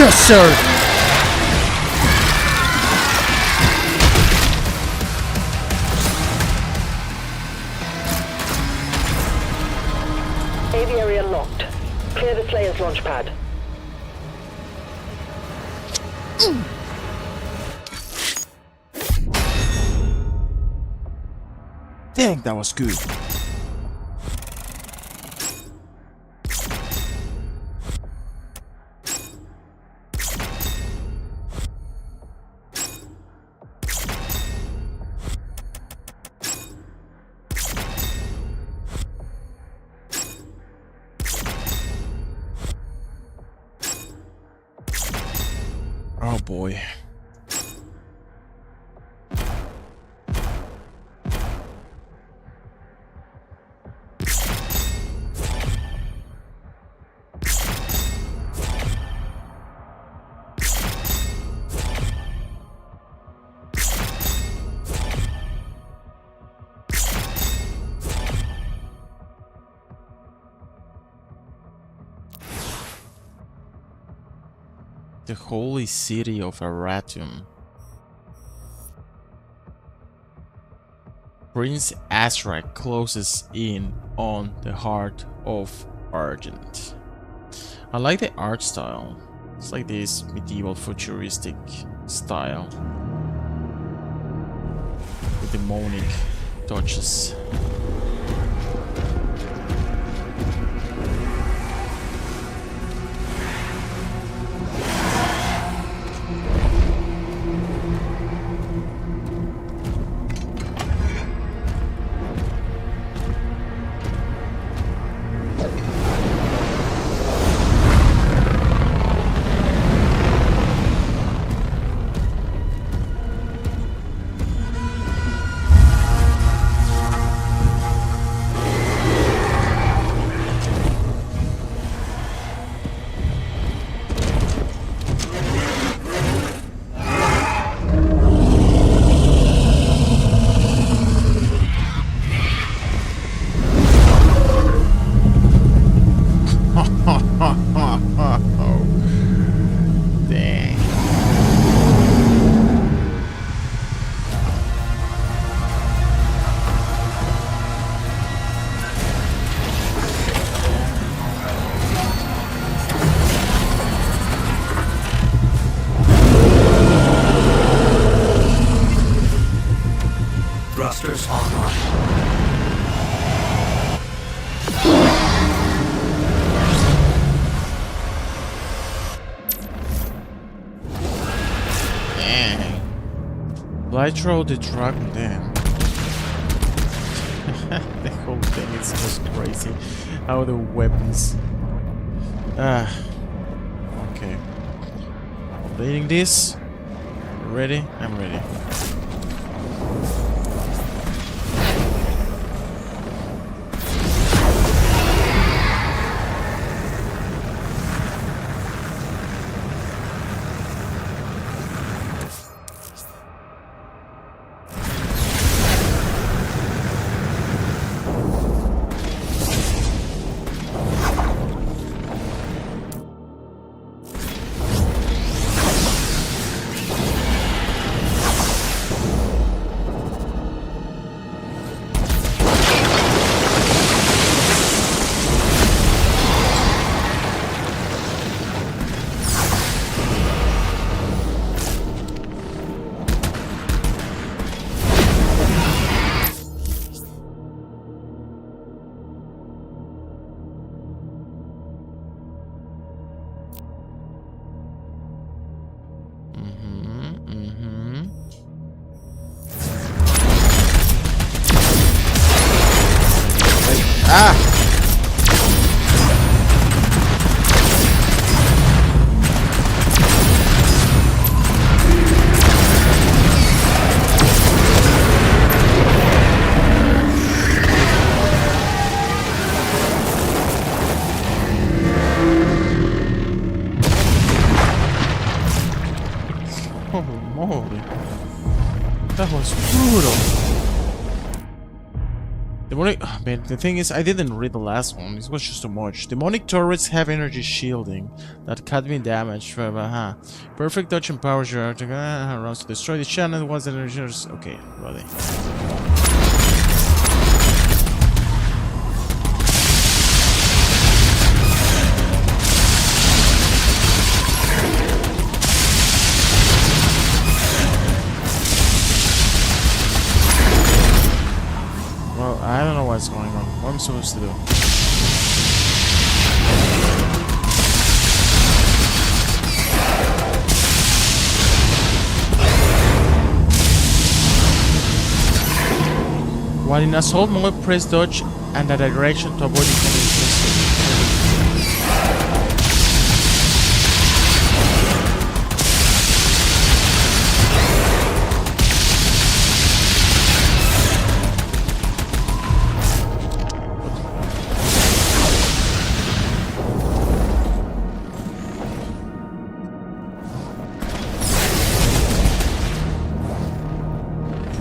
Yes, sir! Aviary unlocked. Clear the Slayer's launch pad. Dang, that was good. Oh boy. The holy city of Aratum. Prince Azrak closes in on the heart of Argent. I like the art style. It's like this medieval futuristic style with demonic touches. Thrusters online. Light throw the dragon then. The whole thing is just crazy. How the weapons. Okay. Updating this. Ready? I'm ready. Holy moly. That was brutal. Demonic. Oh, man, the thing is, I didn't read the last one. This was just too much. Demonic turrets have energy shielding that cut me damage. Perfect dodge empowers your rounds to destroy the channel once the energy. Okay, ready. Well, I don't know what's going on. What am I supposed to do? While in assault mode, press dodge and the direction to avoid incoming.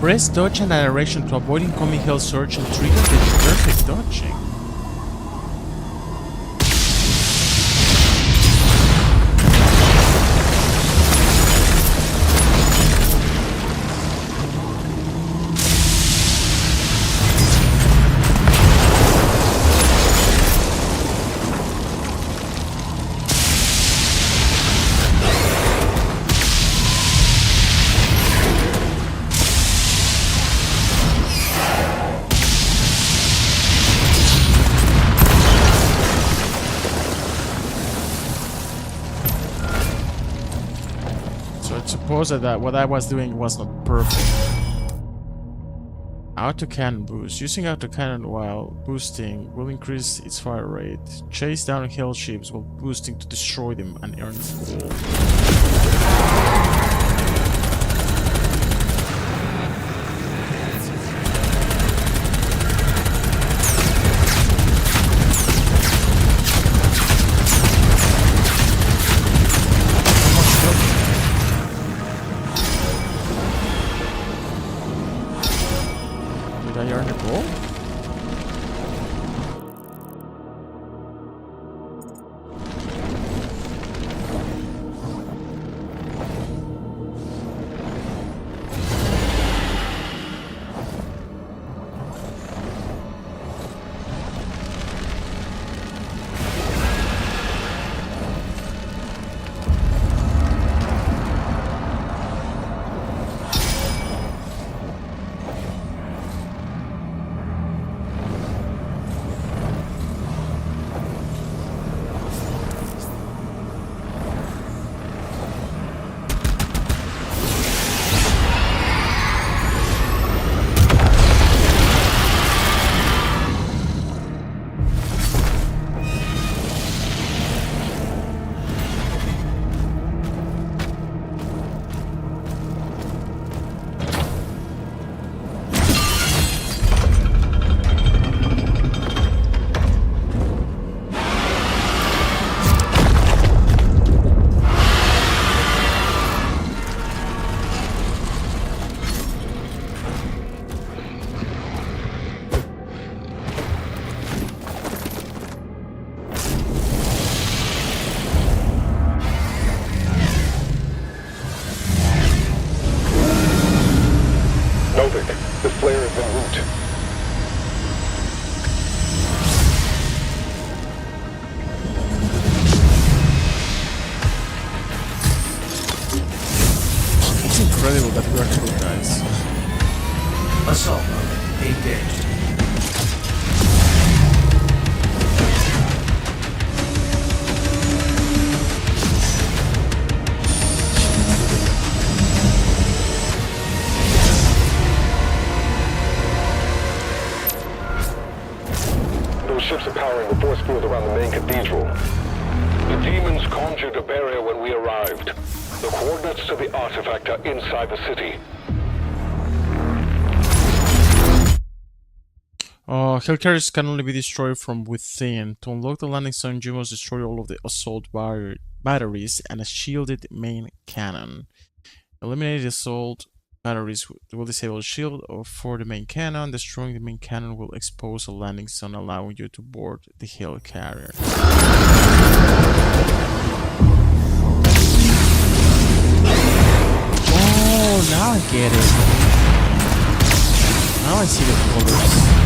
Press dodge and direction to avoid incoming health surge and trigger the perfect dodging. That what I was doing was not perfect. Autocannon boost. Using autocannon while boosting will increase its fire rate. Chase down hell ships while boosting to destroy them and earn gold. Incredible that we actually dies. Assault mode engaged. Those ships are powering the force field around the main cathedral. The demons conjured a barrier when we arrived. The coordinates to the artifact are inside the city. Hellcarriers can only be destroyed from within. To unlock the landing zone, you must destroy all of the assault batteries and a shielded main cannon. Eliminate the assault Batteries will disable the shield for the main cannon. Destroying the main cannon will expose a landing zone, allowing you to board the hill carrier. Oh, now I get it. Now I see the colors.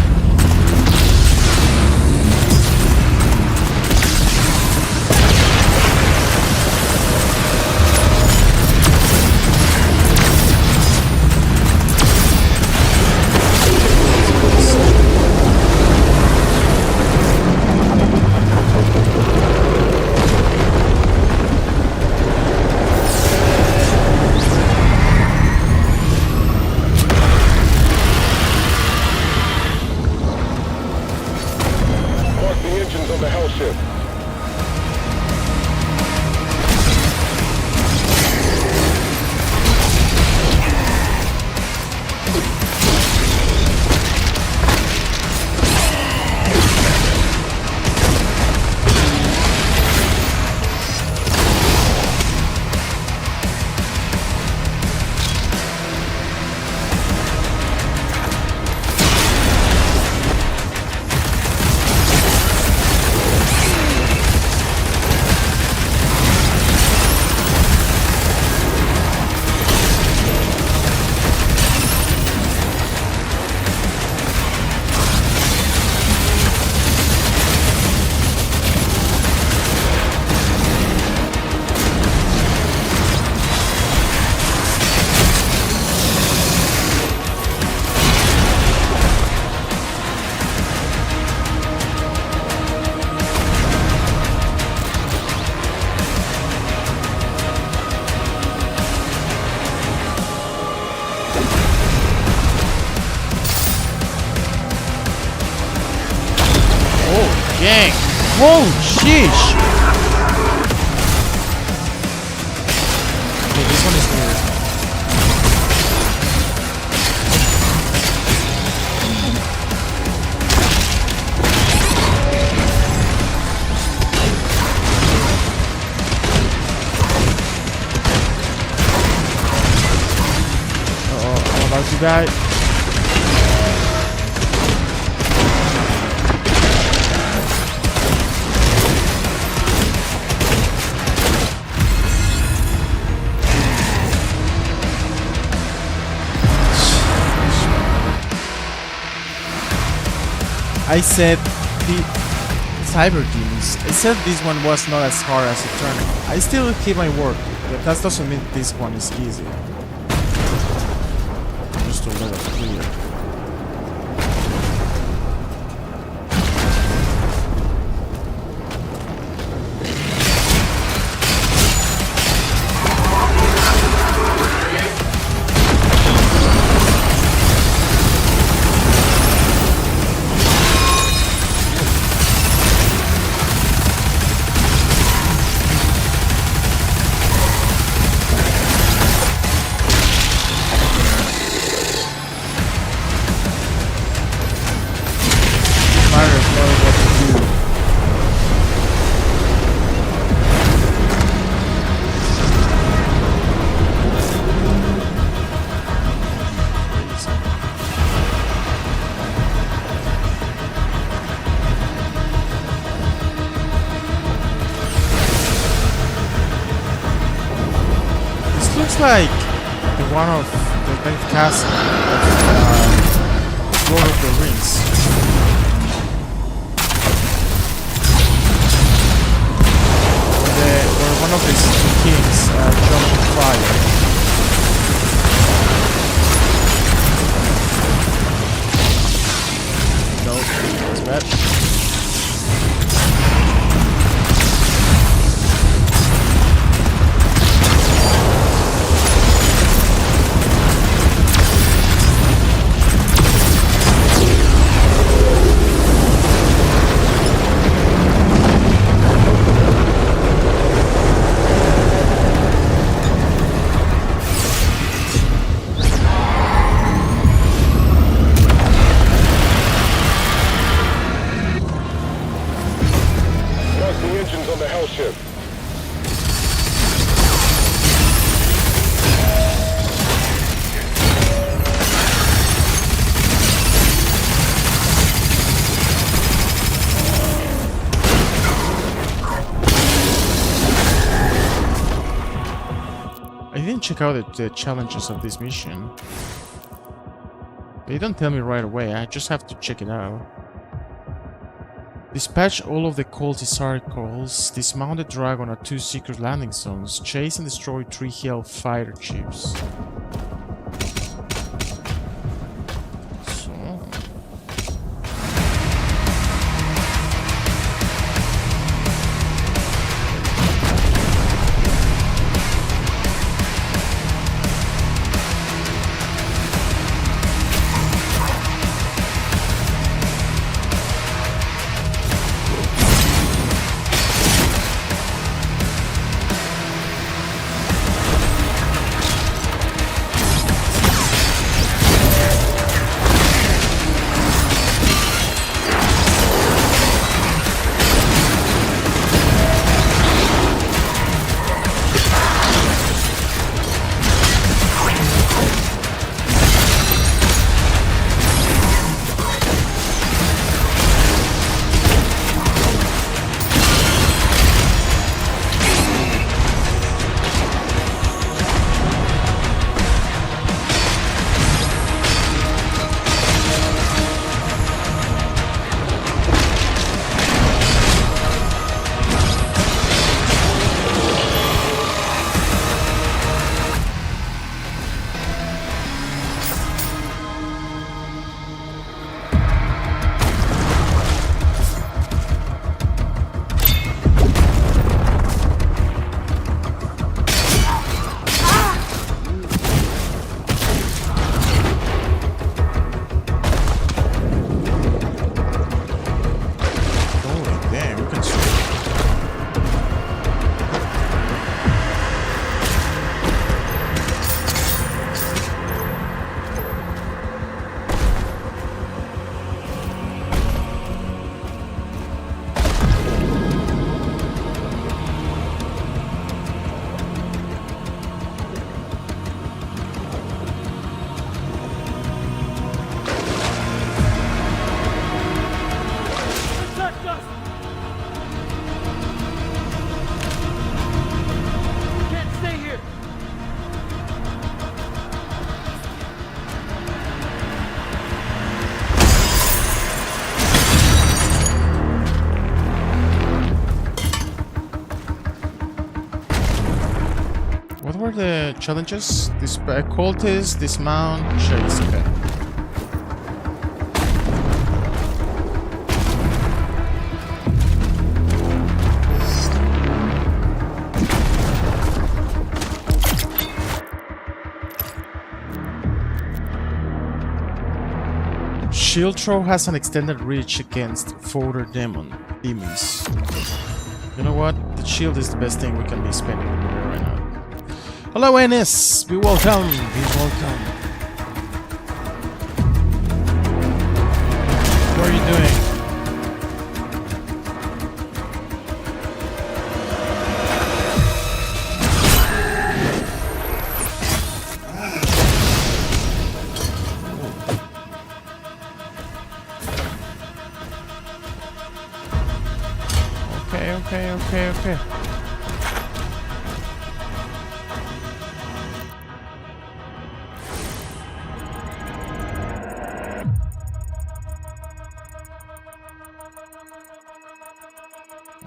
Dang! Oh, sheesh! Okay, this one is weird. Uh-oh, I'm about to die. I said the cyber demons. I said this one was not as hard as it turned out. I still keep my word, but that doesn't mean this one is easy. Just to let it clear. Like the one of the big castle of Lord of the Rings. Where one of these kings jumped in fire. No, that's bad. check out the challenges of this mission. They don't tell me right away, I just have to check it out. Dispatch all of the cultist articles, dismount the dragon at 2 secret landing zones, chase and destroy 3 Hell fighter ships. The challenges, this cultist, dismount, chase. Okay. Shield throw has an extended reach against fodder demons. You know what? The shield is the best thing we can be spending right now. Hello, Ennis! Be welcome! Be welcome! What are you doing? Okay.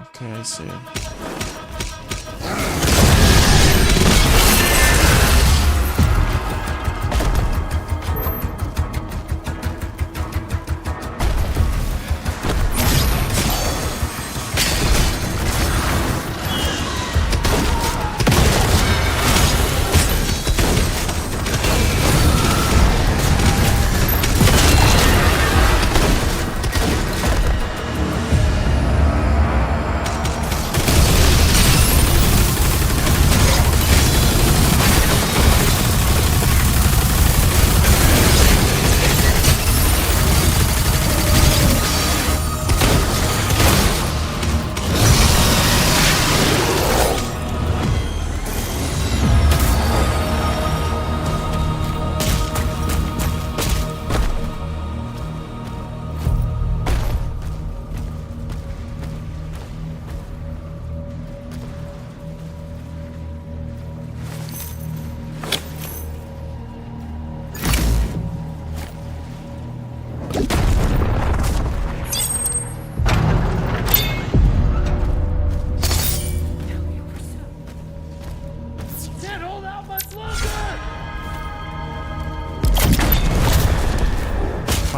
Okay, I see.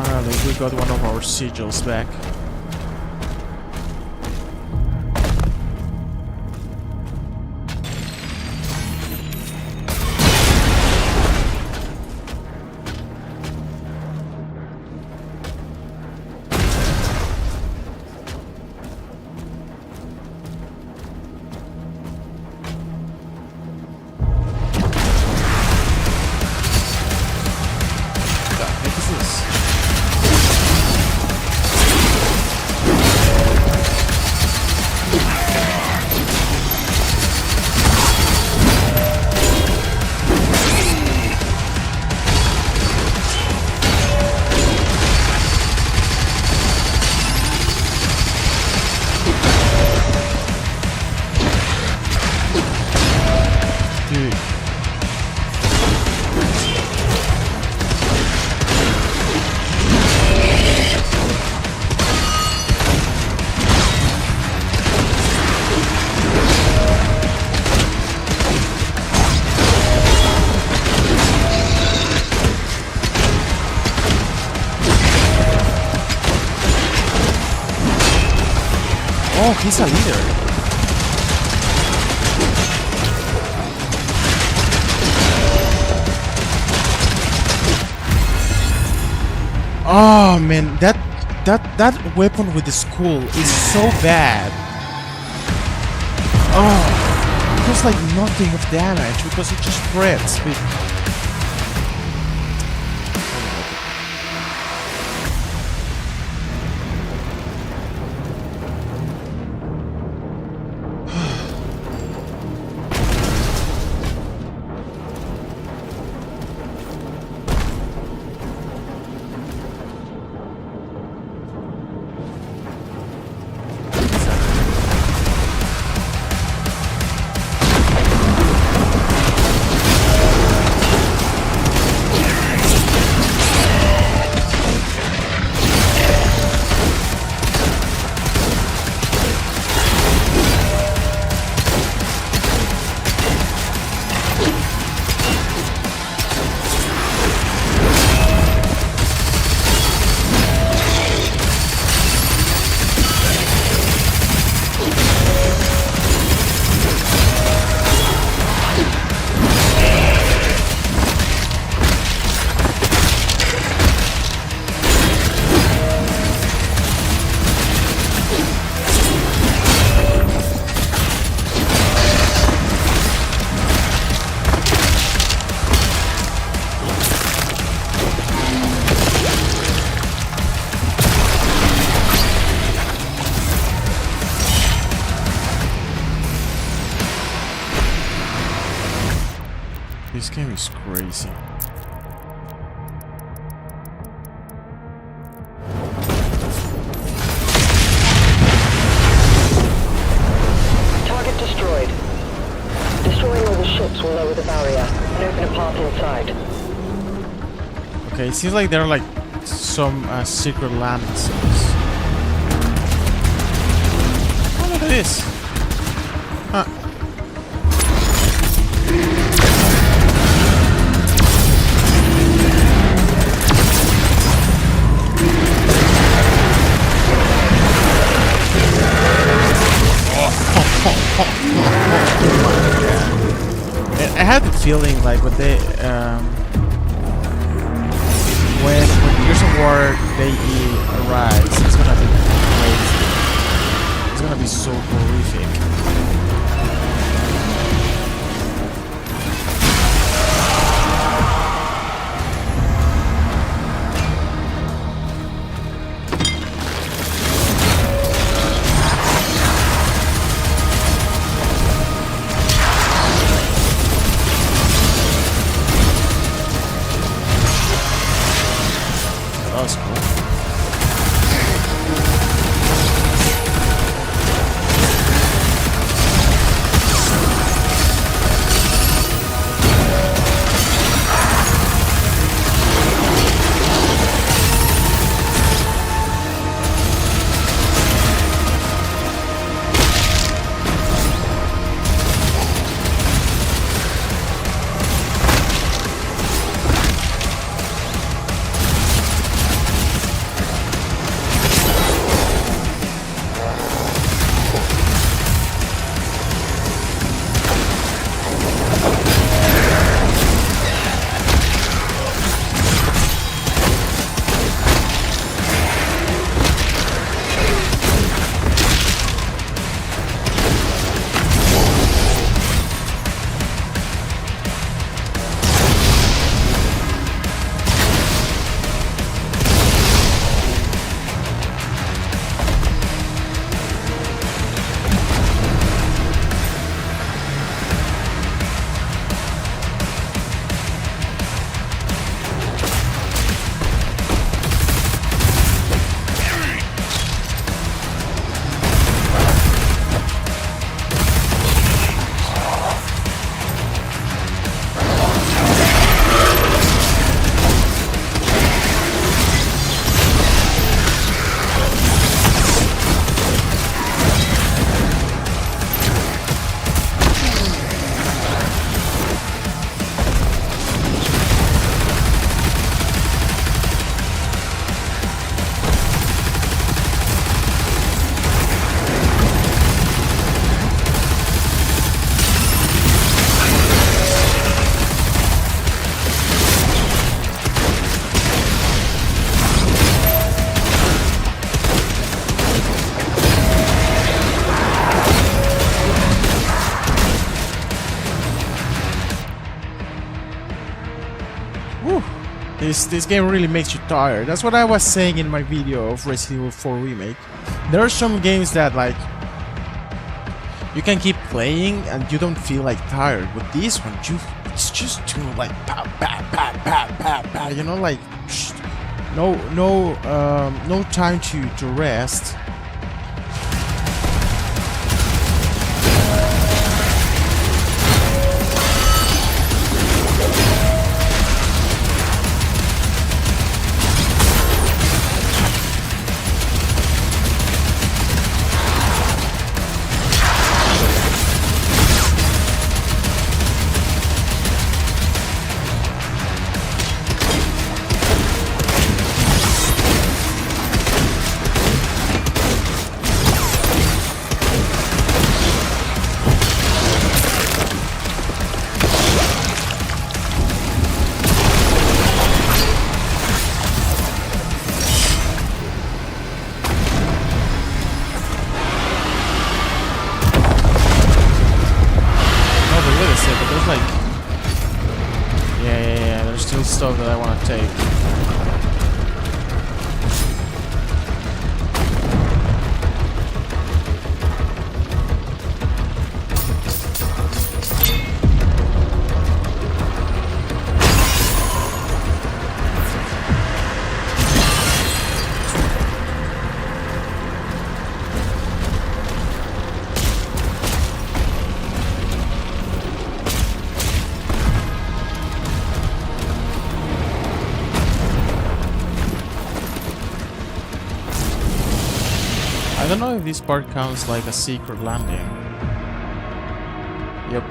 Finally, we got one of our sigils back. Oh, he's a leader. Oh man, that weapon with the skull is so bad. Oh, it does like nothing of damage because it just spreads. This game is crazy. Target destroyed. Destroying all the ships will lower the barrier and open a path inside. Okay, it seems like there are like some secret landings. Oh, look at this. Huh. I had the feeling like when they when Gears of War Day arrives, it's gonna be crazy. It's gonna be so horrific. That's cool. This game really makes you tired. That's what I was saying in my video of Resident Evil 4 Remake. There are some games that like you can keep playing and you don't feel like tired. With this one, it's just too like pa pa pa pa pa pa. You know, like no time to rest. There's still stuff that I want to take. I don't know if this part counts like a secret landing. Yep.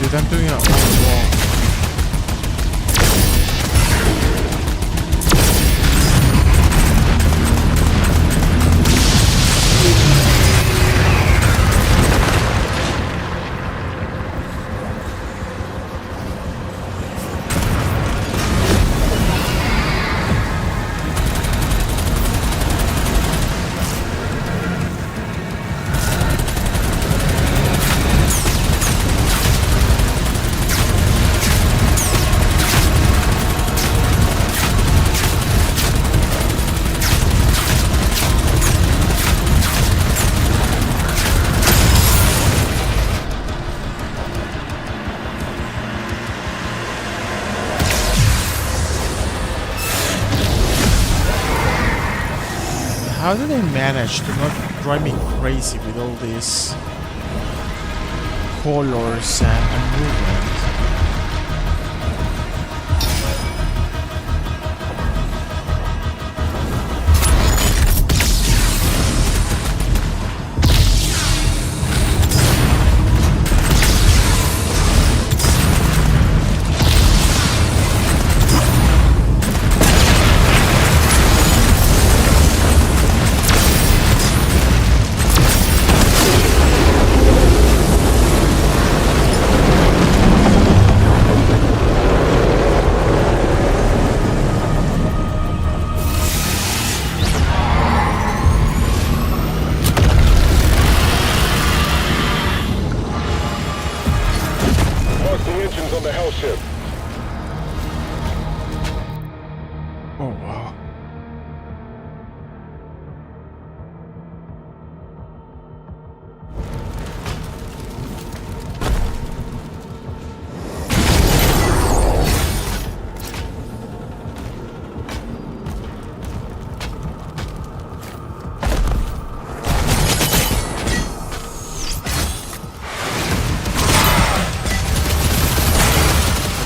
Dude, I'm doing it all wrong. How do they manage to not drive me crazy with all these colors and movement? Oh wow.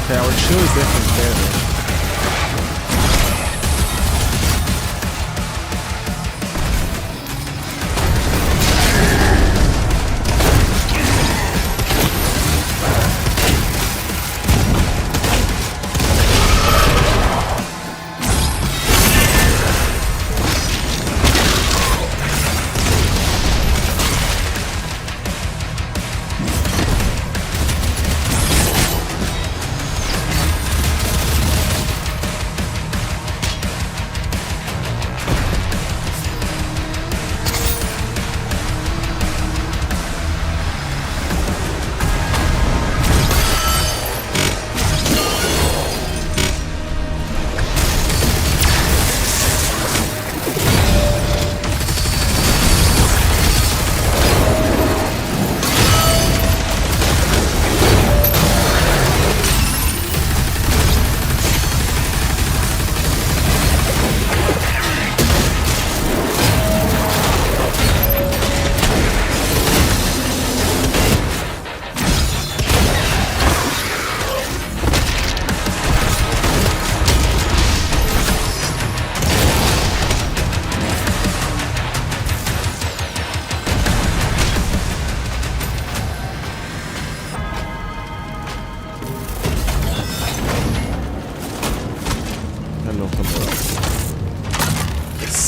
Okay, our shield is definitely better.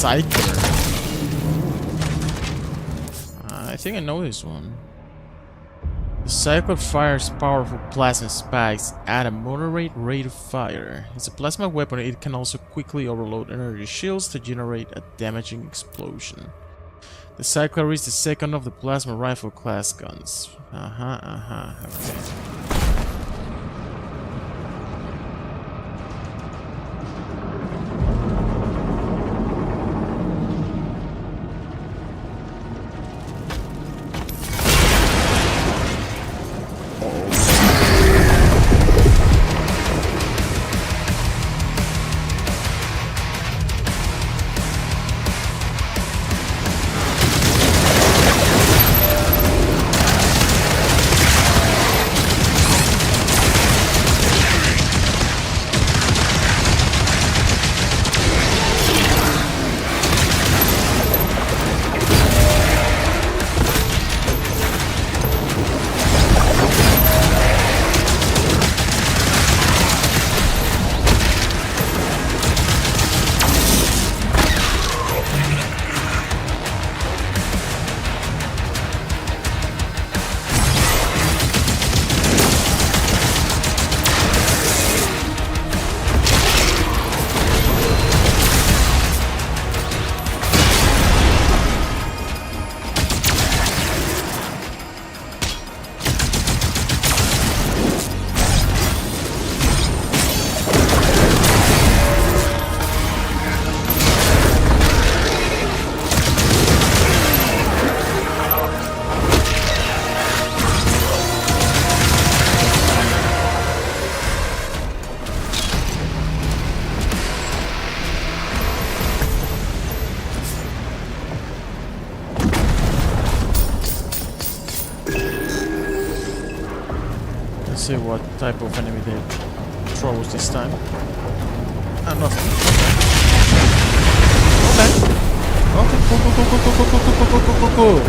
Cycler. I think I know this one. The Cycler fires powerful plasma spikes at a moderate rate of fire. It's a plasma weapon. It can also quickly overload energy shields to generate a damaging explosion. The Cycler is the second of the plasma rifle class guns. Okay. See what type of enemy they throws this time. Nothing. Okay. Cool.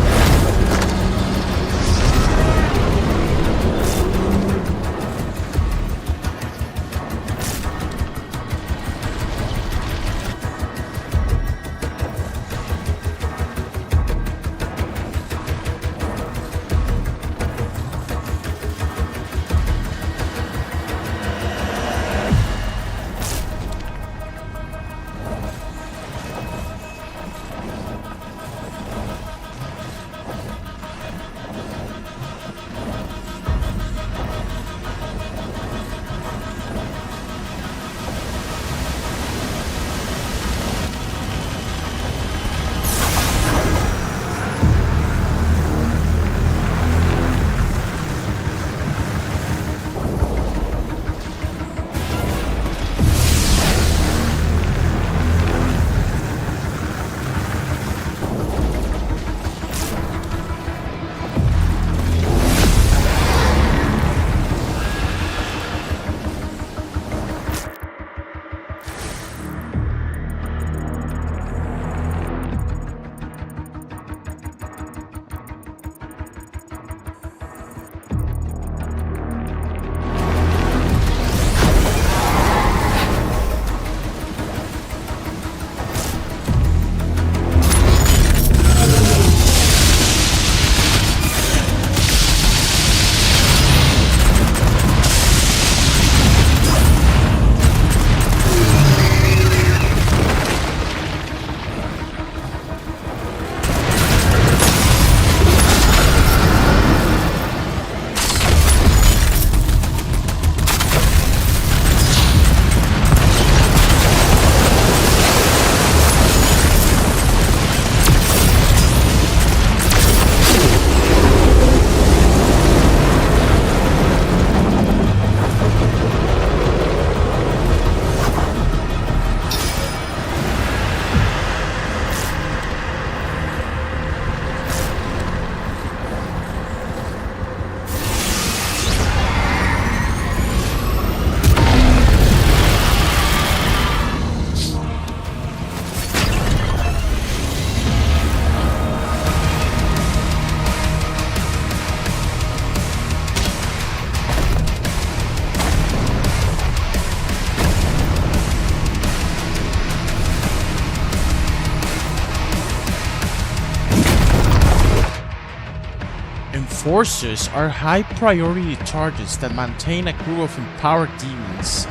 forces are high priority targets that maintain a crew of empowered demons.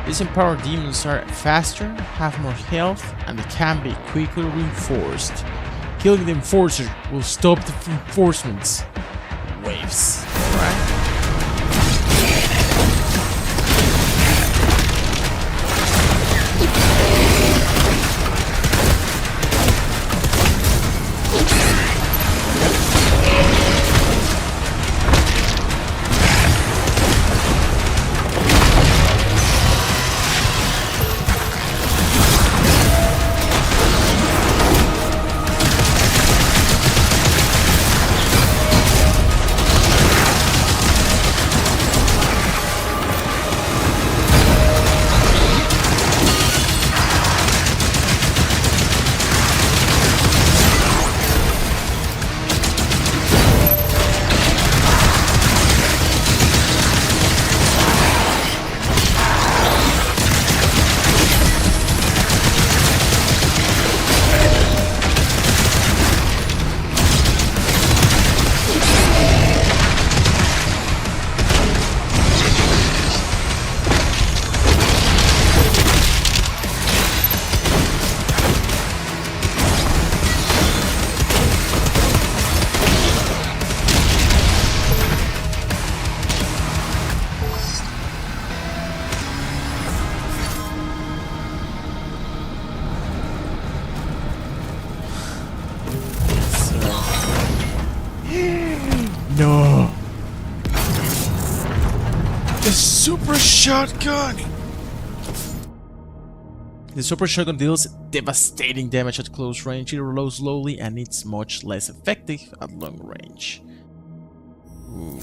These empowered demons are faster, have more health, and they can be quickly reinforced. Killing the enforcer will stop the reinforcements waves. Right? No. The super shotgun. The super shotgun deals devastating damage at close range. It reloads slowly and it's much less effective at long range. Ooh.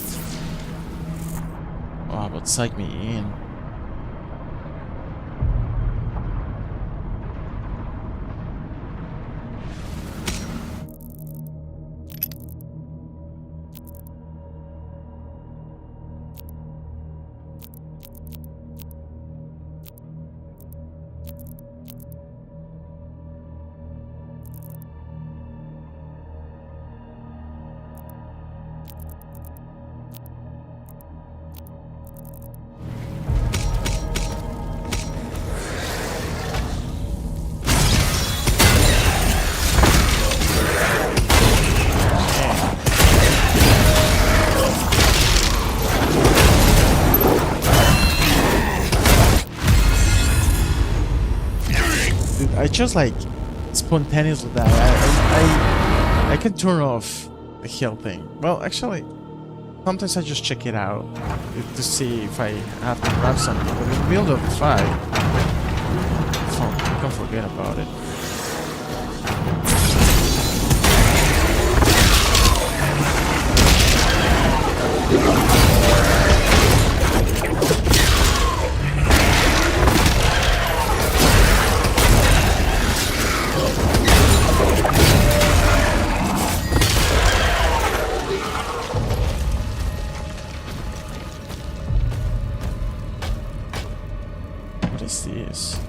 Oh, but psych me in. I just like spontaneously die. I can turn off the health thing. Well, actually, sometimes I just check it out to see if I have to grab something. But in the middle of the fight, I can forget about it. This.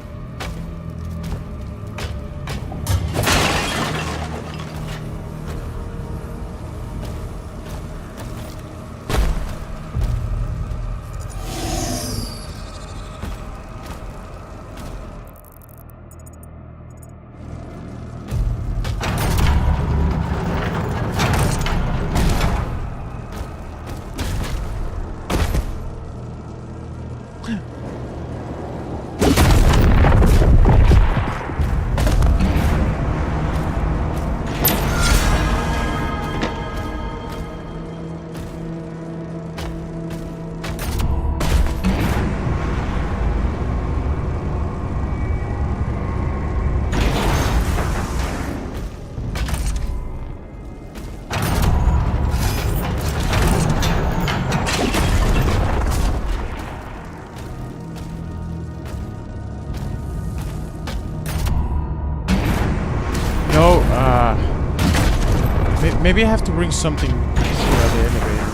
Maybe I have to bring something here at the elevator.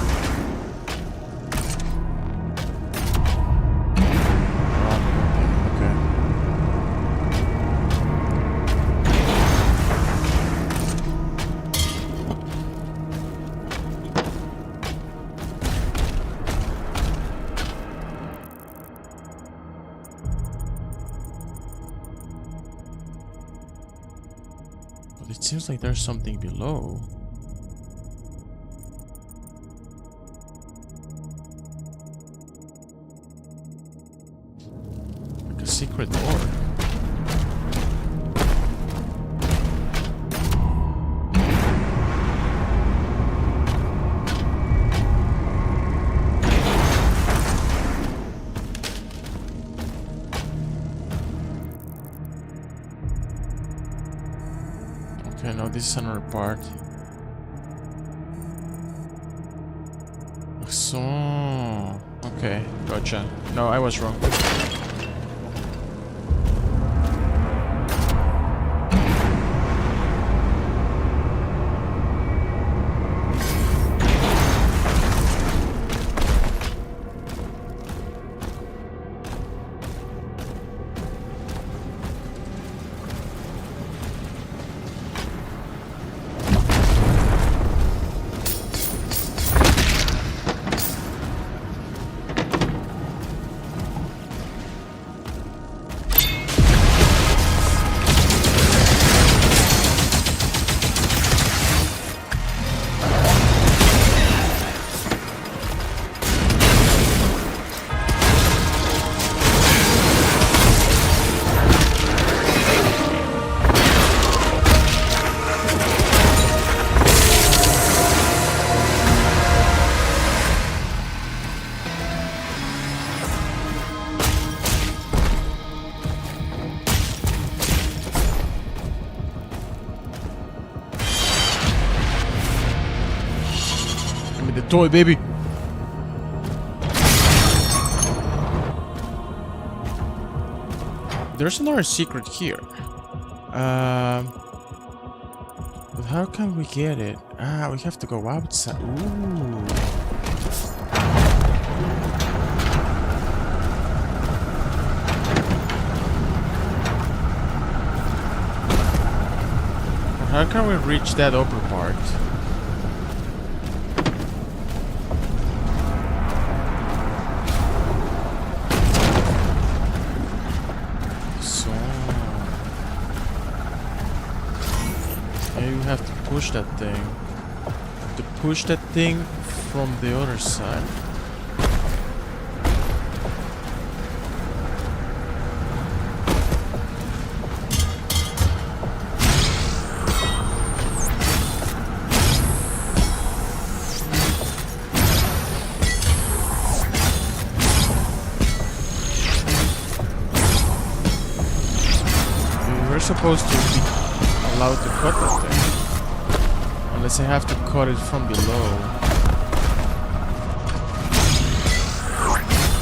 But it seems like there's something below. Like a secret door. Okay, no, this is another part. So, okay, gotcha. No, I was wrong. The toy, baby. There's another secret here. But how can we get it? Ah, we have to go outside. Ooh. How can we reach that upper part? Have to push that thing. To push that thing from the other side. We're supposed to be allowed to cut that thing. Unless I have to cut it from below.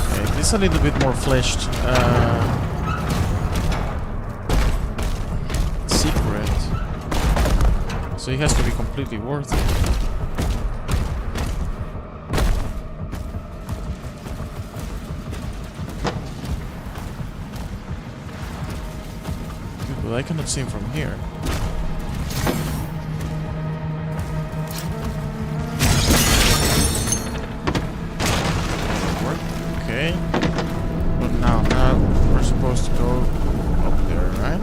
Okay, this is a little bit more fleshed. Secret. So it has to be completely worth it. But I cannot see him from here. Okay. But now we're supposed to go up there, right?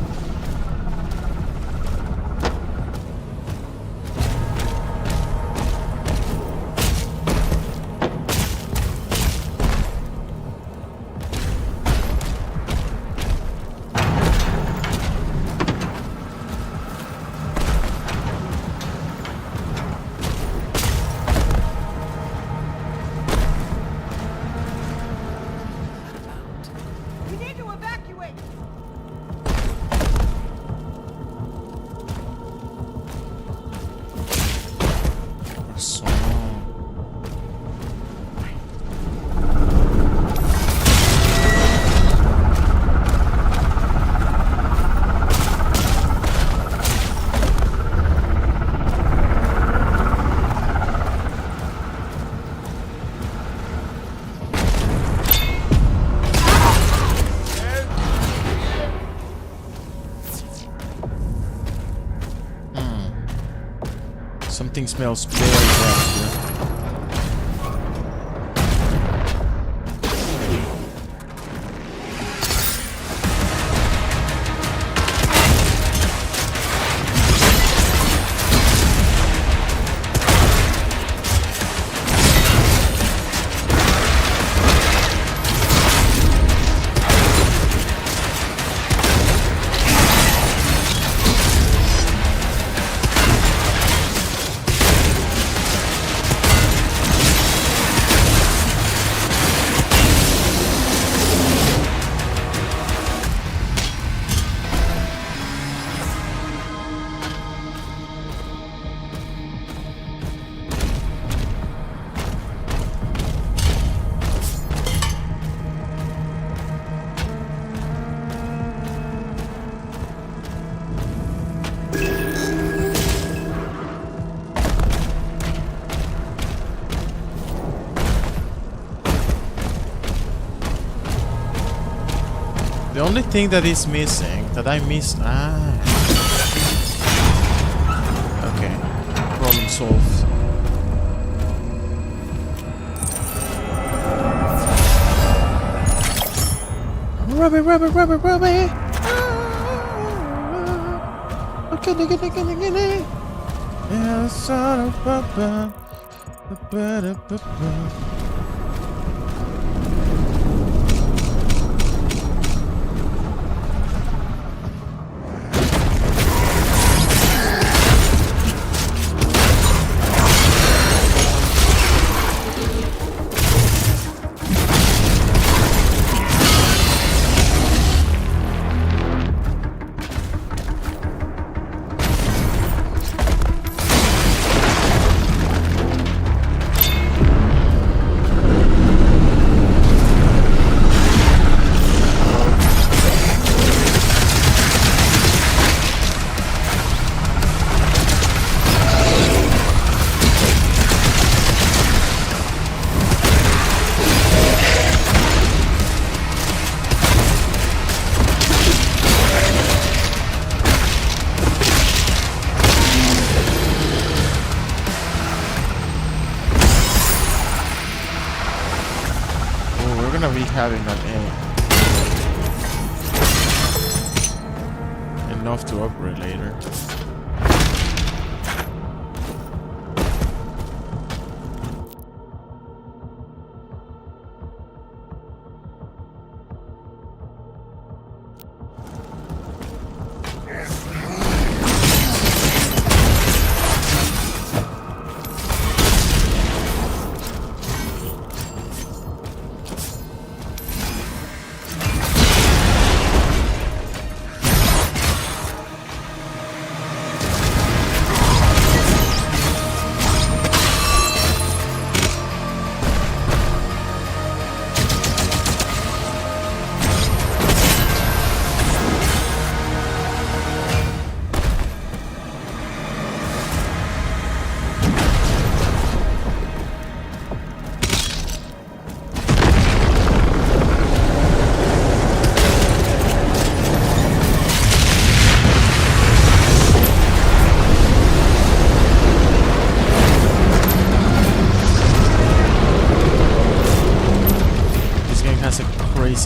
Something smells very bad here. The only thing that is missing, that I missed... Okay. Problem solved. Robbie! Okay, yeah, son of a... Having that enough to upgrade later.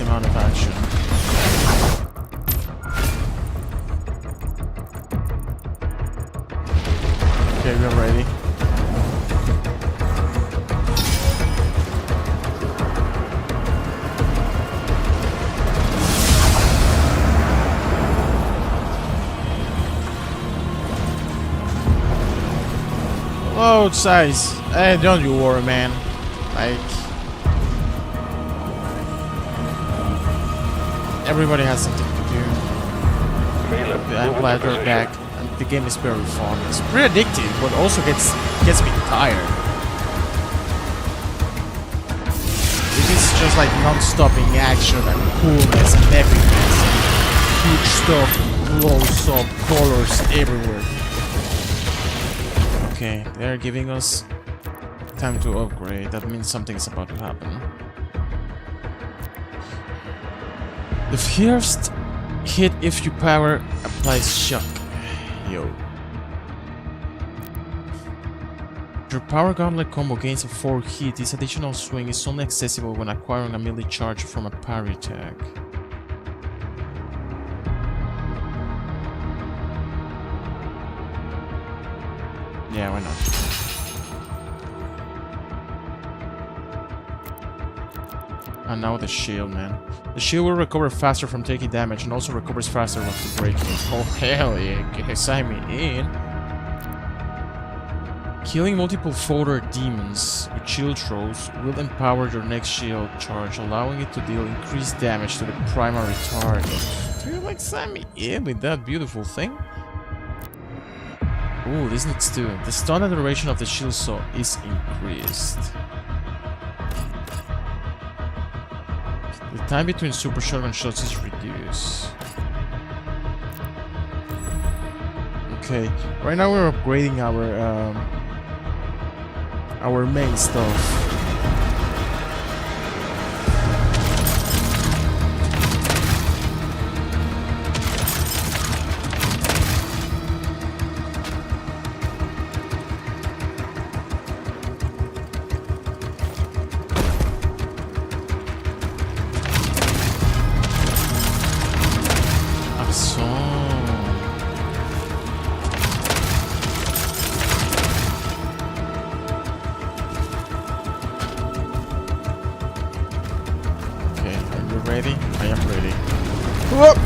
Amount of action. Okay, we're ready. Load size. Hey, don't you worry, man. Like, everybody has something to do. I'm glad we're back. And the game is very fun. It's pretty addictive, but also gets me tired. It is just like non-stopping action and coolness and epicness. Huge stuff blows up, colors everywhere. Okay, they're giving us time to upgrade. That means something's about to happen. The first hit if you power applies shock. Yo. Your power gauntlet combo gains a 4 hit. This additional swing is only accessible when acquiring a melee charge from a parry tag. Yeah, why not? And now the shield, man. The shield will recover faster from taking damage and also recovers faster after breaking it. Oh, hell yeah. Sign me in. Killing multiple fodder demons with shield throws will empower your next shield charge, allowing it to deal increased damage to the primary target. Do you like sign me in with that beautiful thing? Ooh, this needs to. The stun and duration of the shield saw is increased. The time between super shotgun shots is reduced. Okay, right now we're upgrading our main stuff. Ready? I am ready. Whoop!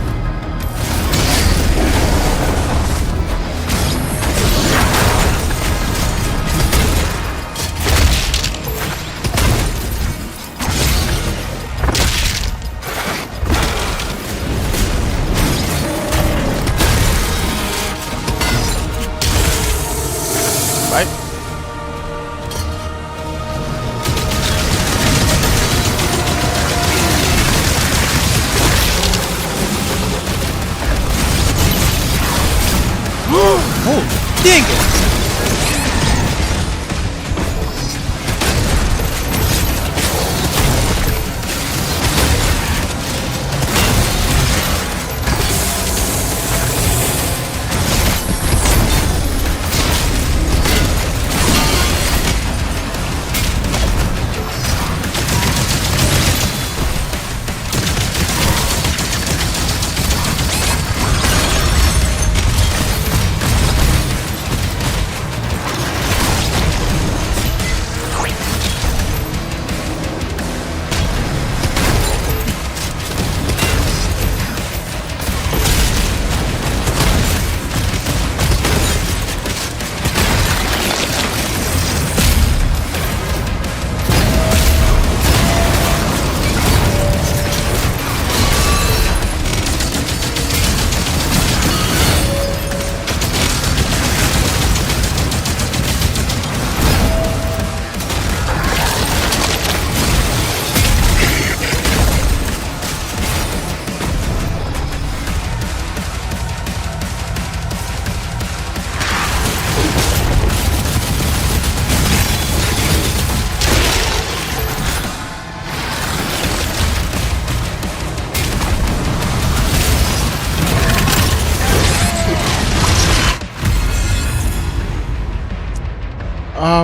Oh, dang it!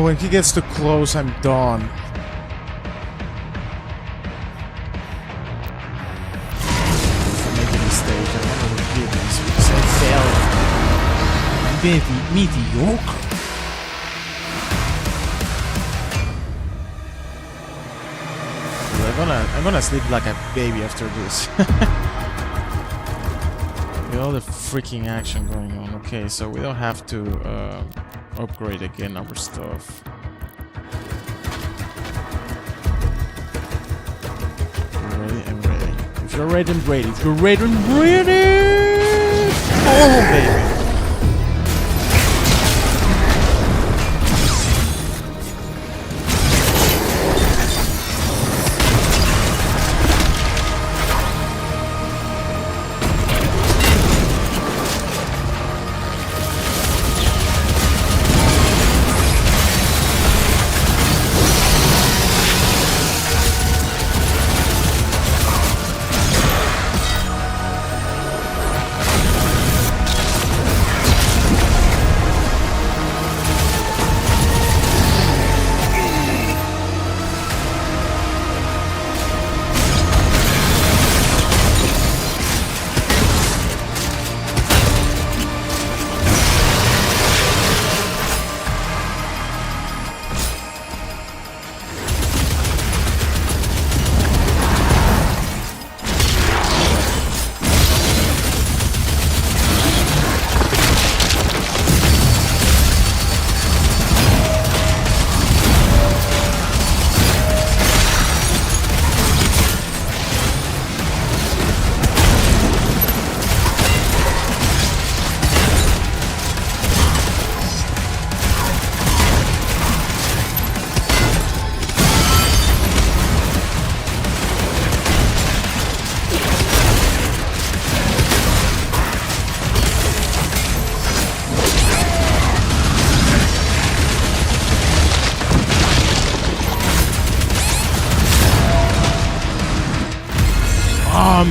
When he gets too close, I'm done. If I make a mistake, I want to repeat this because I failed. Mediocre. I'm gonna sleep like a baby after this. With all the freaking action going on. Okay, so we don't have to upgrade again our stuff. I'm ready, I'm ready. If you're ready, I'm ready. If you're ready, I'm ready! Oh, baby!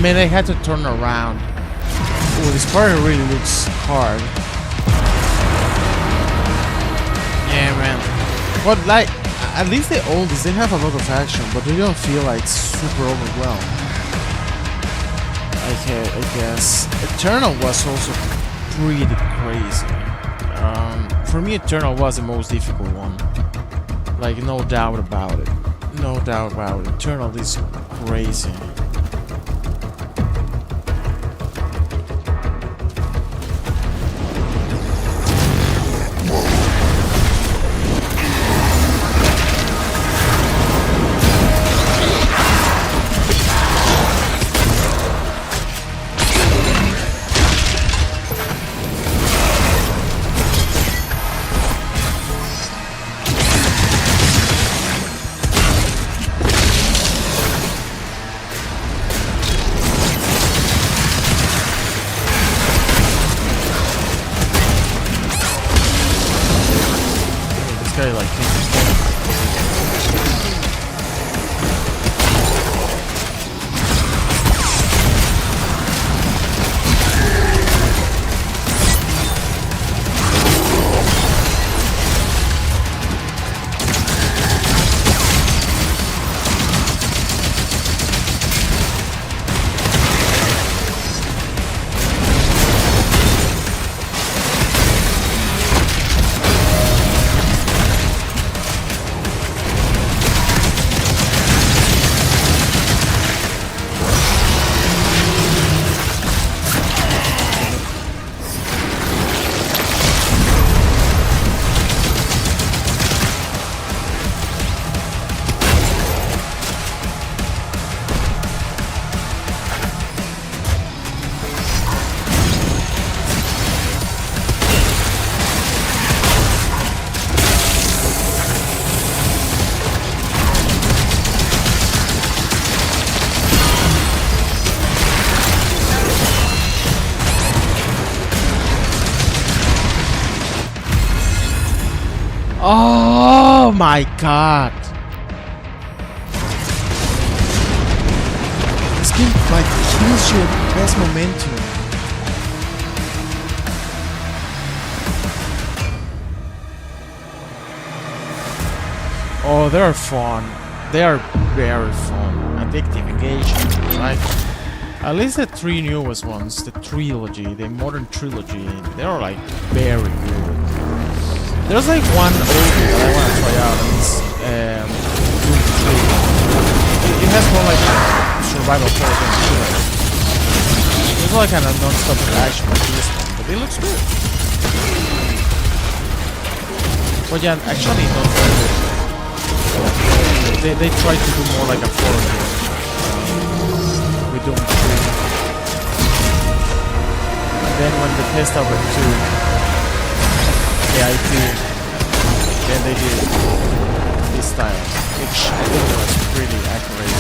man, I had to turn around. Oh, this part really looks hard. Yeah, man. But like, at least the oldies, they have a lot of action, but they don't feel like super overwhelmed. I guess Eternal was also pretty crazy. For me, Eternal was the most difficult one. Like, no doubt about it. No doubt about it. Eternal is crazy. Oh my god! This game like kills you at the best momentum. Oh, they are fun. They are very fun. Addictive, engaging, right? At least the three newest ones, the trilogy, the modern trilogy, they are like very good. There's like one oldie that I want to try out, and it's Doom 3. It has more like survival horror than shooter. There's like kind of non-stop action like this one, but it looks good. But yeah, actually not very good. They try to do more like a horror game with Doom 3. And then when they test out with 2, yeah, I think then they did this style, which I think was pretty accurate.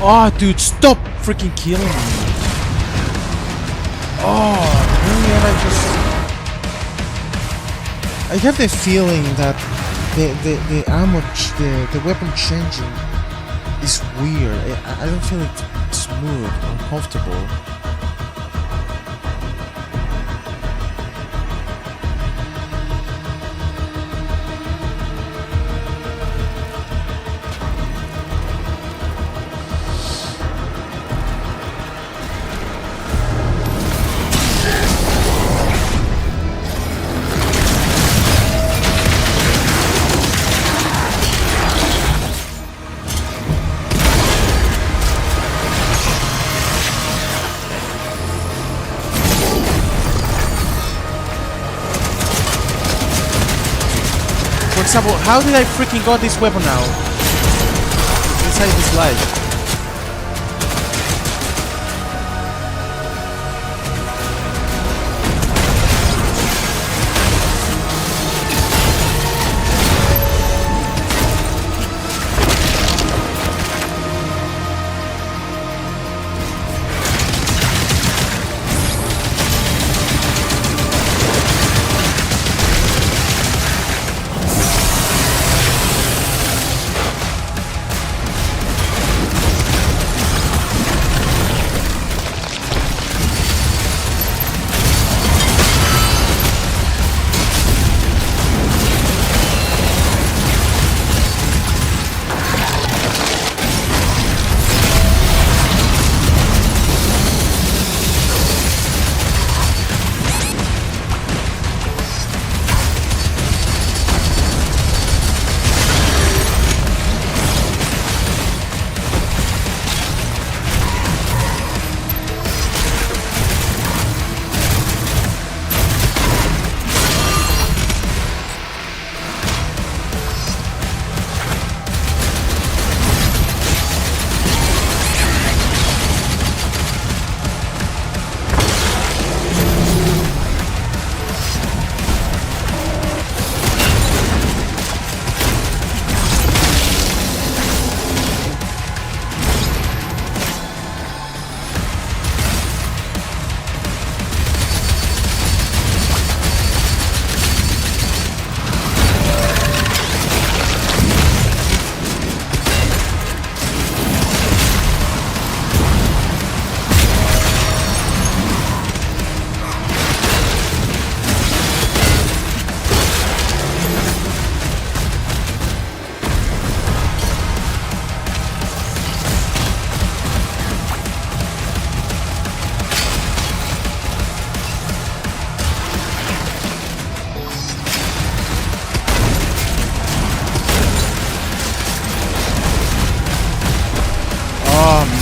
Oh, dude, stop freaking killing me. Oh, really? I have the feeling that the ammo, the weapon changing is weird. I don't feel it smooth or comfortable. For example, how did I freaking got this weapon now? Inside this life.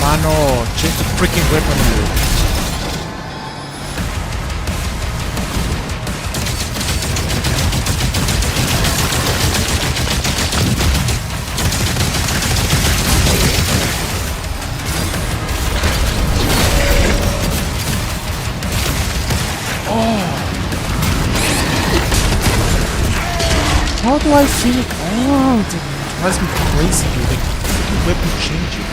Mano, change the freaking weapon, dude. How do I feel it? Oh, it drives me crazy, dude. The freaking weapon changing.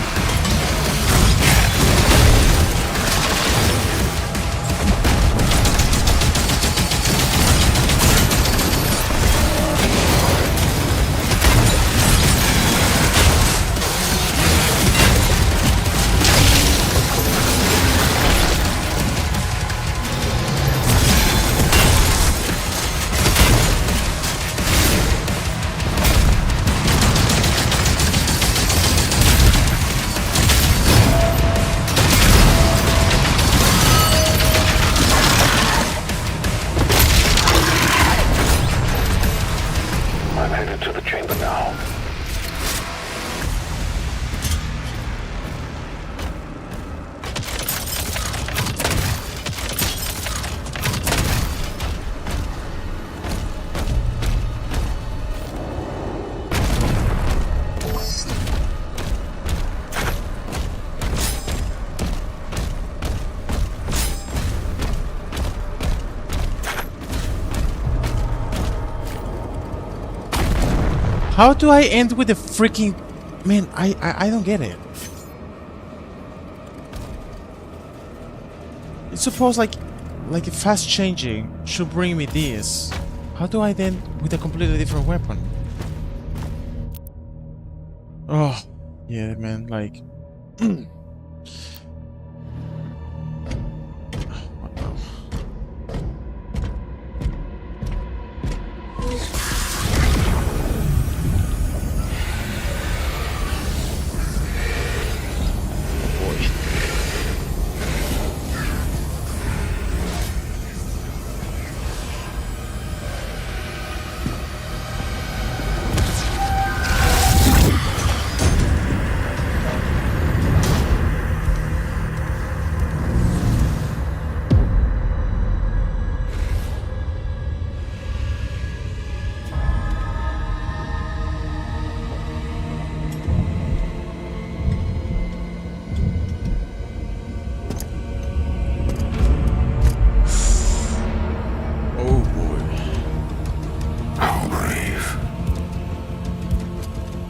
How do I end with a freaking... Man, I don't get it. It's supposed like a fast changing should bring me this. How do I then with a completely different weapon? Oh, yeah, man, like...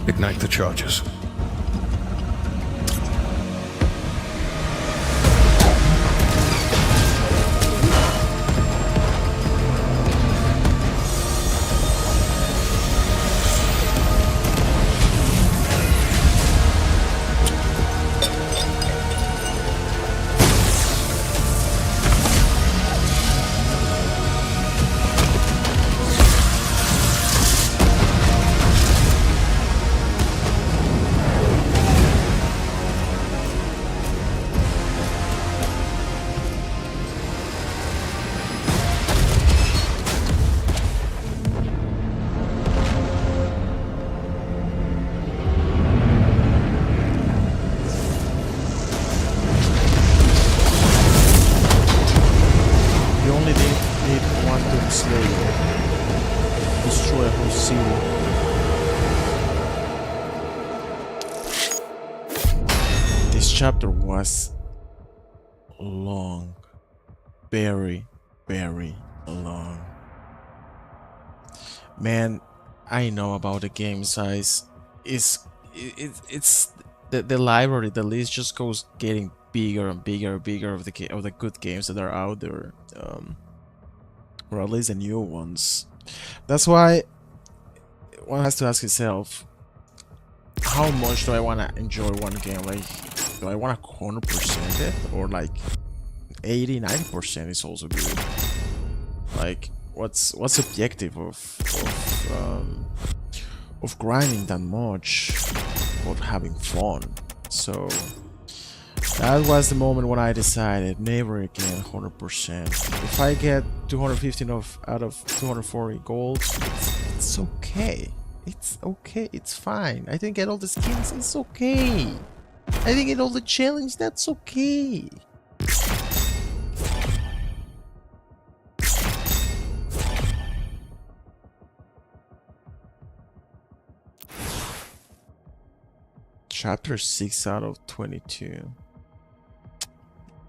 Ignite the charges. Chapter was long, very long. Man, I know about the game size. It's the library, the list just goes getting bigger and bigger and bigger of the good games that are out there, or at least the new ones. That's why one has to ask himself, how much do I want to enjoy one game? Like, do I want to 100% it, or like 80-90% is also good? Like, what's the objective of grinding that much, of having fun? So that was the moment when I decided never again 100%. If I get 215 out of 240 gold, it's okay. It's okay. It's fine. I didn't get all the skins. It's okay. I didn't get all the challenge. That's okay. Chapter 6 out of 22.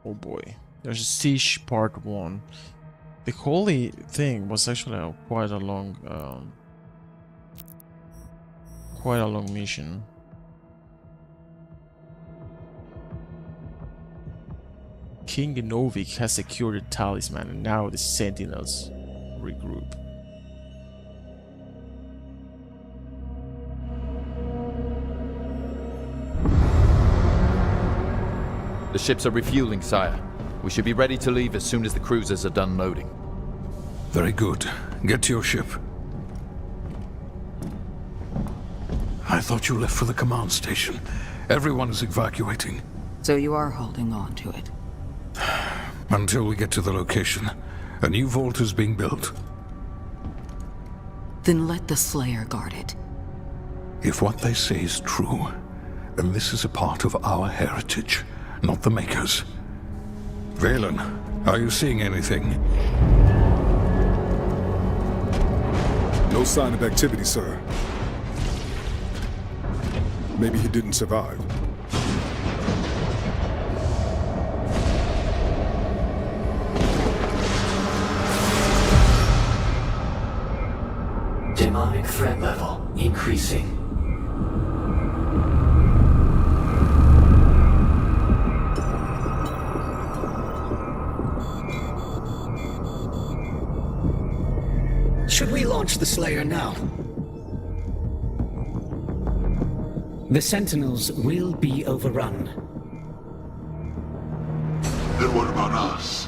Oh boy. There's a Siege Part 1. The holy thing was actually quite a long mission. King Genovik has secured the talisman, and now the Sentinels regroup. The ships are refueling, sire. We should be ready to leave as soon as the cruisers are done loading. Very good. Get to your ship. I thought you left for the command station. Everyone's evacuating. So you are holding on to it? Until we get to the location. A new vault is being built. Then let the Slayer guard it. If what they say is true, then this is a part of our heritage, not the Maker's. Valen, are you seeing anything? No sign of activity, sir. Maybe he didn't survive. Demonic threat level increasing. launch the Slayer now. The Sentinels will be overrun. Then what about us?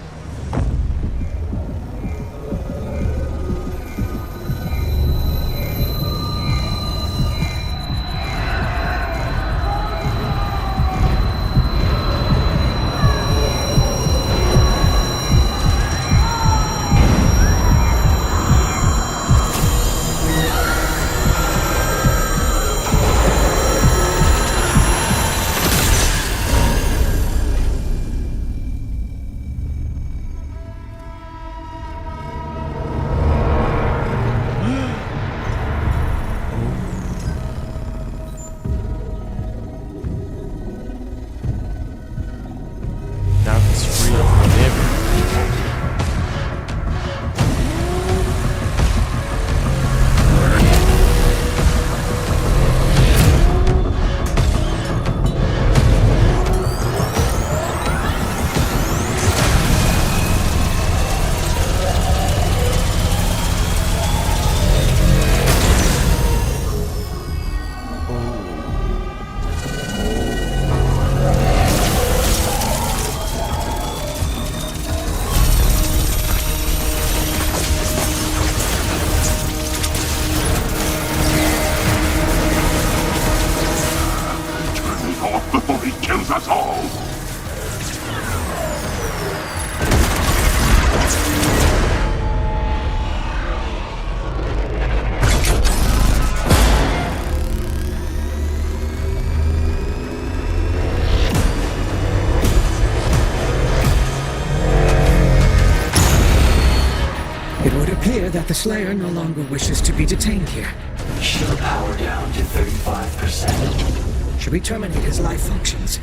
That the Slayer no longer wishes to be detained here. Shield power down to 35%. Should we terminate his life functions?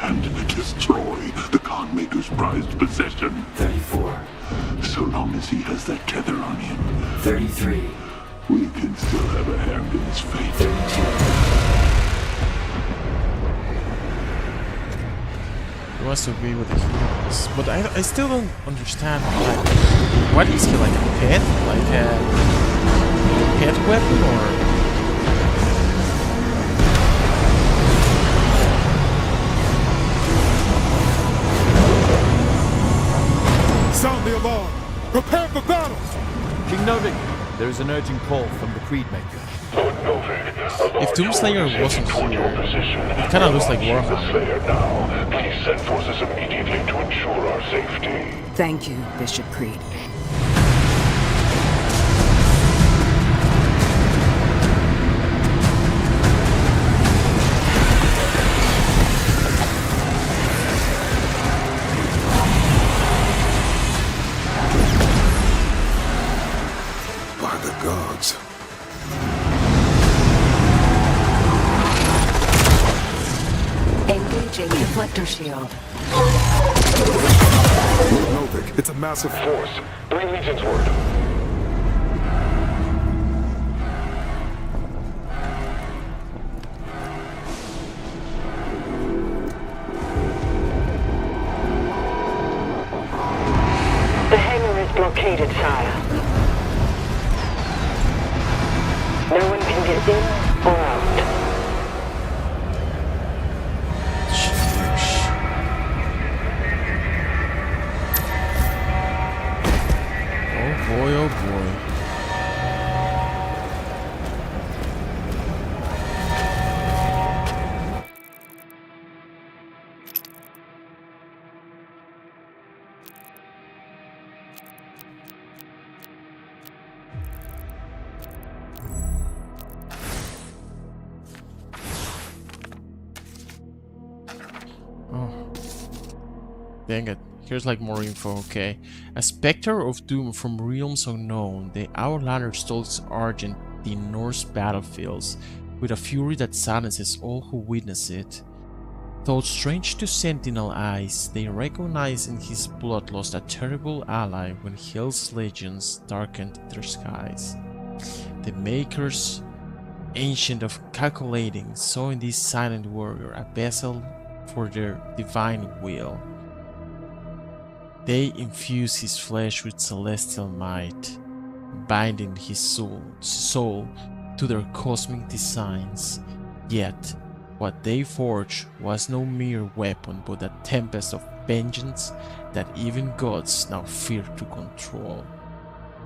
And destroy the Khanmaker's prized possession. 34. So long as he has that tether on him. 33. We can still have a hand in his fate. 32. He wants to be with the humans, but I still don't understand, like, what is he, like a pet? Like a pet weapon, or? Sound the alarm! Prepare for battle! King Novik, there is an urgent call from the Creedmaker. If Doomslayer wasn't here, it kinda looks like Warhammer. Please send forces immediately to ensure our safety. Thank you, Bishop Creed. By the gods. Engaging deflector shield. Novik, it's a massive force. 3 legions word. The hangar is blockaded, sire. No one can get in or out. Boy, oh boy. Oh. Dang it. Here's like more info, okay. A specter of doom from realms unknown, the Outlander stole its argent the Norse battlefields with a fury that silences all who witness it. Though strange to Sentinel eyes, they recognize in his bloodlust a terrible ally when Hell's legions darkened their skies. The Makers, ancient of calculating, saw in this silent warrior a vessel for their divine will. They infuse his flesh with celestial might. binding his soul to their cosmic designs. Yet, what they forged was no mere weapon, but a tempest of vengeance that even gods now fear to control.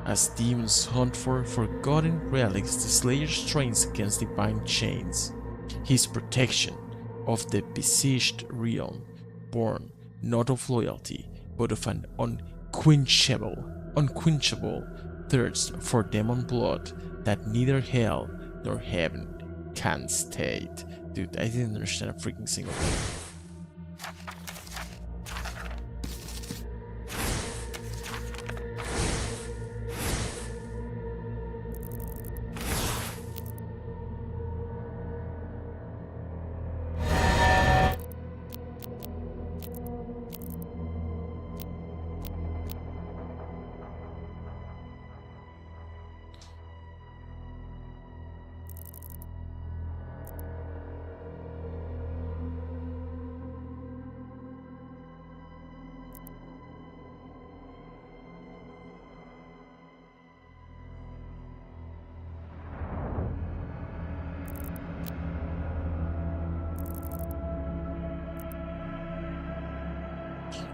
As demons hunt for forgotten relics, the Slayer strains against divine chains, his protection of the besieged realm, born not of loyalty, but of an unquenchable thirst for demon blood that neither hell nor heaven can state. Dude, I didn't understand a freaking single thing.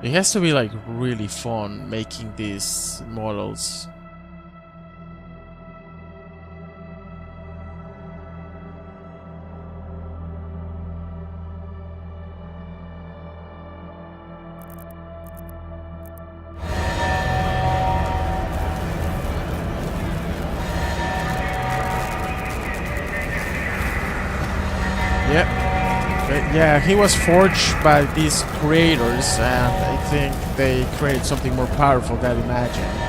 It has to be like really fun making these models. Yeah, he was forged by these creators, and I think they created something more powerful than I imagined.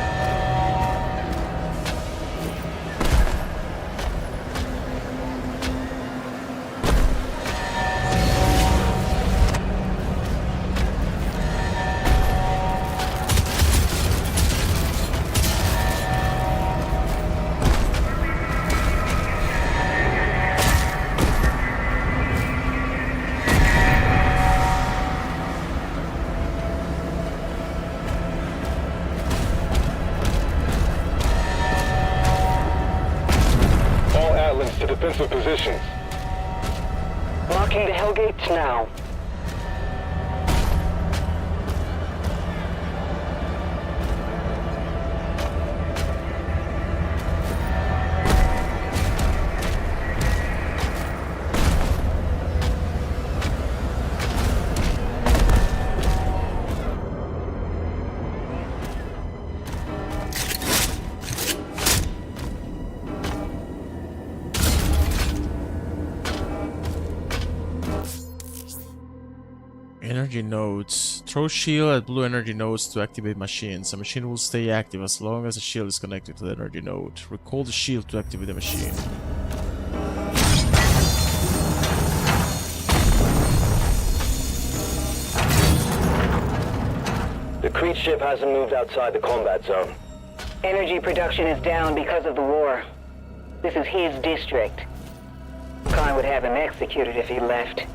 To defensive positions. Marking the Hellgates now. Energy nodes. Throw shield at blue energy nodes to activate machines. A machine will stay active as long as the shield is connected to the energy node. Recall the shield to activate the machine. The Creed ship hasn't moved outside the combat zone. Energy production is down because of the war. This is his district. Khan would have him executed if he left.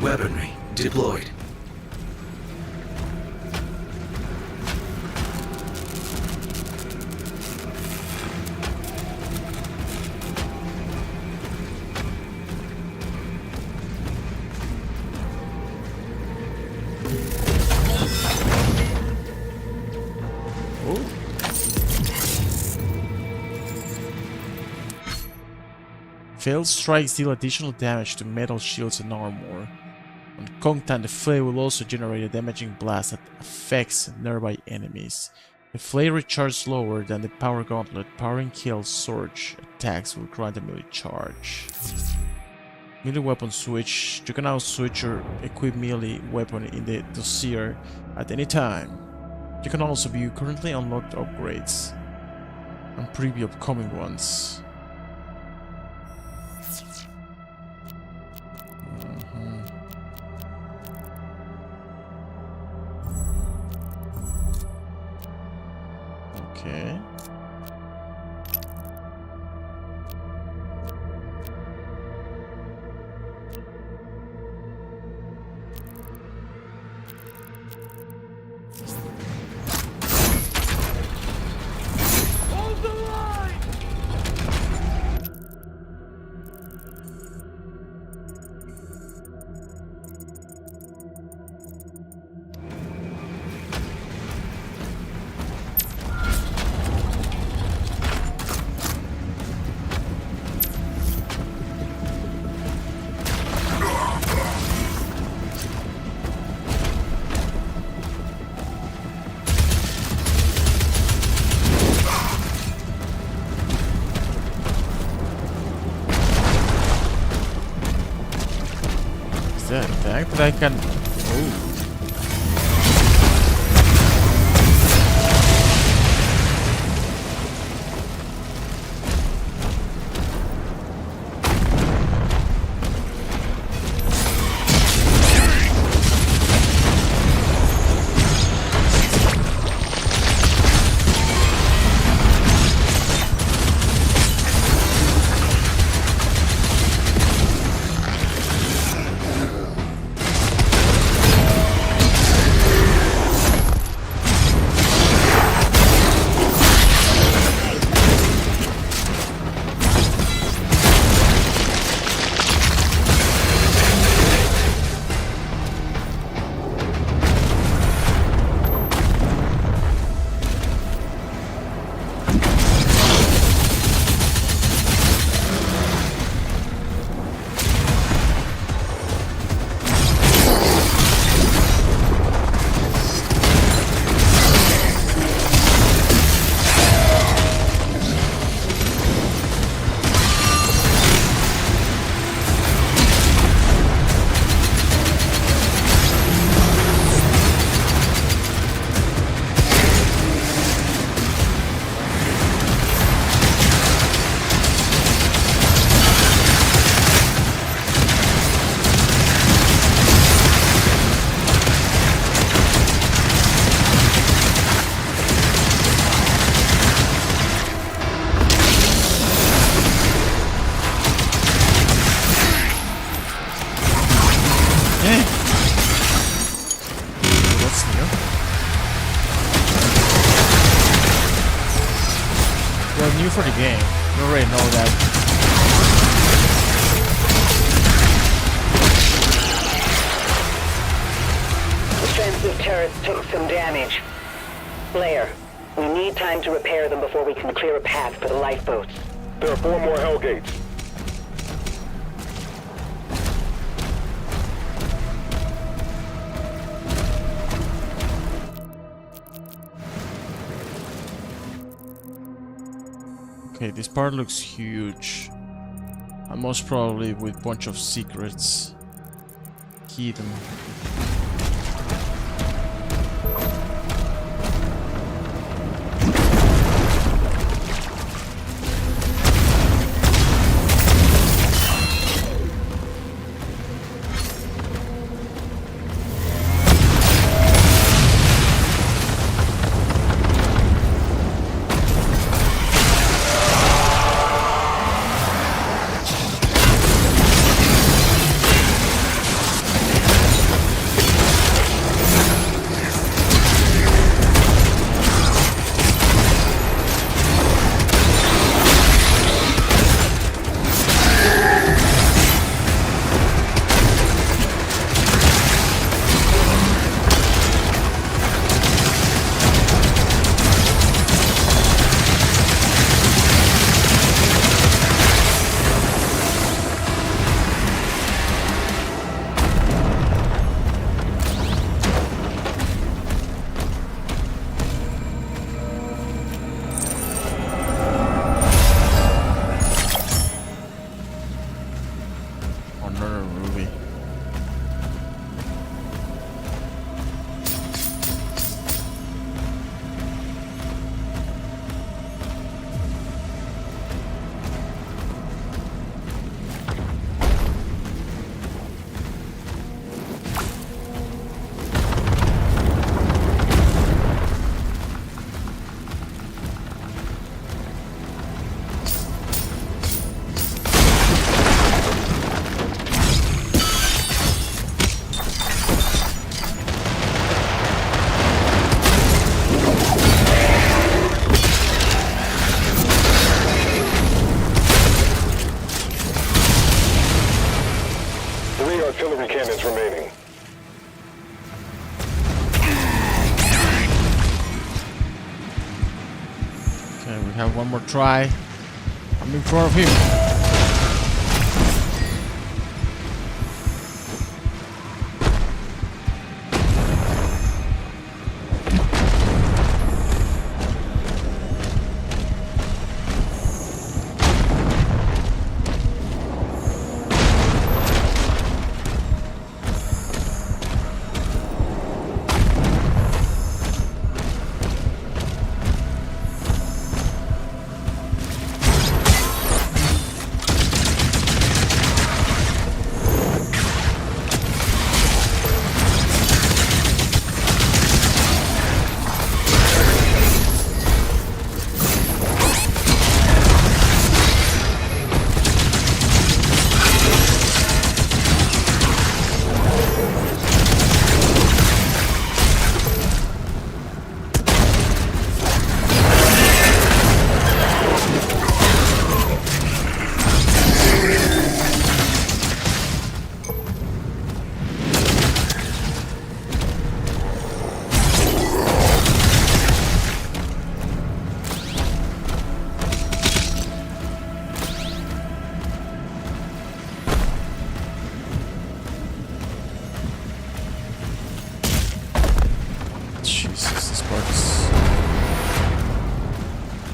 Weaponry deployed. Failed strikes deal additional damage to metal shields and armor. On contact, the flare will also generate a damaging blast that affects nearby enemies. The flare recharges slower than the power gauntlet. Powering kill surge attacks will grant a melee charge. Melee weapon switch. You can now switch your equipped melee weapon in the dossier at any time. You can also view currently unlocked upgrades and preview upcoming ones. Okay. Attack that I can. Oh. New for the game. You already know that. Defensive turrets took some damage. Blair, we need time to repair them before we can clear a path for the lifeboats. There are 4 more Hellgates. Okay, this part looks huge. And most probably with a bunch of secrets hidden. we have one more try. I'm in front of him.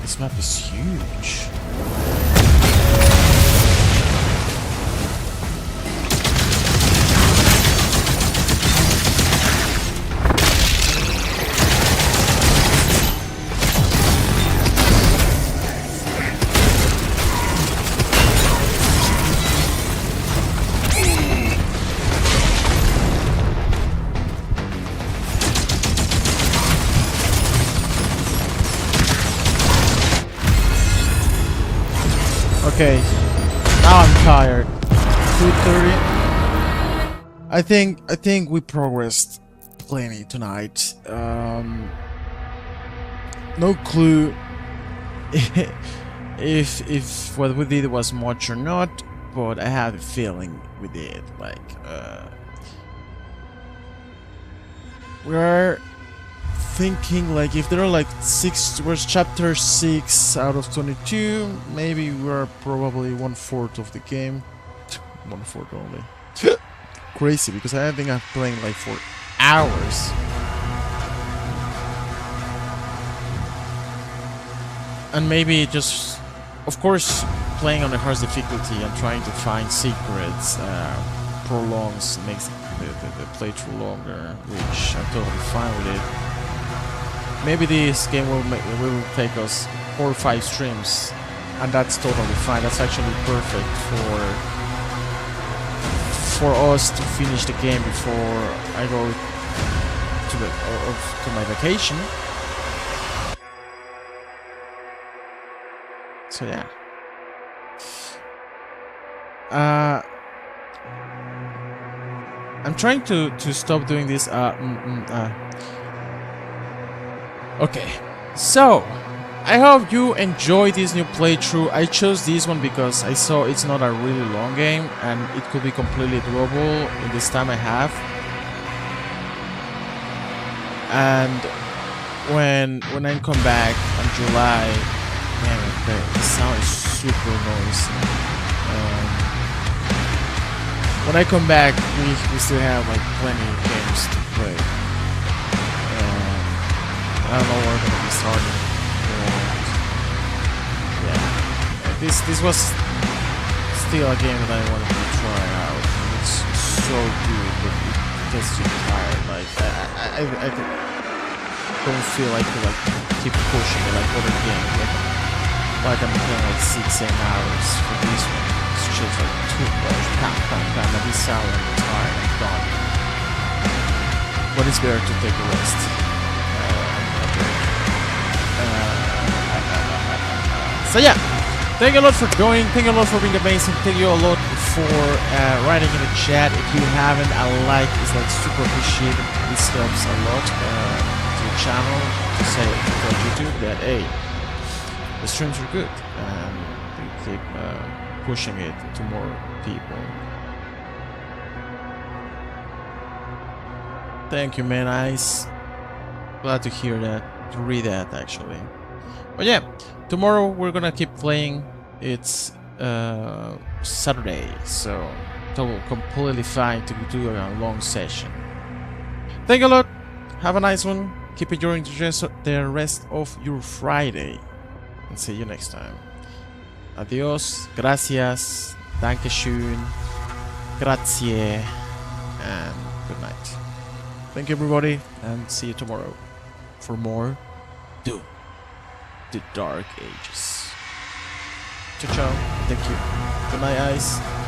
This map is huge. Okay, now I'm tired. 2:30. I think we progressed plenty tonight. No clue if what we did was much or not, but I have a feeling we did. Like we're thinking like if there are like 6, where's chapter 6 out of 22, maybe we're probably 1/4 of the game. 1/4 only. Crazy, because I think I'm playing like for hours. And maybe just, of course, playing on the hardest difficulty and trying to find secrets prolongs, makes the playthrough longer, which I'm totally fine with it. Maybe this game will take us 4 or 5 streams, and that's totally fine. That's actually perfect for us to finish the game before I go to my vacation. So yeah. I'm trying to stop doing this. Okay, so I hope you enjoy this new playthrough. I chose this one because I saw it's not a really long game and it could be completely doable in this time I have. And when I come back in July, man, the sound is super noisy. When I come back, we still have like plenty of games to play. I don't know where we're gonna be starting. Yeah, this was still a game that I wanted to try out. It's so good, but it gets you tired. Like I don't feel like to like keep pushing it like other games. Like I'm playing like 6-8 hours for this one. It's just like too much. Pam. At this hour I'm tired. I'm done. But it's better to take a rest. So yeah, thank you a lot for joining, thank you a lot for being amazing, thank you a lot for writing in the chat. If you haven't, a like is like super appreciated. This helps a lot to the channel to say to YouTube that hey, the streams are good and we keep pushing it to more people. Thank you, man. Glad to hear that, to read that actually. But yeah, tomorrow we're gonna keep playing. It's Saturday, so completely fine to do a long session. Thank you a lot. Have a nice one. Keep enjoying the rest of your Friday. And see you next time. Adios, gracias, dankeschön, grazie, and good night. Thank you everybody, and see you tomorrow for more Doom, the Dark Ages. Ciao, ciao. Thank you. Good night, guys.